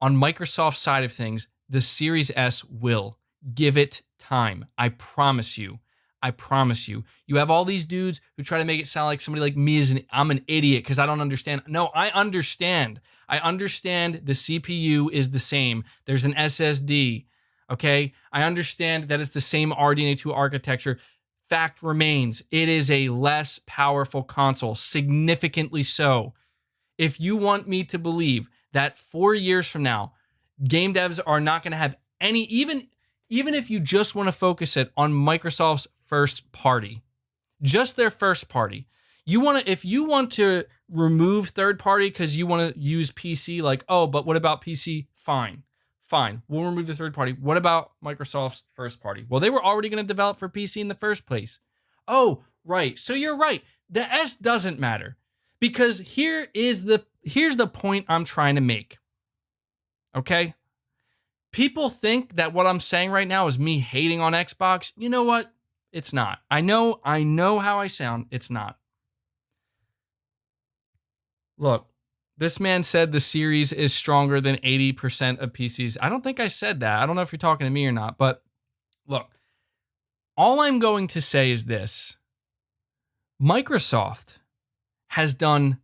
on Microsoft's side of things, the Series S will. Give it time. I promise you. I promise you. You have all these dudes who try to make it sound like somebody like me I'm an idiot because I don't understand. No, I understand. I understand the CPU is the same. There's an SSD. Okay? I understand that it's the same RDNA2 architecture. Fact remains, it is a less powerful console, significantly so. If you want me to believe that 4 years from now, game devs are not going to have any, even if you just want to focus it on Microsoft's first party, just their first party. If you want to remove third party because you want to use PC, like, oh, but what about PC? Fine. We'll remove the third party. What about Microsoft's first party? Well, they were already going to develop for PC in the first place. Oh, right. So you're right. The S doesn't matter because here's the point I'm trying to make. Okay? People think that what I'm saying right now is me hating on Xbox. You know what? It's not. I know how I sound. It's not. Look, this man said the series is stronger than 80% of PCs. I don't think I said that. I don't know if you're talking to me or not, but look, all I'm going to say is this. Microsoft has done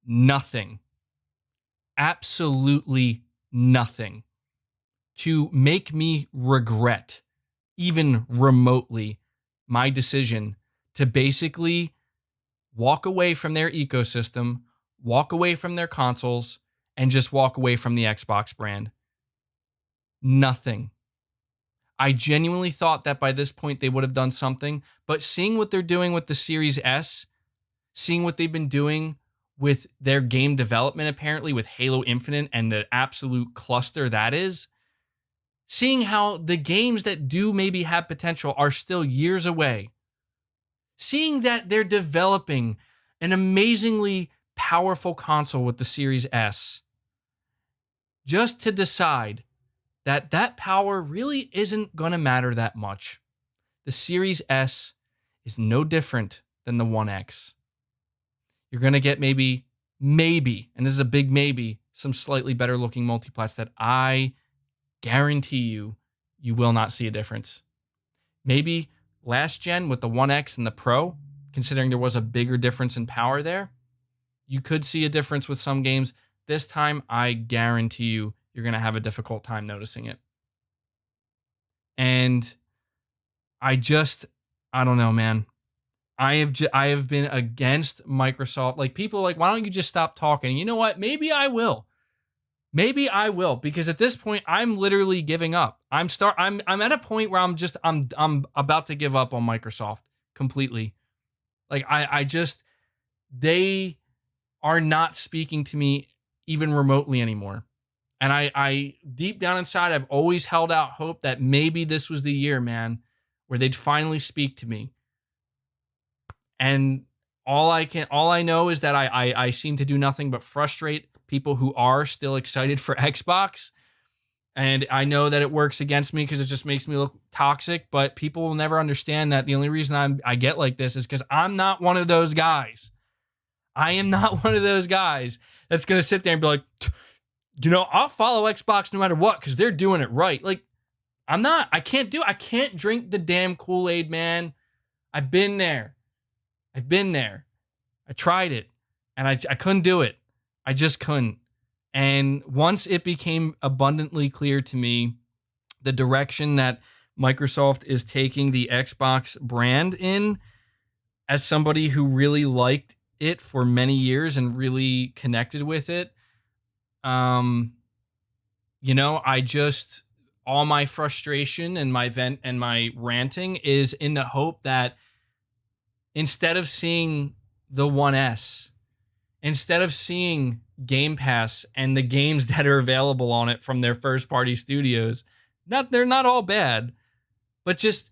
nothing, absolutely nothing, to make me regret, even remotely, my decision to basically walk away from their ecosystem, walk away from their consoles, and just walk away from the Xbox brand. Nothing. I genuinely thought that by this point they would have done something, but seeing what they're doing with the Series S, seeing what they've been doing with their game development, apparently with Halo Infinite and the absolute cluster that is, seeing how the games that do maybe have potential are still years away, seeing that they're developing an amazingly powerful console with the Series S, just to decide that that power really isn't going to matter that much. The Series S is no different than the One X. You're going to get maybe, and this is a big maybe, some slightly better looking multiplats that I guarantee you will not see a difference. Maybe last gen with the One X and the Pro, considering there was a bigger difference in power there, you could see a difference with some games. This time, I guarantee you're going to have a difficult time noticing it. And I don't know, man. I have been against Microsoft. Like, people are like, why don't you just stop talking? You know what? Maybe I will. Because at this point I'm literally giving up. I'm at a point where I'm about to give up on Microsoft completely. Like, they are not speaking to me even remotely anymore. And I deep down inside, I've always held out hope that maybe this was the year, man, where they'd finally speak to me. And all I know is that I seem to do nothing but frustrate people who are still excited for Xbox. And I know that it works against me because it just makes me look toxic, but people will never understand that the only reason I get like this is because I'm not one of those guys. I am not one of those guys that's going to sit there and be like, I'll follow Xbox no matter what because they're doing it right. Like, I can't drink the damn Kool-Aid, man. I've been there. I tried it and I couldn't do it. I just couldn't. And once it became abundantly clear to me the direction that Microsoft is taking the Xbox brand in, as somebody who really liked it for many years and really connected with it, all my frustration and my vent and my ranting is in the hope that instead of seeing the 1S, instead of seeing Game Pass and the games that are available on it from their first-party studios, they're not all bad, but just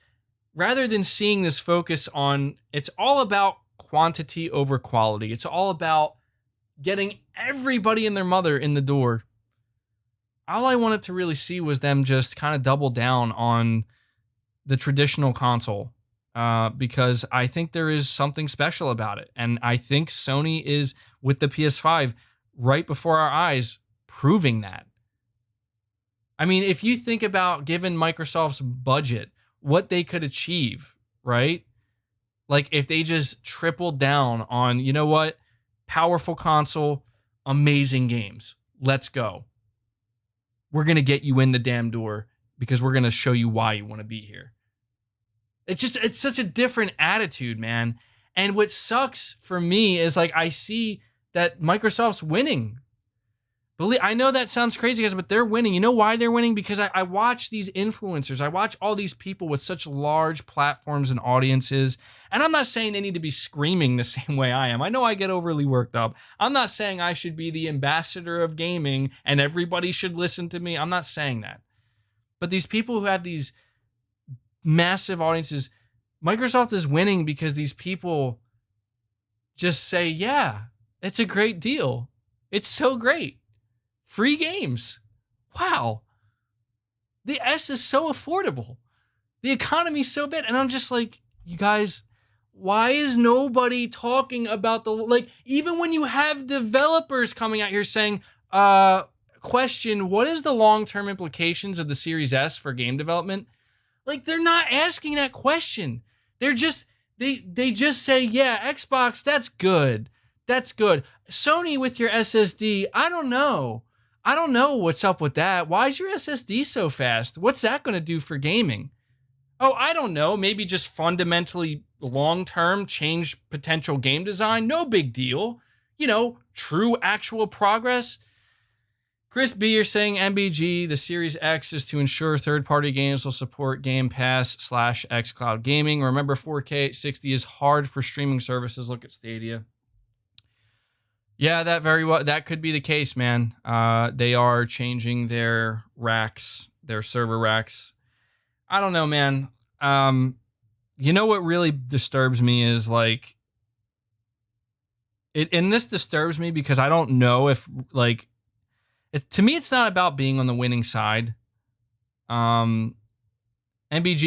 rather than seeing this focus on, it's all about quantity over quality. It's all about getting everybody and their mother in the door. All I wanted to really see was them just kind of double down on the traditional console. Because I think there is something special about it. And I think Sony is, with the PS5, right before our eyes, proving that. I mean, if you think about, given Microsoft's budget, what they could achieve, right? Like, if they just tripled down on, you know what? Powerful console, amazing games. Let's go. We're going to get you in the damn door because we're going to show you why you want to be here. It's such a different attitude, man. And what sucks for me is, like, I see that Microsoft's winning. I know that sounds crazy, guys, but they're winning. You know why they're winning? Because I watch these influencers. I watch all these people with such large platforms and audiences. And I'm not saying they need to be screaming the same way I am. I know I get overly worked up. I'm not saying I should be the ambassador of gaming and everybody should listen to me. I'm not saying that. But these people who have these massive audiences, Microsoft is winning because these people just say, yeah, it's a great deal. It's so great. Free games. Wow. The S is so affordable. The economy's so bad. And I'm just like, you guys, why is nobody talking about even when you have developers coming out here saying, question, what is the long-term implications of the Series S for game development? Like, they're not asking that question. They're just, they just say, yeah, Xbox, that's good. That's good. Sony with your SSD, I don't know. I don't know what's up with that. Why is your SSD so fast? What's that going to do for gaming? Oh, I don't know. Maybe just fundamentally long-term change potential game design. No big deal. True actual progress. Chris B, you're saying MBG, the Series X is to ensure third-party games will support Game Pass / xCloud gaming. Remember, 4K 60 is hard for streaming services. Look at Stadia. Yeah, that could be the case, man. They are changing their racks, their server racks. I don't know, man. What really disturbs me is and this disturbs me because I don't know if to me, it's not about being on the winning side. MBG,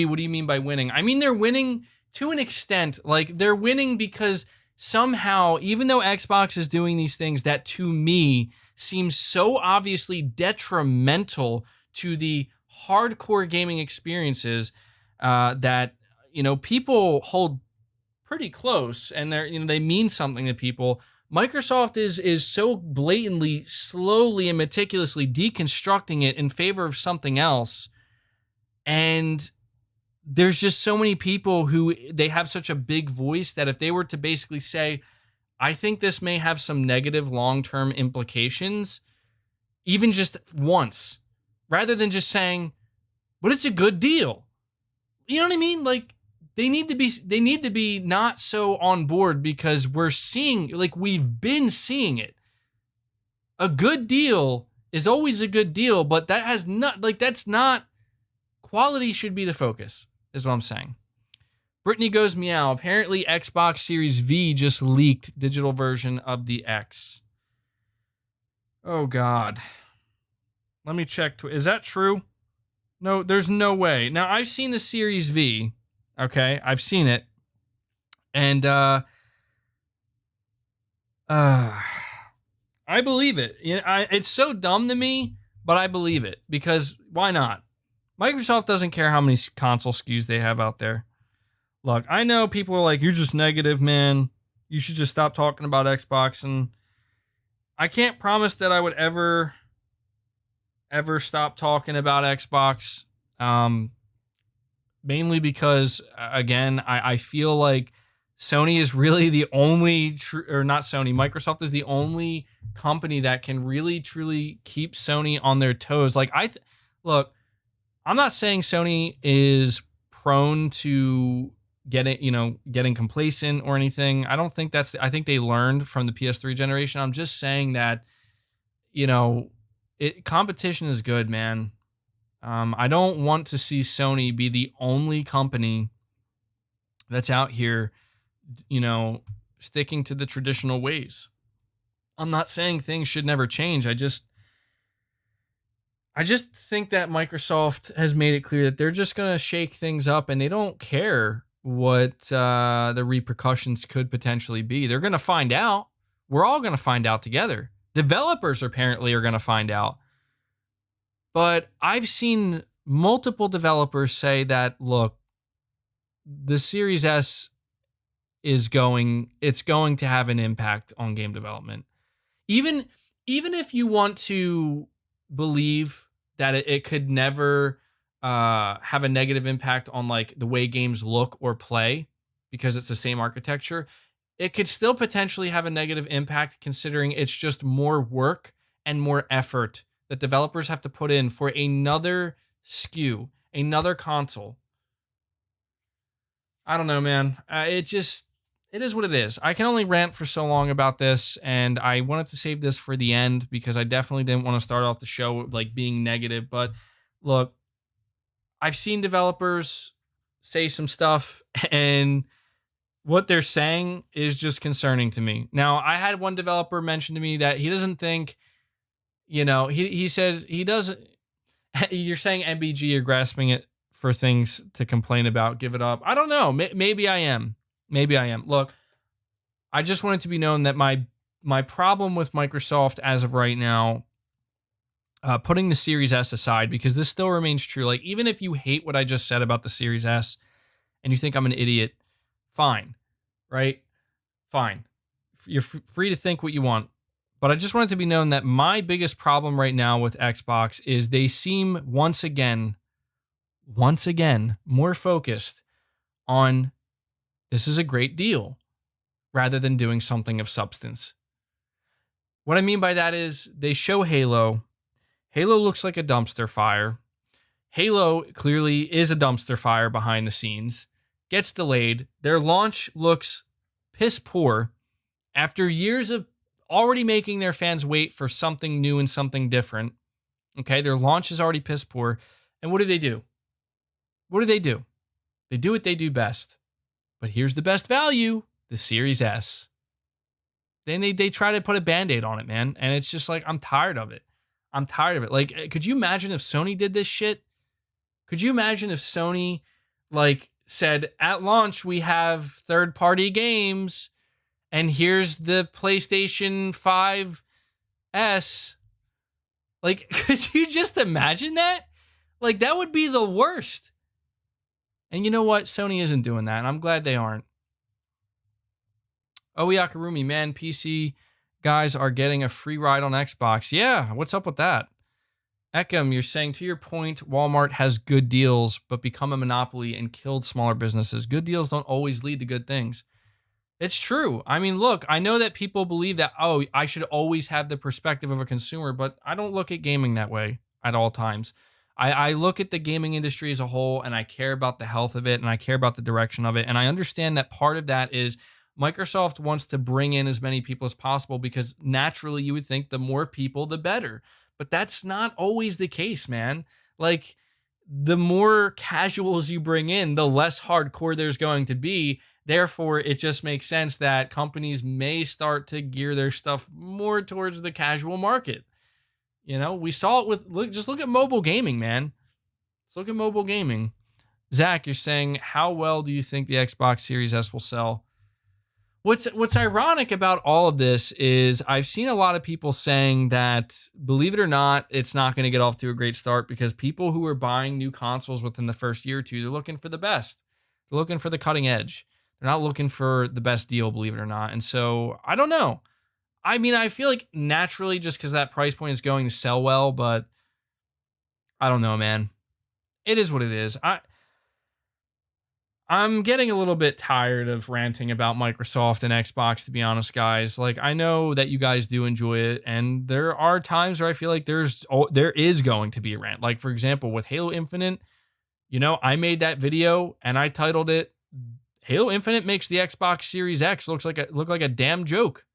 what do you mean by winning? I mean, they're winning to an extent. They're winning because somehow, even though Xbox is doing these things that to me seems so obviously detrimental to the hardcore gaming experiences that, people hold pretty close and they mean something to people. Microsoft is so blatantly, slowly, and meticulously deconstructing it in favor of something else. And there's just so many people who they have such a big voice that if they were to basically say, I think this may have some negative long-term implications, even just once, rather than just saying, but it's a good deal. You know what I mean? They need to be not so on board because we've been seeing it. A good deal is always a good deal, but that has not, that's not, quality should be the focus, is what I'm saying. Brittany goes meow. Apparently, Xbox Series V just leaked digital version of the X. Oh, God. Let me check. Is that true? No, there's no way. Now, I've seen the Series V. Okay, I've seen it. And, I believe it. It's so dumb to me, but I believe it. Because why not? Microsoft doesn't care how many console SKUs they have out there. Look, I know people are like, you're just negative, man. You should just stop talking about Xbox. And I can't promise that I would ever stop talking about Xbox. Mainly because, again, I feel like Sony is really the only, or not Sony, Microsoft is the only company that can really, truly keep Sony on their toes. Like, look, I'm not saying Sony is prone to getting complacent or anything. I don't think I think they learned from the PS3 generation. I'm just saying that, competition is good, man. I don't want to see Sony be the only company that's out here, sticking to the traditional ways. I'm not saying things should never change. I just think that Microsoft has made it clear that they're just going to shake things up and they don't care what the repercussions could potentially be. They're going to find out. We're all going to find out together. Developers apparently are going to find out. But I've seen multiple developers say that, look, the Series S it's going to have an impact on game development. Even if you want to believe that it could never have a negative impact on like the way games look or play because it's the same architecture, it could still potentially have a negative impact considering it's just more work and more effort that developers have to put in for another SKU, another console. I don't know, man. It is what it is. I can only rant for so long about this, and I wanted to save this for the end because I definitely didn't want to start off the show like being negative. But look, I've seen developers say some stuff, and what they're saying is just concerning to me. Now, I had one developer mention to me that he doesn't think, he says he doesn't. You're saying MBG, you're grasping it for things to complain about, give it up. I don't know. Maybe I am. Look, I just want it to be known that my problem with Microsoft as of right now, putting the Series S aside, because this still remains true. Like, even if you hate what I just said about the Series S and you think I'm an idiot, fine, right? Fine. You're free to think what you want. But I just want it to be known that my biggest problem right now with Xbox is they seem once again, more focused on this is a great deal rather than doing something of substance. What I mean by that is they show Halo. Halo looks like a dumpster fire. Halo clearly is a dumpster fire behind the scenes. Gets delayed. Their launch looks piss poor after years of already making their fans wait for something new and something different. Okay, their launch is already piss poor. And what do? They do what they do best. But here's the best value, the Series S. Then they try to put a Band-Aid on it, man. And it's just like, I'm tired of it. Like, could you imagine if Sony did this shit? Could you imagine if Sony, like, said, at launch, we have third-party games, and here's the PlayStation 5S. Like, could you just imagine that? Like, that would be the worst. And you know what? Sony isn't doing that, and I'm glad they aren't. Oh, Yakarumi, man, PC guys are getting a free ride on Xbox. Yeah, what's up with that? Ekim, you're saying, to your point, Walmart has good deals, but become a monopoly and killed smaller businesses. Good deals don't always lead to good things. It's true. I mean, look, I know that people believe that, oh, I should always have the perspective of a consumer, but I don't look at gaming that way at all times. I look at the gaming industry as a whole, and I care about the health of it, and I care about the direction of it, and I understand that part of that is Microsoft wants to bring in as many people as possible because naturally you would think the more people, the better. But that's not always the case, man. Like, the more casuals you bring in, the less hardcore there's going to be. Therefore, it just makes sense that companies may start to gear their stuff more towards the casual market. You know, we saw it with, just look at mobile gaming, man. Let's look at mobile gaming. Zach, you're saying, how well do you think the Xbox Series S will sell? What's ironic about all of this is I've seen a lot of people saying that, believe it or not, it's not going to get off to a great start because people who are buying new consoles within the first year or two, they're looking for the best. They're looking for the cutting edge. They're not looking for the best deal, believe it or not. And so, I don't know. I mean, I feel like naturally, just because that price point is going to sell well, but I don't know, man. It is what it is. I'm getting a little bit tired of ranting about Microsoft and Xbox, to be honest, guys. Like, I know that you guys do enjoy it, and there are times where I feel like there is going to be a rant. Like, for example, with Halo Infinite, you know, I made that video and I titled it, Halo Infinite makes the Xbox Series X look like a damn joke.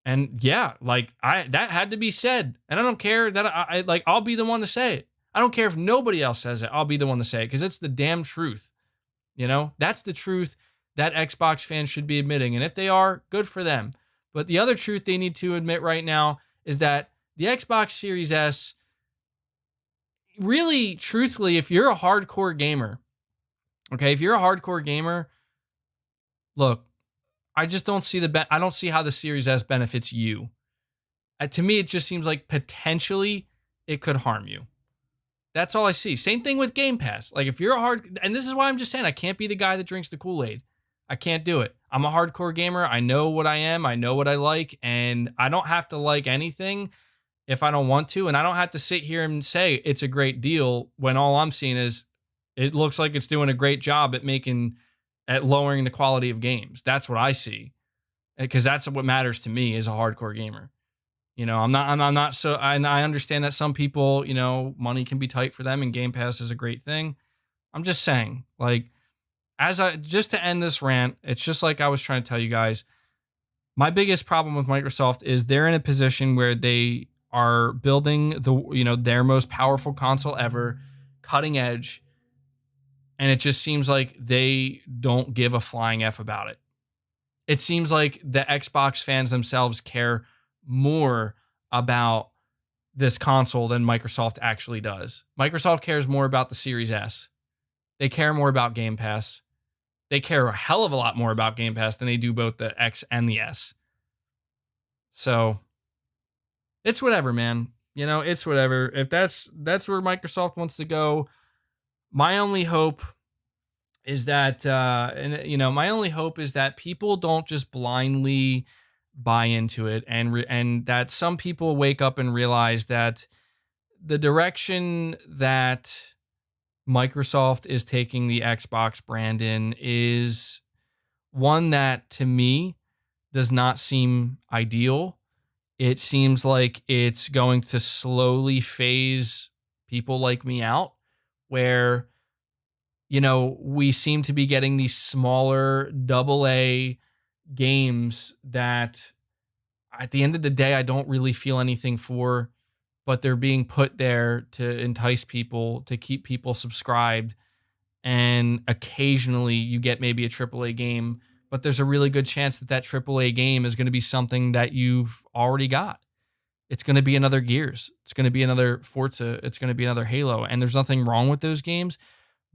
And yeah, like that had to be said. And I don't care that I'll be the one to say it. I don't care if nobody else says it. I'll be the one to say it because it's the damn truth. You know, that's the truth that Xbox fans should be admitting. And if they are, good for them. But the other truth they need to admit right now is that the Xbox Series S, really, truthfully, if you're a hardcore gamer, okay, if you're a hardcore gamer, look, I just don't see I don't see how the Series S benefits you. To me, it just seems like potentially it could harm you. That's all I see. Same thing with Game Pass. Like, if you're and this is why I'm just saying I can't be the guy that drinks the Kool-Aid. I can't do it. I'm a hardcore gamer. I know what I am. I know what I like, and I don't have to like anything if I don't want to, and I don't have to sit here and say it's a great deal when all I'm seeing is it looks like it's doing a great job at lowering the quality of games. That's what I see, because that's what matters to me as a hardcore gamer. You know, I'm not so, and I understand that some people, you know, money can be tight for them and Game Pass is a great thing. I'm just saying, like, just to end this rant, it's just like I was trying to tell you guys, my biggest problem with Microsoft is they're in a position where they are building their most powerful console ever, cutting edge, and it just seems like they don't give a flying F about it. It seems like the Xbox fans themselves care more about this console than Microsoft actually does. Microsoft cares more about the Series S. They care more about Game Pass. They care a hell of a lot more about Game Pass than they do both the X and the S. So it's whatever, man. You know, it's whatever. If that's where Microsoft wants to go, my only hope is that my only hope is that people don't just blindly buy into it, and that some people wake up and realize that the direction that Microsoft is taking the Xbox brand in is one that, to me, does not seem ideal. It seems like it's going to slowly phase people like me out, where, you know, we seem to be getting these smaller AA games that at the end of the day, I don't really feel anything for, but they're being put there to entice people, to keep people subscribed. And occasionally you get maybe a AAA game, but there's a really good chance that AAA game is going to be something that you've already got. It's going to be another Gears. It's going to be another Forza. It's going to be another Halo. And there's nothing wrong with those games,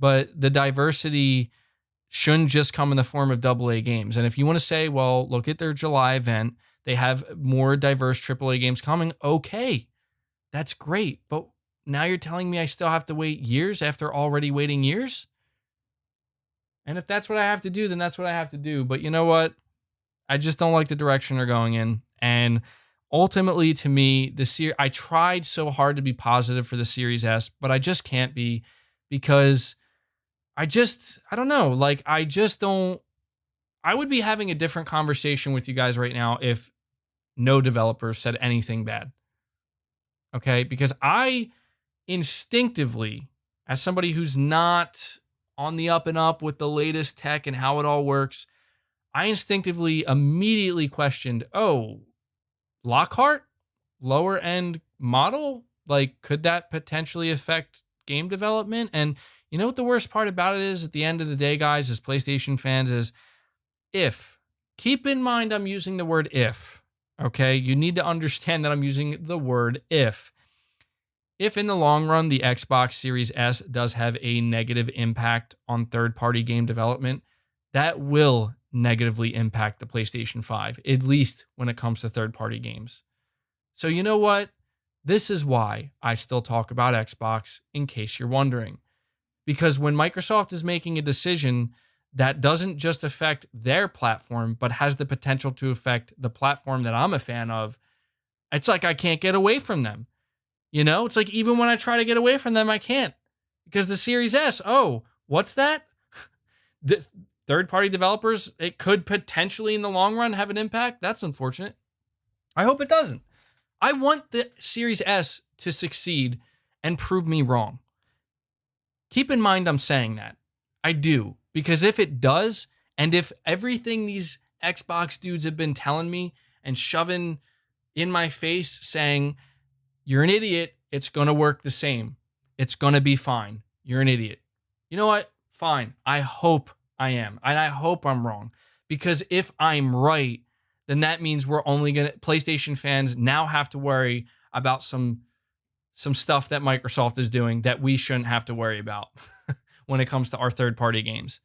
but the diversity shouldn't just come in the form of AA games. And if you want to say, well, look at their July event, they have more diverse AAA games coming. Okay, that's great. But now you're telling me I still have to wait years after already waiting years? And if that's what I have to do, then that's what I have to do. But you know what? I just don't like the direction they're going in. And ultimately, to me, I tried so hard to be positive for the Series S, but I just can't be, because I don't know. Like, I would be having a different conversation with you guys right now if no developers said anything bad. Okay? Because I instinctively, as somebody who's not on the up and up with the latest tech and how it all works, I instinctively immediately questioned, Lockhart? Lower end model? Like, could that potentially affect game development. And you know what the worst part about it is at the end of the day, guys, as PlayStation fans, is keep in mind I'm using the word if, okay? You need to understand that I'm using the word if. If in the long run, the Xbox Series S does have a negative impact on third-party game development, that will negatively impact the PlayStation 5, at least when it comes to third-party games. So you know what? This is why I still talk about Xbox, in case you're wondering. Because when Microsoft is making a decision that doesn't just affect their platform, but has the potential to affect the platform that I'm a fan of, it's like I can't get away from them. You know, it's like even when I try to get away from them, I can't. Because the Series S, oh, what's that? The third-party developers, it could potentially in the long run have an impact. That's unfortunate. I hope it doesn't. I want the Series S to succeed and prove me wrong. Keep in mind I'm saying that. I do. Because if it does, and if everything these Xbox dudes have been telling me and shoving in my face saying, you're an idiot, it's going to work the same. It's going to be fine. You're an idiot. You know what? Fine. I hope I am. And I hope I'm wrong. Because if I'm right, then that means we're only going to, PlayStation fans now have to worry about some stuff that Microsoft is doing that we shouldn't have to worry about when it comes to our third-party games.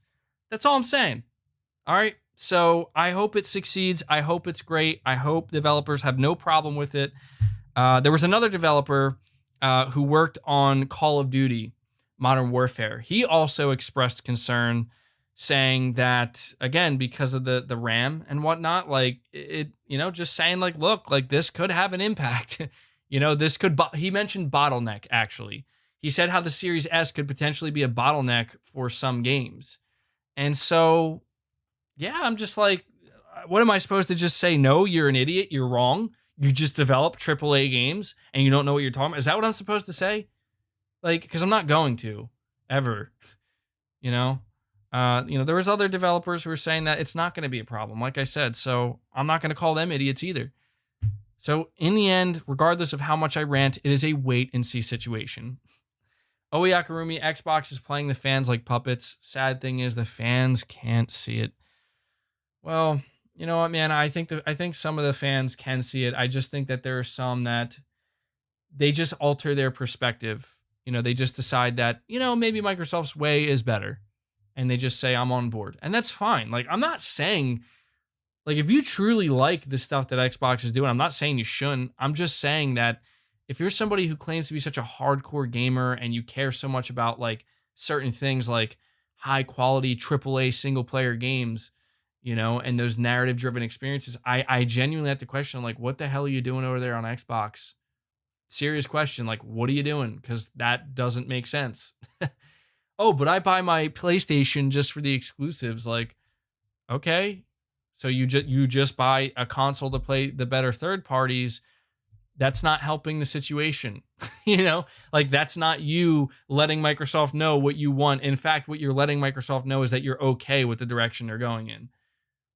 That's all I'm saying. All right? So I hope it succeeds. I hope it's great. I hope developers have no problem with it. There was another developer who worked on Call of Duty Modern Warfare. He also expressed concern, saying that, again, because of the RAM and whatnot, like it, you know, just saying like, look, like this could have an impact. You know, this could, he mentioned bottleneck, actually. He said how the Series S could potentially be a bottleneck for some games. And so, yeah, I'm just like, what am I supposed to just say? No, you're an idiot. You're wrong. You just develop AAA games and you don't know what you're talking about. Is that what I'm supposed to say? Like, because I'm not going to, ever. You know, there was other developers who were saying that it's not going to be a problem, like I said. So I'm not going to call them idiots either. So in the end, regardless of how much I rant, it is a wait and see situation. Oe Yakarumi, Xbox is playing the fans like puppets. Sad thing is the fans can't see it. Well, you know what, man? I think some of the fans can see it. I just think that there are some that they just alter their perspective. You know, they just decide that, you know, maybe Microsoft's way is better. And they just say, I'm on board. And that's fine. Like, I'm not saying, like, if you truly like the stuff that Xbox is doing, I'm not saying you shouldn't. I'm just saying that if you're somebody who claims to be such a hardcore gamer and you care so much about, like, certain things like high quality AAA single player games, you know, and those narrative driven experiences, I genuinely have to question, like, what the hell are you doing over there on Xbox? Serious question. Like, what are you doing? Because that doesn't make sense. Oh, but I buy my PlayStation just for the exclusives. Like, okay, so you just buy a console to play the better third parties. That's not helping the situation. You know, like that's not you letting Microsoft know what you want. In fact, what you're letting Microsoft know is that you're okay with the direction they're going in.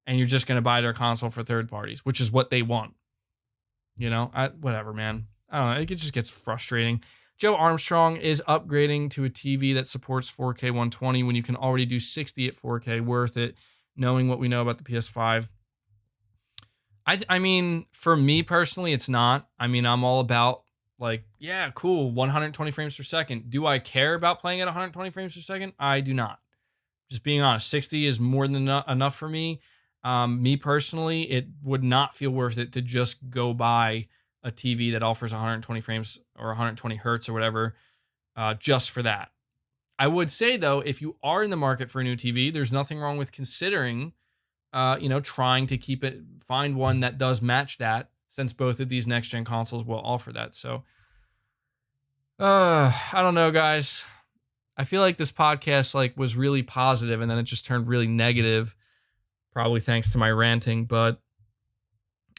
And you're just going to buy their console for third parties, which is what they want. You know, whatever, man. I don't know. It just gets frustrating. Joe Armstrong is upgrading to a TV that supports 4K 120 when you can already do 60 at 4K. Worth it, knowing what we know about the PS5. I mean, for me personally, it's not. I mean, I'm all about, like, yeah, cool, 120 frames per second. Do I care about playing at 120 frames per second? I do not. Just being honest, 60 is more than enough for me. Me personally, it would not feel worth it to just go buy a TV that offers 120 frames or 120 hertz or whatever, just for that. I would say, though, if you are in the market for a new TV, there's nothing wrong with considering, trying to find one that does match that, since both of these next-gen consoles will offer that. So, I don't know, guys. I feel like this podcast was really positive, and then it just turned really negative, probably thanks to my ranting. But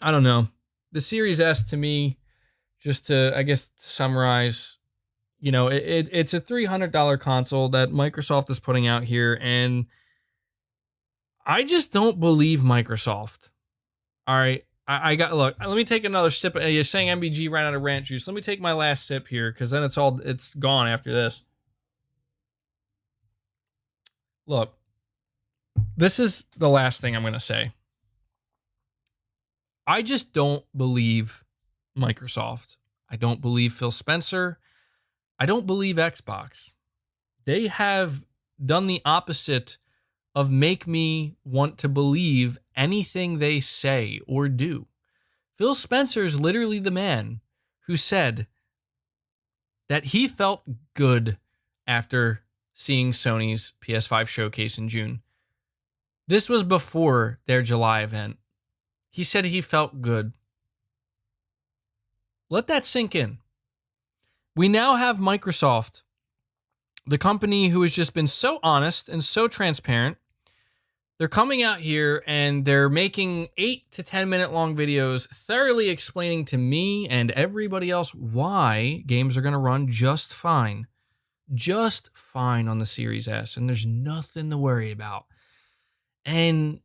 I don't know. The Series S, to me, just to, I guess, to summarize, it's a $300 console that Microsoft is putting out here, and I just don't believe Microsoft. All right, look, let me take another sip. You're saying MBG ran out of ranch juice. Let me take my last sip here, because then it's gone after this. Look, this is the last thing I'm going to say. I just don't believe Microsoft. I don't believe Phil Spencer. I don't believe Xbox. They have done the opposite of make me want to believe anything they say or do. Phil Spencer is literally the man who said that he felt good after seeing Sony's PS5 showcase in June. This was before their July event. He said he felt good. Let that sink in. We now have Microsoft, the company who has just been so honest and so transparent. They're coming out here and they're making 8 to 10 minute long videos thoroughly explaining to me and everybody else why games are going to run just fine on the Series S, and there's nothing to worry about. And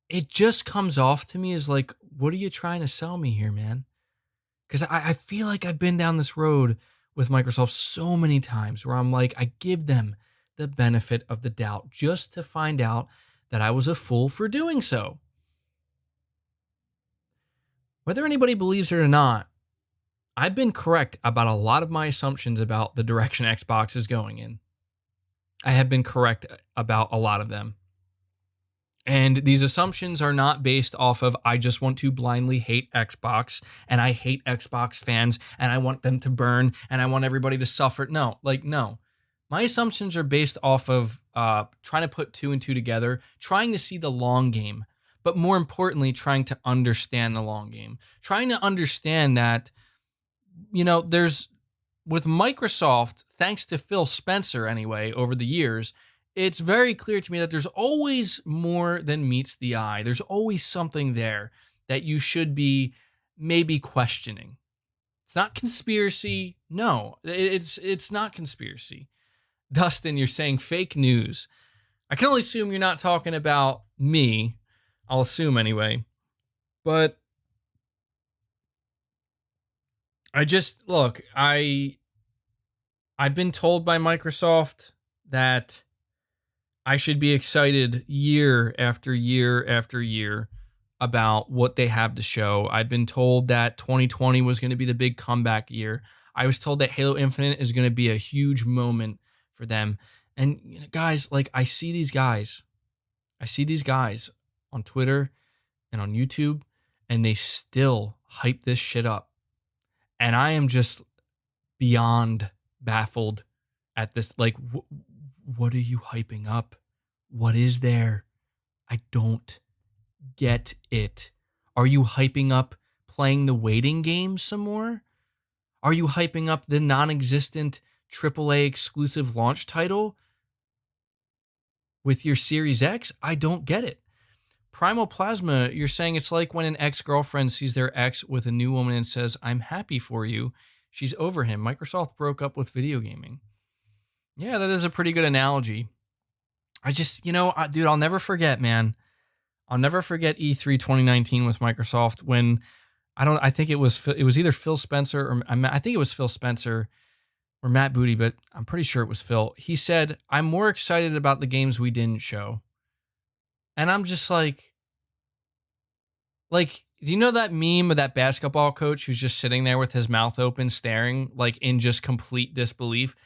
it just comes off to me as like, what are you trying to sell me here, man? Because I feel like I've been down this road with Microsoft so many times where I'm like, I give them the benefit of the doubt just to find out that I was a fool for doing so. Whether anybody believes it or not, I've been correct about a lot of my assumptions about the direction Xbox is going in. I have been correct about a lot of them. And these assumptions are not based off of, I just want to blindly hate Xbox and I hate Xbox fans and I want them to burn and I want everybody to suffer. No. My assumptions are based off of trying to put 2 and 2 together, trying to see the long game, but more importantly, trying to understand the long game. Trying to understand that, there's, with Microsoft, thanks to Phil Spencer anyway, over the years, it's very clear to me that there's always more than meets the eye. There's always something there that you should be maybe questioning. It's not conspiracy. No, it's not conspiracy. Dustin, you're saying fake news. I can only assume you're not talking about me. I'll assume anyway. But I've been told by Microsoft that I should be excited year after year after year about what they have to show. I've been told that 2020 was going to be the big comeback year. I was told that Halo Infinite is going to be a huge moment for them. And guys, I see these guys on Twitter and on YouTube, and they still hype this shit up. And I am just beyond baffled at this. What are you hyping up? What is there? I don't get it. Are you hyping up playing the waiting game some more? Are you hyping up the non-existent AAA exclusive launch title with your Series X? I don't get it. Primal Plasma, you're saying it's like when an ex-girlfriend sees their ex with a new woman and says, I'm happy for you. She's over him. Microsoft broke up with video gaming. Yeah, that is a pretty good analogy. I just, dude, I'll never forget, man. I'll never forget E3 2019 with Microsoft when I think it was either Phil Spencer or I think it was Phil Spencer or Matt Booty, but I'm pretty sure it was Phil. He said, I'm more excited about the games we didn't show. And I'm just like, do you know that meme of that basketball coach who's just sitting there with his mouth open, staring, in just complete disbelief?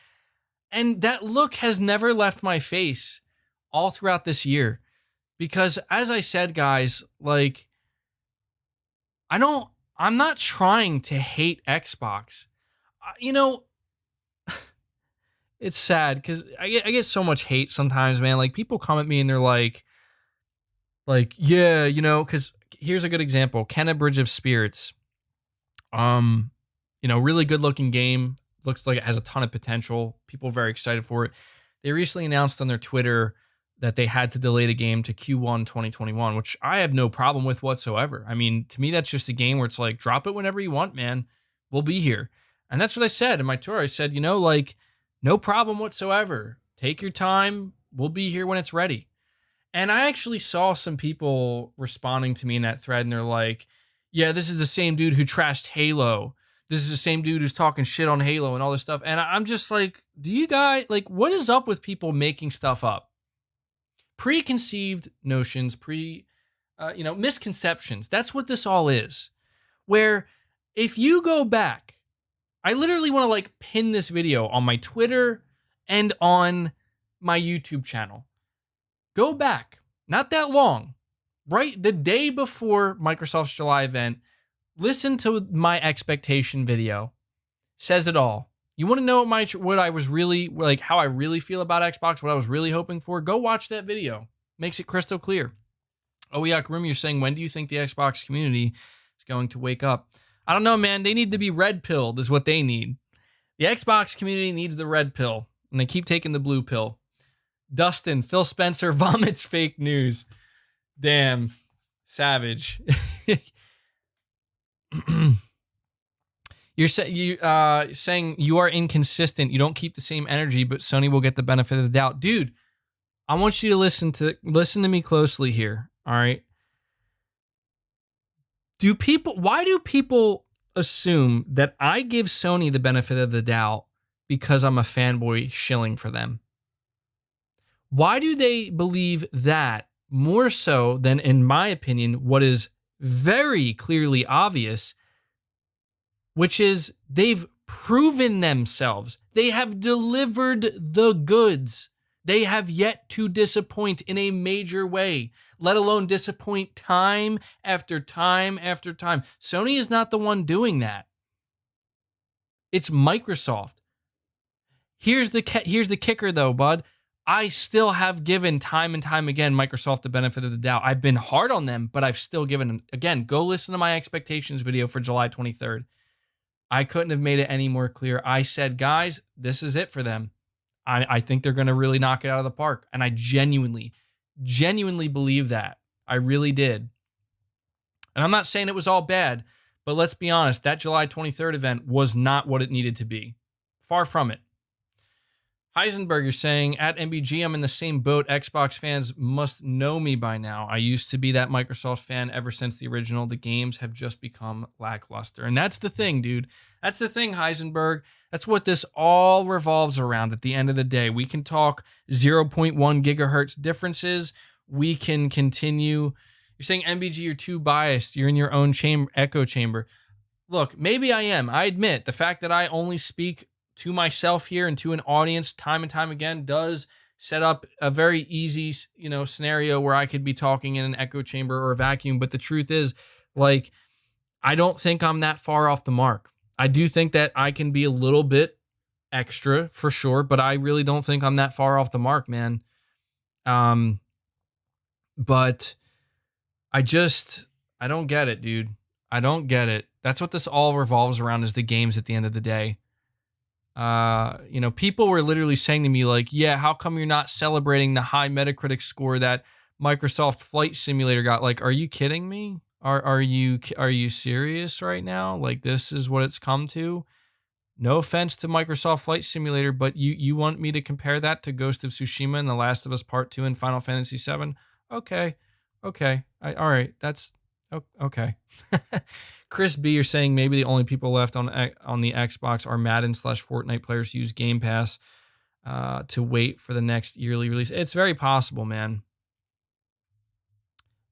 And that look has never left my face all throughout this year. Because as I said, guys, I'm not trying to hate Xbox. It's sad because I get so much hate sometimes, man. People come at me and they're like, yeah, because here's a good example. Kenna Bridge of Spirits. Really good looking game. Looks like it has a ton of potential. People are very excited for it. They recently announced on their Twitter that they had to delay the game to Q1 2021, which I have no problem with whatsoever. I mean, to me, that's just a game where it's drop it whenever you want, man. We'll be here. And that's what I said in my tour. I said, no problem whatsoever. Take your time. We'll be here when it's ready. And I actually saw some people responding to me in that thread, and they're like, yeah, this is the same dude who trashed Halo. This is the same dude who's talking shit on Halo and all this stuff. And I'm just like, do you guys, what is up with people making stuff up? preconceived notions, misconceptions. That's what this all is. Where if you go back, I literally want to like pin this video on my Twitter and on my YouTube channel. Go back, not that long, right? The day before Microsoft's July event, listen to my expectation video. Says it all. You want to know what I was really like, how I really feel about Xbox, what I was really hoping for? Go watch that video. Makes it crystal clear. Oh yeah, Grim, you're saying, when do you think the Xbox community is going to wake up? I don't know, man. They need to be red pilled is what they need. The Xbox community needs the red pill, and they keep taking the blue pill. Dustin, Phil Spencer vomits fake news. Damn, savage. You're saying you are inconsistent. You don't keep the same energy, but Sony will get the benefit of the doubt. Dude, I want you to listen to me closely here, all right? Why do people assume that I give Sony the benefit of the doubt because I'm a fanboy shilling for them? Why do they believe that more so than, in my opinion, what is very clearly obvious, which is they've proven themselves. They have delivered the goods. They have yet to disappoint in a major way, let alone disappoint time after time after time. Sony is not the one doing that. It's Microsoft. Here's the kicker though, bud. I still have given time and time again Microsoft the benefit of the doubt. I've been hard on them, but I've still given them. Again, go listen to my expectations video for July 23rd. I couldn't have made it any more clear. I said, guys, this is it for them. I think they're going to really knock it out of the park. And I genuinely believe that. I really did. And I'm not saying it was all bad, but let's be honest, that July 23rd event was not what it needed to be. Far from it. Heisenberg, you're saying, at MBG, I'm in the same boat. Xbox fans must know me by now. I used to be that Microsoft fan ever since the original. The games have just become lackluster. And that's the thing, dude. That's the thing, Heisenberg. That's what this all revolves around at the end of the day. We can talk 0.1 gigahertz differences. We can continue. You're saying, MBG, you're too biased. You're in your own echo chamber. Look, maybe I am. I admit the fact that I only speak to myself here and to an audience time and time again does set up a very easy, scenario where I could be talking in an echo chamber or a vacuum. But the truth is, like, I don't think I'm that far off the mark. I do think that I can be a little bit extra for sure, but I really don't think I'm that far off the mark, man. But I don't get it, dude. I don't get it. That's what this all revolves around, is the games at the end of the day. People were literally saying to me, like, yeah, how come you're not celebrating the high Metacritic score that Microsoft Flight Simulator got? Like, are you kidding me? Are you serious right now? Like, this is what it's come to? No offense to Microsoft Flight Simulator, but you want me to compare that to Ghost of Tsushima and The Last of Us Part 2 and Final Fantasy VII? Okay. All right. That's okay. Chris B, you're saying maybe the only people left on the Xbox are Madden/Fortnite players who use Game Pass to wait for the next yearly release. It's very possible, man.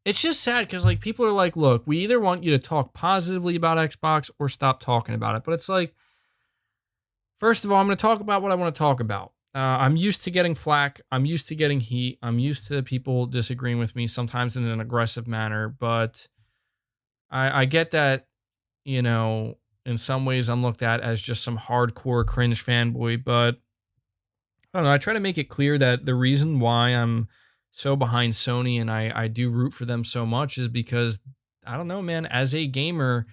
It's just sad because, like, people are like, look, we either want you to talk positively about Xbox or stop talking about it. But it's like, first of all, I'm going to talk about what I want to talk about. I'm used to getting flack. I'm used to getting heat. I'm used to people disagreeing with me, sometimes in an aggressive manner. But I get that, in some ways I'm looked at as just some hardcore cringe fanboy. But I don't know. I try to make it clear that the reason why I'm so behind Sony and I do root for them so much is because, I don't know, man, as a gamer,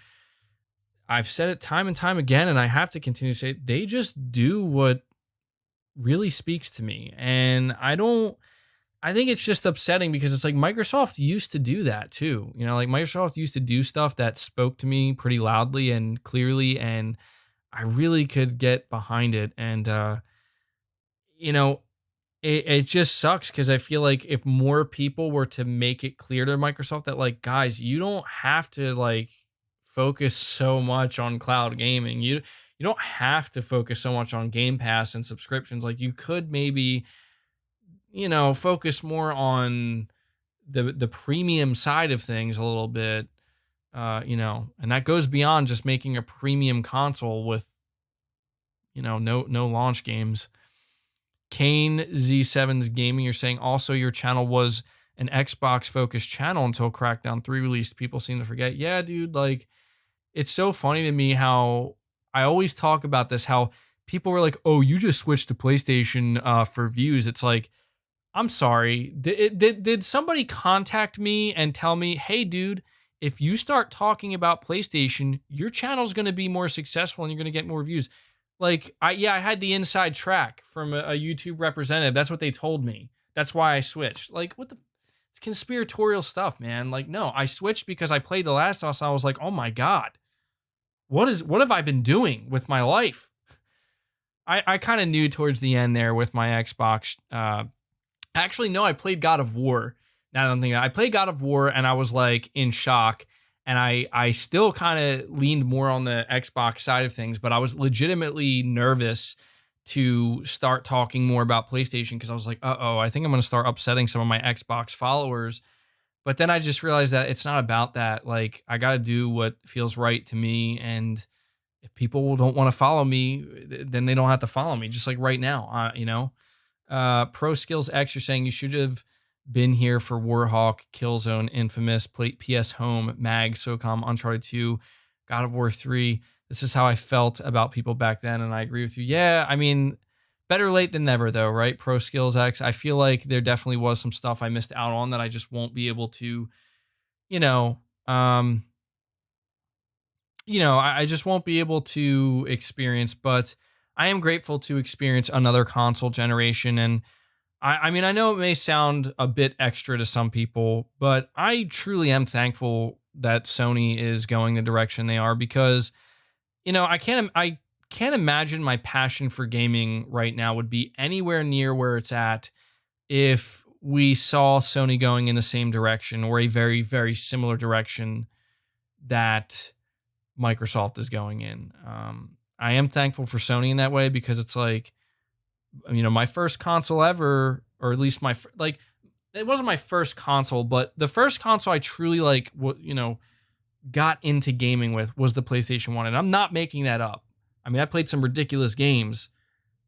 I've said it time and time again, and I have to continue to say it, they just do what really speaks to me. And I think it's just upsetting because it's like Microsoft used to do that too. Like Microsoft used to do stuff that spoke to me pretty loudly and clearly, and I really could get behind it. And, it just sucks because I feel like if more people were to make it clear to Microsoft that, like, guys, you don't have to, like, focus so much on cloud gaming. You don't have to focus so much on Game Pass and subscriptions. Like, you could maybe, focus more on the premium side of things a little bit, and that goes beyond just making a premium console with, no launch games. Kane Z7's Gaming, you're saying also your channel was an Xbox focused channel until Crackdown 3 released. People seem to forget. Yeah, dude, like it's so funny to me how I always talk about this, how people were like, oh, you just switched to PlayStation for views. It's like, I'm sorry. Did somebody contact me and tell me, hey, dude, if you start talking about PlayStation, your channel's going to be more successful and you're going to get more views? Like, I had the inside track from a YouTube representative. That's what they told me. That's why I switched. Like, what the? It's conspiratorial stuff, man. Like, no, I switched because I played The Last of Us. And I was like, oh my God, what have I been doing with my life? I kind of knew towards the end there with my Xbox. Actually, no, I played God of War. Now that I'm thinking, I played God of War and I was like in shock. And I still kind of leaned more on the Xbox side of things, but I was legitimately nervous to start talking more about PlayStation because I was like, I think I'm going to start upsetting some of my Xbox followers. But then I just realized that it's not about that. Like, I got to do what feels right to me. And if people don't want to follow me, then they don't have to follow me, just like right now, Pro Skills X, you're saying you should have been here for Warhawk, Killzone, Infamous, PS Home, Mag, SOCOM, Uncharted 2, God of War 3. This is how I felt about people back then, and I agree with you. Yeah, I mean, better late than never, though, right? Pro Skills X. I feel like there definitely was some stuff I missed out on that I just won't be able to, I just won't be able to experience, but I am grateful to experience another console generation. And I mean, I know it may sound a bit extra to some people, but I truly am thankful that Sony is going the direction they are because, I can't imagine my passion for gaming right now would be anywhere near where it's at if we saw Sony going in the same direction or a very, very similar direction that Microsoft is going in. I am thankful for Sony in that way because it's like, my first console ever, or at least it wasn't my first console, but the first console I truly got into gaming with was the PlayStation 1. And I'm not making that up. I mean, I played some ridiculous games.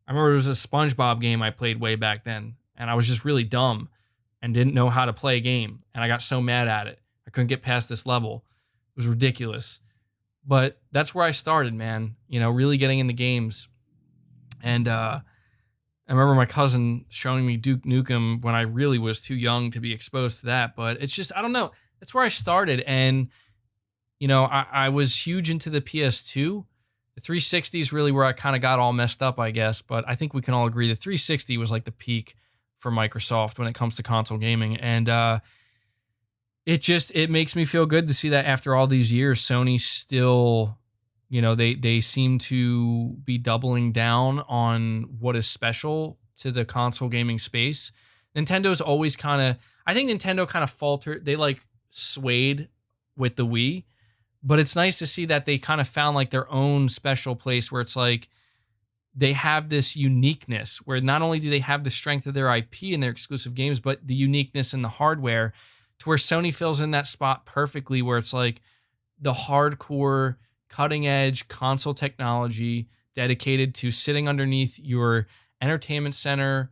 I remember there was a SpongeBob game I played way back then, and I was just really dumb and didn't know how to play a game. And I got so mad at it. I couldn't get past this level. It was ridiculous. But that's where I started, man. Really getting into games. And I remember my cousin showing me Duke Nukem when I really was too young to be exposed to that. But it's just, I don't know. That's where I started. And, I was huge into the PS2. The 360 is really where I kind of got all messed up, I guess. But I think we can all agree the 360 was like the peak for Microsoft when it comes to console gaming. And it makes me feel good to see that after all these years, Sony still, they seem to be doubling down on what is special to the console gaming space. Nintendo's always I think Nintendo kind of faltered. They swayed with the Wii, but it's nice to see that they kind of found their own special place where it's like they have this uniqueness where not only do they have the strength of their IP and their exclusive games, but the uniqueness in the hardware to where Sony fills in that spot perfectly where it's like the hardcore cutting edge console technology dedicated to sitting underneath your entertainment center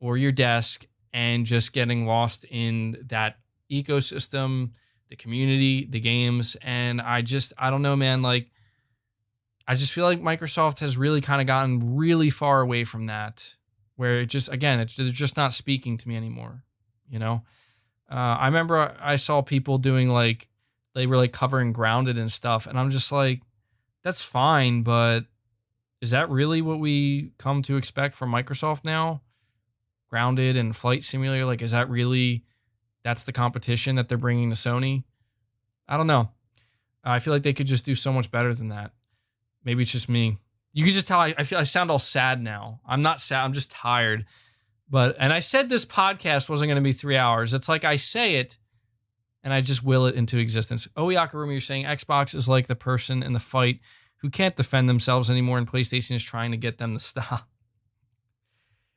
or your desk and just getting lost in that ecosystem, the community, the games. And I don't know, man, I just feel like Microsoft has really kind of gotten really far away from that where it just, again, they're just not speaking to me anymore. I remember I saw people doing they were covering Grounded and stuff. And I'm just like, that's fine. But is that really what we come to expect from Microsoft now? Grounded and Flight Simulator? Is that really, that's the competition that they're bringing to Sony? I don't know. I feel like they could just do so much better than that. Maybe it's just me. You can just tell I feel I sound all sad now. I'm not sad. I'm just tired. And I said this podcast wasn't going to be 3 hours. It's like I say it and I just will it into existence. Oyakarumi, you're saying Xbox is like the person in the fight who can't defend themselves anymore and PlayStation is trying to get them to stop.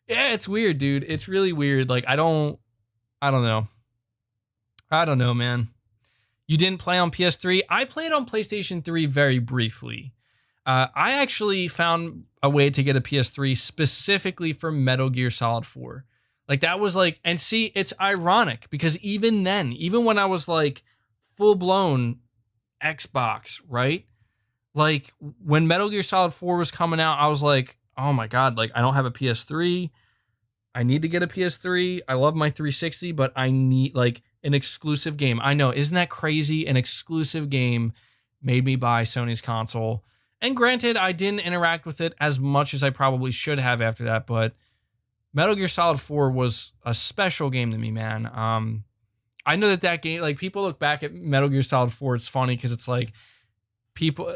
Yeah, it's weird, dude. It's really weird. Like, I don't know. I don't know, man. You didn't play on PS3? I played on PlayStation 3 very briefly. I actually found a way to get a PS3 specifically for Metal Gear Solid 4. Like, that was like, and see, it's ironic because even then, even when I was like full blown Xbox, right? Like, when Metal Gear Solid 4 was coming out, I was like, oh my God, like, I don't have a PS3. I need to get a PS3. I love my 360, but I need like an exclusive game. I know, isn't that crazy? An exclusive game made me buy Sony's console. And granted, I didn't interact with it as much as I probably should have after that, but Metal Gear Solid 4 was a special game to me, man. I know that game, like, people look back at Metal Gear Solid 4, it's funny because it's like, people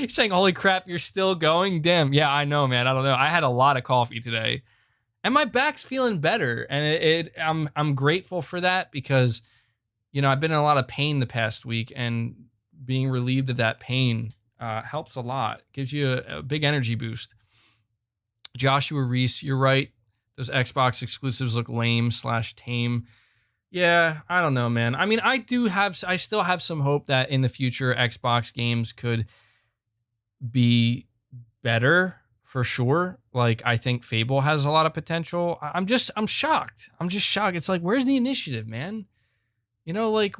saying, holy crap, you're still going? Damn. Yeah, I know, man. I don't know. I had a lot of coffee today. And my back's feeling better, and I'm grateful for that because, you know, I've been in a lot of pain the past week, and being relieved of that pain helps a lot. Gives you a big energy boost. Joshua Reese, you're right. Those Xbox exclusives look lame/tame. Yeah, I don't know, man. I mean, I still have some hope that in the future Xbox games could be better. For sure. Like, I think Fable has a lot of potential. I'm shocked. I'm just shocked. It's like, where's the initiative, man? You know, like,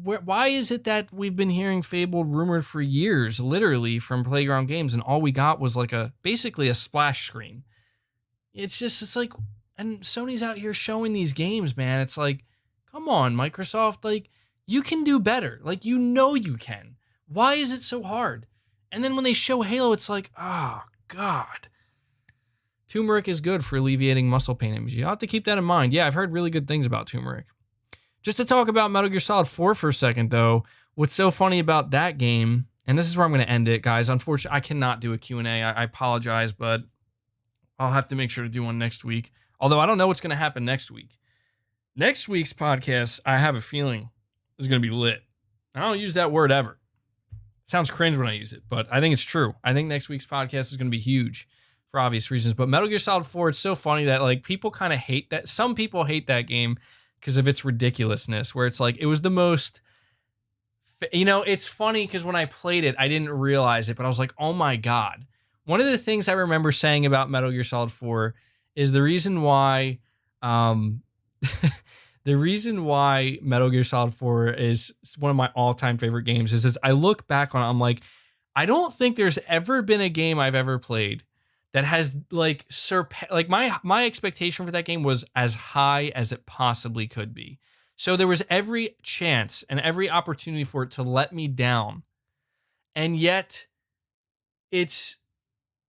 why is it that we've been hearing Fable rumored for years, literally, from Playground Games, and all we got was like basically a splash screen? It's like, and Sony's out here showing these games, man. It's like, come on, Microsoft, like, you can do better. Like, you know you can. Why is it so hard? And then when they show Halo, it's like, oh, God. Turmeric is good for alleviating muscle pain imagery. I'll have to keep that in mind. Yeah, I've heard really good things about turmeric. Just to talk about Metal Gear Solid 4 for a second, though, what's so funny about that game, and this is where I'm going to end it, guys. Unfortunately, I cannot do a Q&A. I apologize, but I'll have to make sure to do one next week. Although I don't know what's going to happen next week. Next week's podcast, I have a feeling, is going to be lit. I don't use that word ever. Sounds cringe when I use it, but I think it's true. I think next week's podcast is going to be huge for obvious reasons. But Metal Gear Solid 4, it's so funny that like people kind of hate that. Some people hate that game because of its ridiculousness, where it's like it was the most, you know, it's funny because when I played it, I didn't realize it, but I was like, oh my God. One of the things I remember saying about Metal Gear Solid 4 is the reason why the reason why Metal Gear Solid 4 is one of my all-time favorite games is I look back on it, I'm like, I don't think there's ever been a game I've ever played that has like like my expectation for that game was as high as it possibly could be. So there was every chance and every opportunity for it to let me down. And yet it's,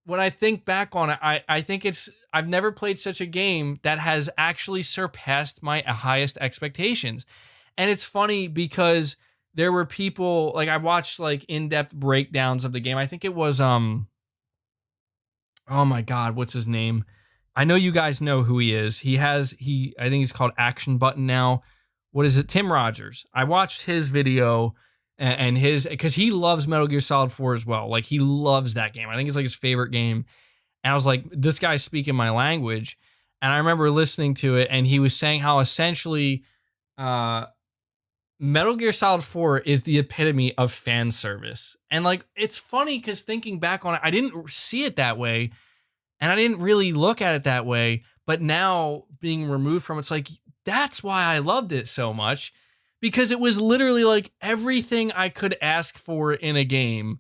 when I think back on it, I think I've never played such a game that has actually surpassed my highest expectations. And it's funny because there were people, like I watched like in-depth breakdowns of the game. I think it was, oh my God, what's his name? I know you guys know who he is. I think he's called Action Button now. What is it? Tim Rogers. I watched his video and because he loves Metal Gear Solid 4 as well. Like, he loves that game. I think it's like his favorite game. And I was like, this guy's speaking my language. And I remember listening to it, and he was saying how essentially Metal Gear Solid 4 is the epitome of fan service. And like, it's funny because thinking back on it, I didn't see it that way. And I didn't really look at it that way. But now being removed from it's like, that's why I loved it so much. Because it was literally like everything I could ask for in a game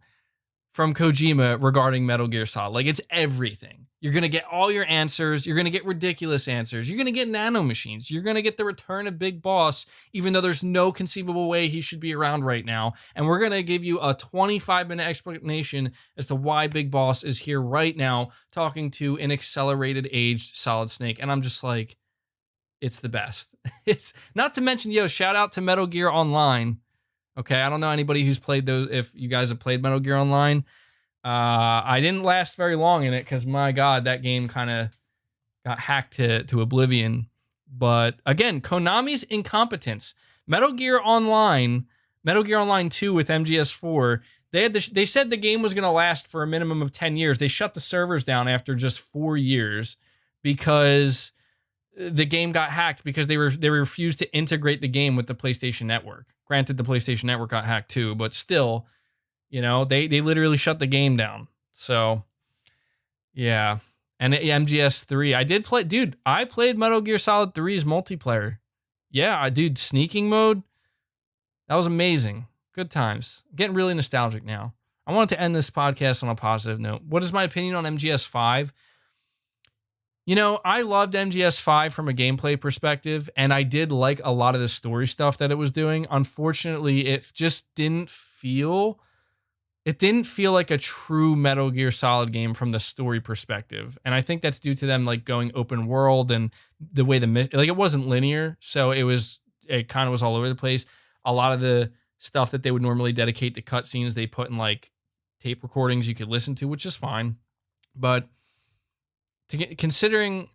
from Kojima regarding Metal Gear Solid. Like, it's everything. You're going to get all your answers. You're going to get ridiculous answers. You're going to get nanomachines. You're going to get the return of Big Boss, even though there's no conceivable way he should be around right now. And we're going to give you a 25-minute explanation as to why Big Boss is here right now talking to an accelerated aged Solid Snake. And I'm just like, it's the best. It's not to mention, shout out to Metal Gear Online. Okay, I don't know anybody who's played those. If you guys have played Metal Gear Online, I didn't last very long in it because my God, that game kind of got hacked to oblivion. But again, Konami's incompetence. Metal Gear Online 2 with MGS4. They said the game was going to last for a minimum of 10 years. They shut the servers down after just 4 years because the game got hacked because they refused to integrate the game with the PlayStation Network. Granted, the PlayStation Network got hacked too, but still, they literally shut the game down. So, yeah. And MGS3, I did play, dude, I played Metal Gear Solid 3's multiplayer. Yeah, dude, sneaking mode, that was amazing. Good times. Getting really nostalgic now. I wanted to end this podcast on a positive note. What is my opinion on MGS5? I loved MGS5 from a gameplay perspective, and I did like a lot of the story stuff that it was doing. Unfortunately, it just didn't feel like a true Metal Gear Solid game from the story perspective. And I think that's due to them like going open world and the way it wasn't linear. So it kind of was all over the place. A lot of the stuff that they would normally dedicate to cutscenes, they put in like tape recordings you could listen to, which is fine. But considering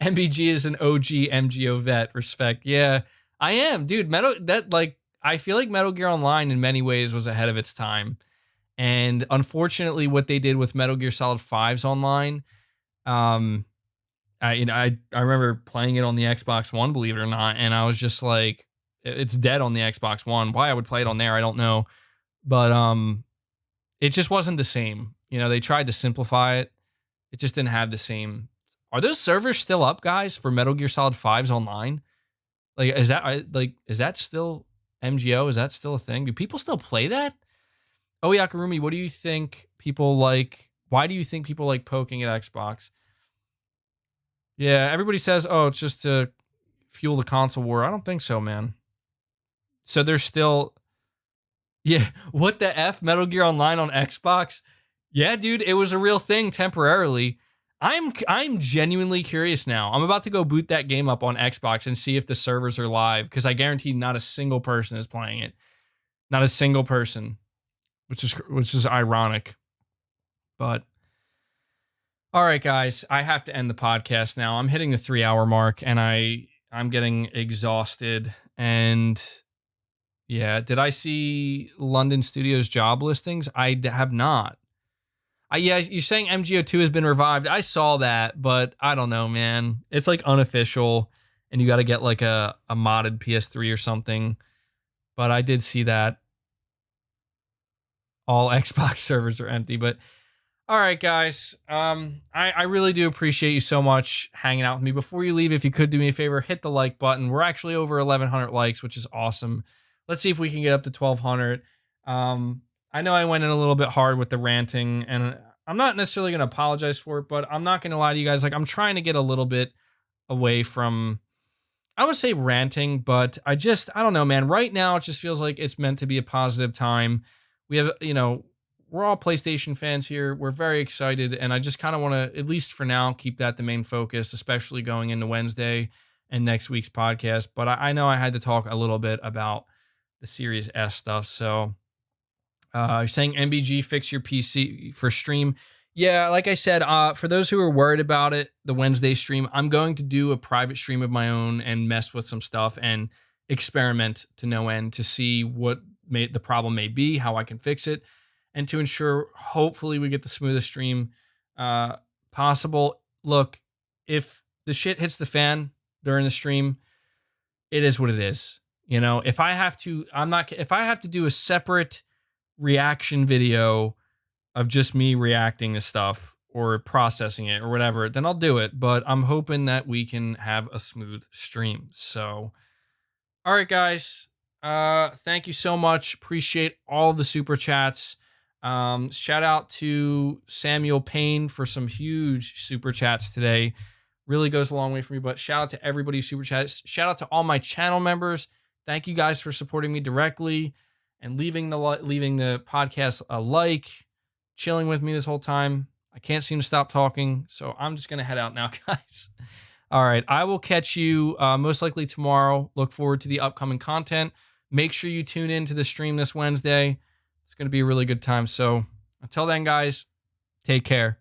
MBG is an OG MGO vet, respect. Yeah, I am, dude. I feel like Metal Gear Online in many ways was ahead of its time. And unfortunately, what they did with Metal Gear Solid 5's online, I remember playing it on the Xbox One, believe it or not, and I was just like, it's dead on the Xbox One. Why I would play it on there, I don't know, but it just wasn't the same. They tried to simplify it. It just didn't have the same. Are those servers still up, guys, for Metal Gear Solid 5's online? Like, is that still MGO? Is that still a thing? Do people still play that? Oh, Yakarumi, what do you think people like? Why do you think people like poking at Xbox? Yeah, everybody says, oh, it's just to fuel the console war. I don't think so, man. So there's still... Yeah, what the F? Metal Gear Online on Xbox? Yeah, dude, it was a real thing temporarily. I'm genuinely curious now. I'm about to go boot that game up on Xbox and see if the servers are live, because I guarantee not a single person is playing it. Not a single person, which is ironic. But all right, guys, I have to end the podcast now. I'm hitting the 3-hour mark, and I'm getting exhausted. And yeah, did I see London Studios job listings? I have not. Yeah, you're saying MGO2 has been revived. I saw that, but I don't know, man. It's like unofficial, and you got to get like a modded PS3 or something. But I did see that. All Xbox servers are empty. But all right, guys. I really do appreciate you so much hanging out with me. Before you leave, if you could do me a favor, hit the like button. We're actually over 1,100 likes, which is awesome. Let's see if we can get up to 1,200. I know I went in a little bit hard with the ranting, and I'm not necessarily going to apologize for it, but I'm not going to lie to you guys. Like, I'm trying to get a little bit away from, I would say ranting, but I don't know, man. Right now, it just feels like it's meant to be a positive time. We have, we're all PlayStation fans here. We're very excited, and I just kind of want to, at least for now, keep that the main focus, especially going into Wednesday and next week's podcast. But I know I had to talk a little bit about the Series S stuff, so... You're saying MBG fix your PC for stream. Yeah, like I said, for those who are worried about it, the Wednesday stream, I'm going to do a private stream of my own and mess with some stuff and experiment to no end to see what the problem may be, how I can fix it, and to ensure hopefully we get the smoothest stream possible. Look, if the shit hits the fan during the stream, it is what it is. If I have to do a separate reaction video of just me reacting to stuff or processing it or whatever, then I'll do it. But I'm hoping that we can have a smooth stream. So, all right, guys. Thank you so much. Appreciate all the super chats. Shout out to Samuel Payne for some huge super chats today. Really goes a long way for me. But shout out to everybody who super chats. Shout out to all my channel members. Thank you guys for supporting me directly and leaving the podcast a like, chilling with me this whole time. I can't seem to stop talking, so I'm just going to head out now, guys. All right, I will catch you most likely tomorrow. Look forward to the upcoming content. Make sure you tune in to the stream this Wednesday. It's going to be a really good time. So until then, guys, take care.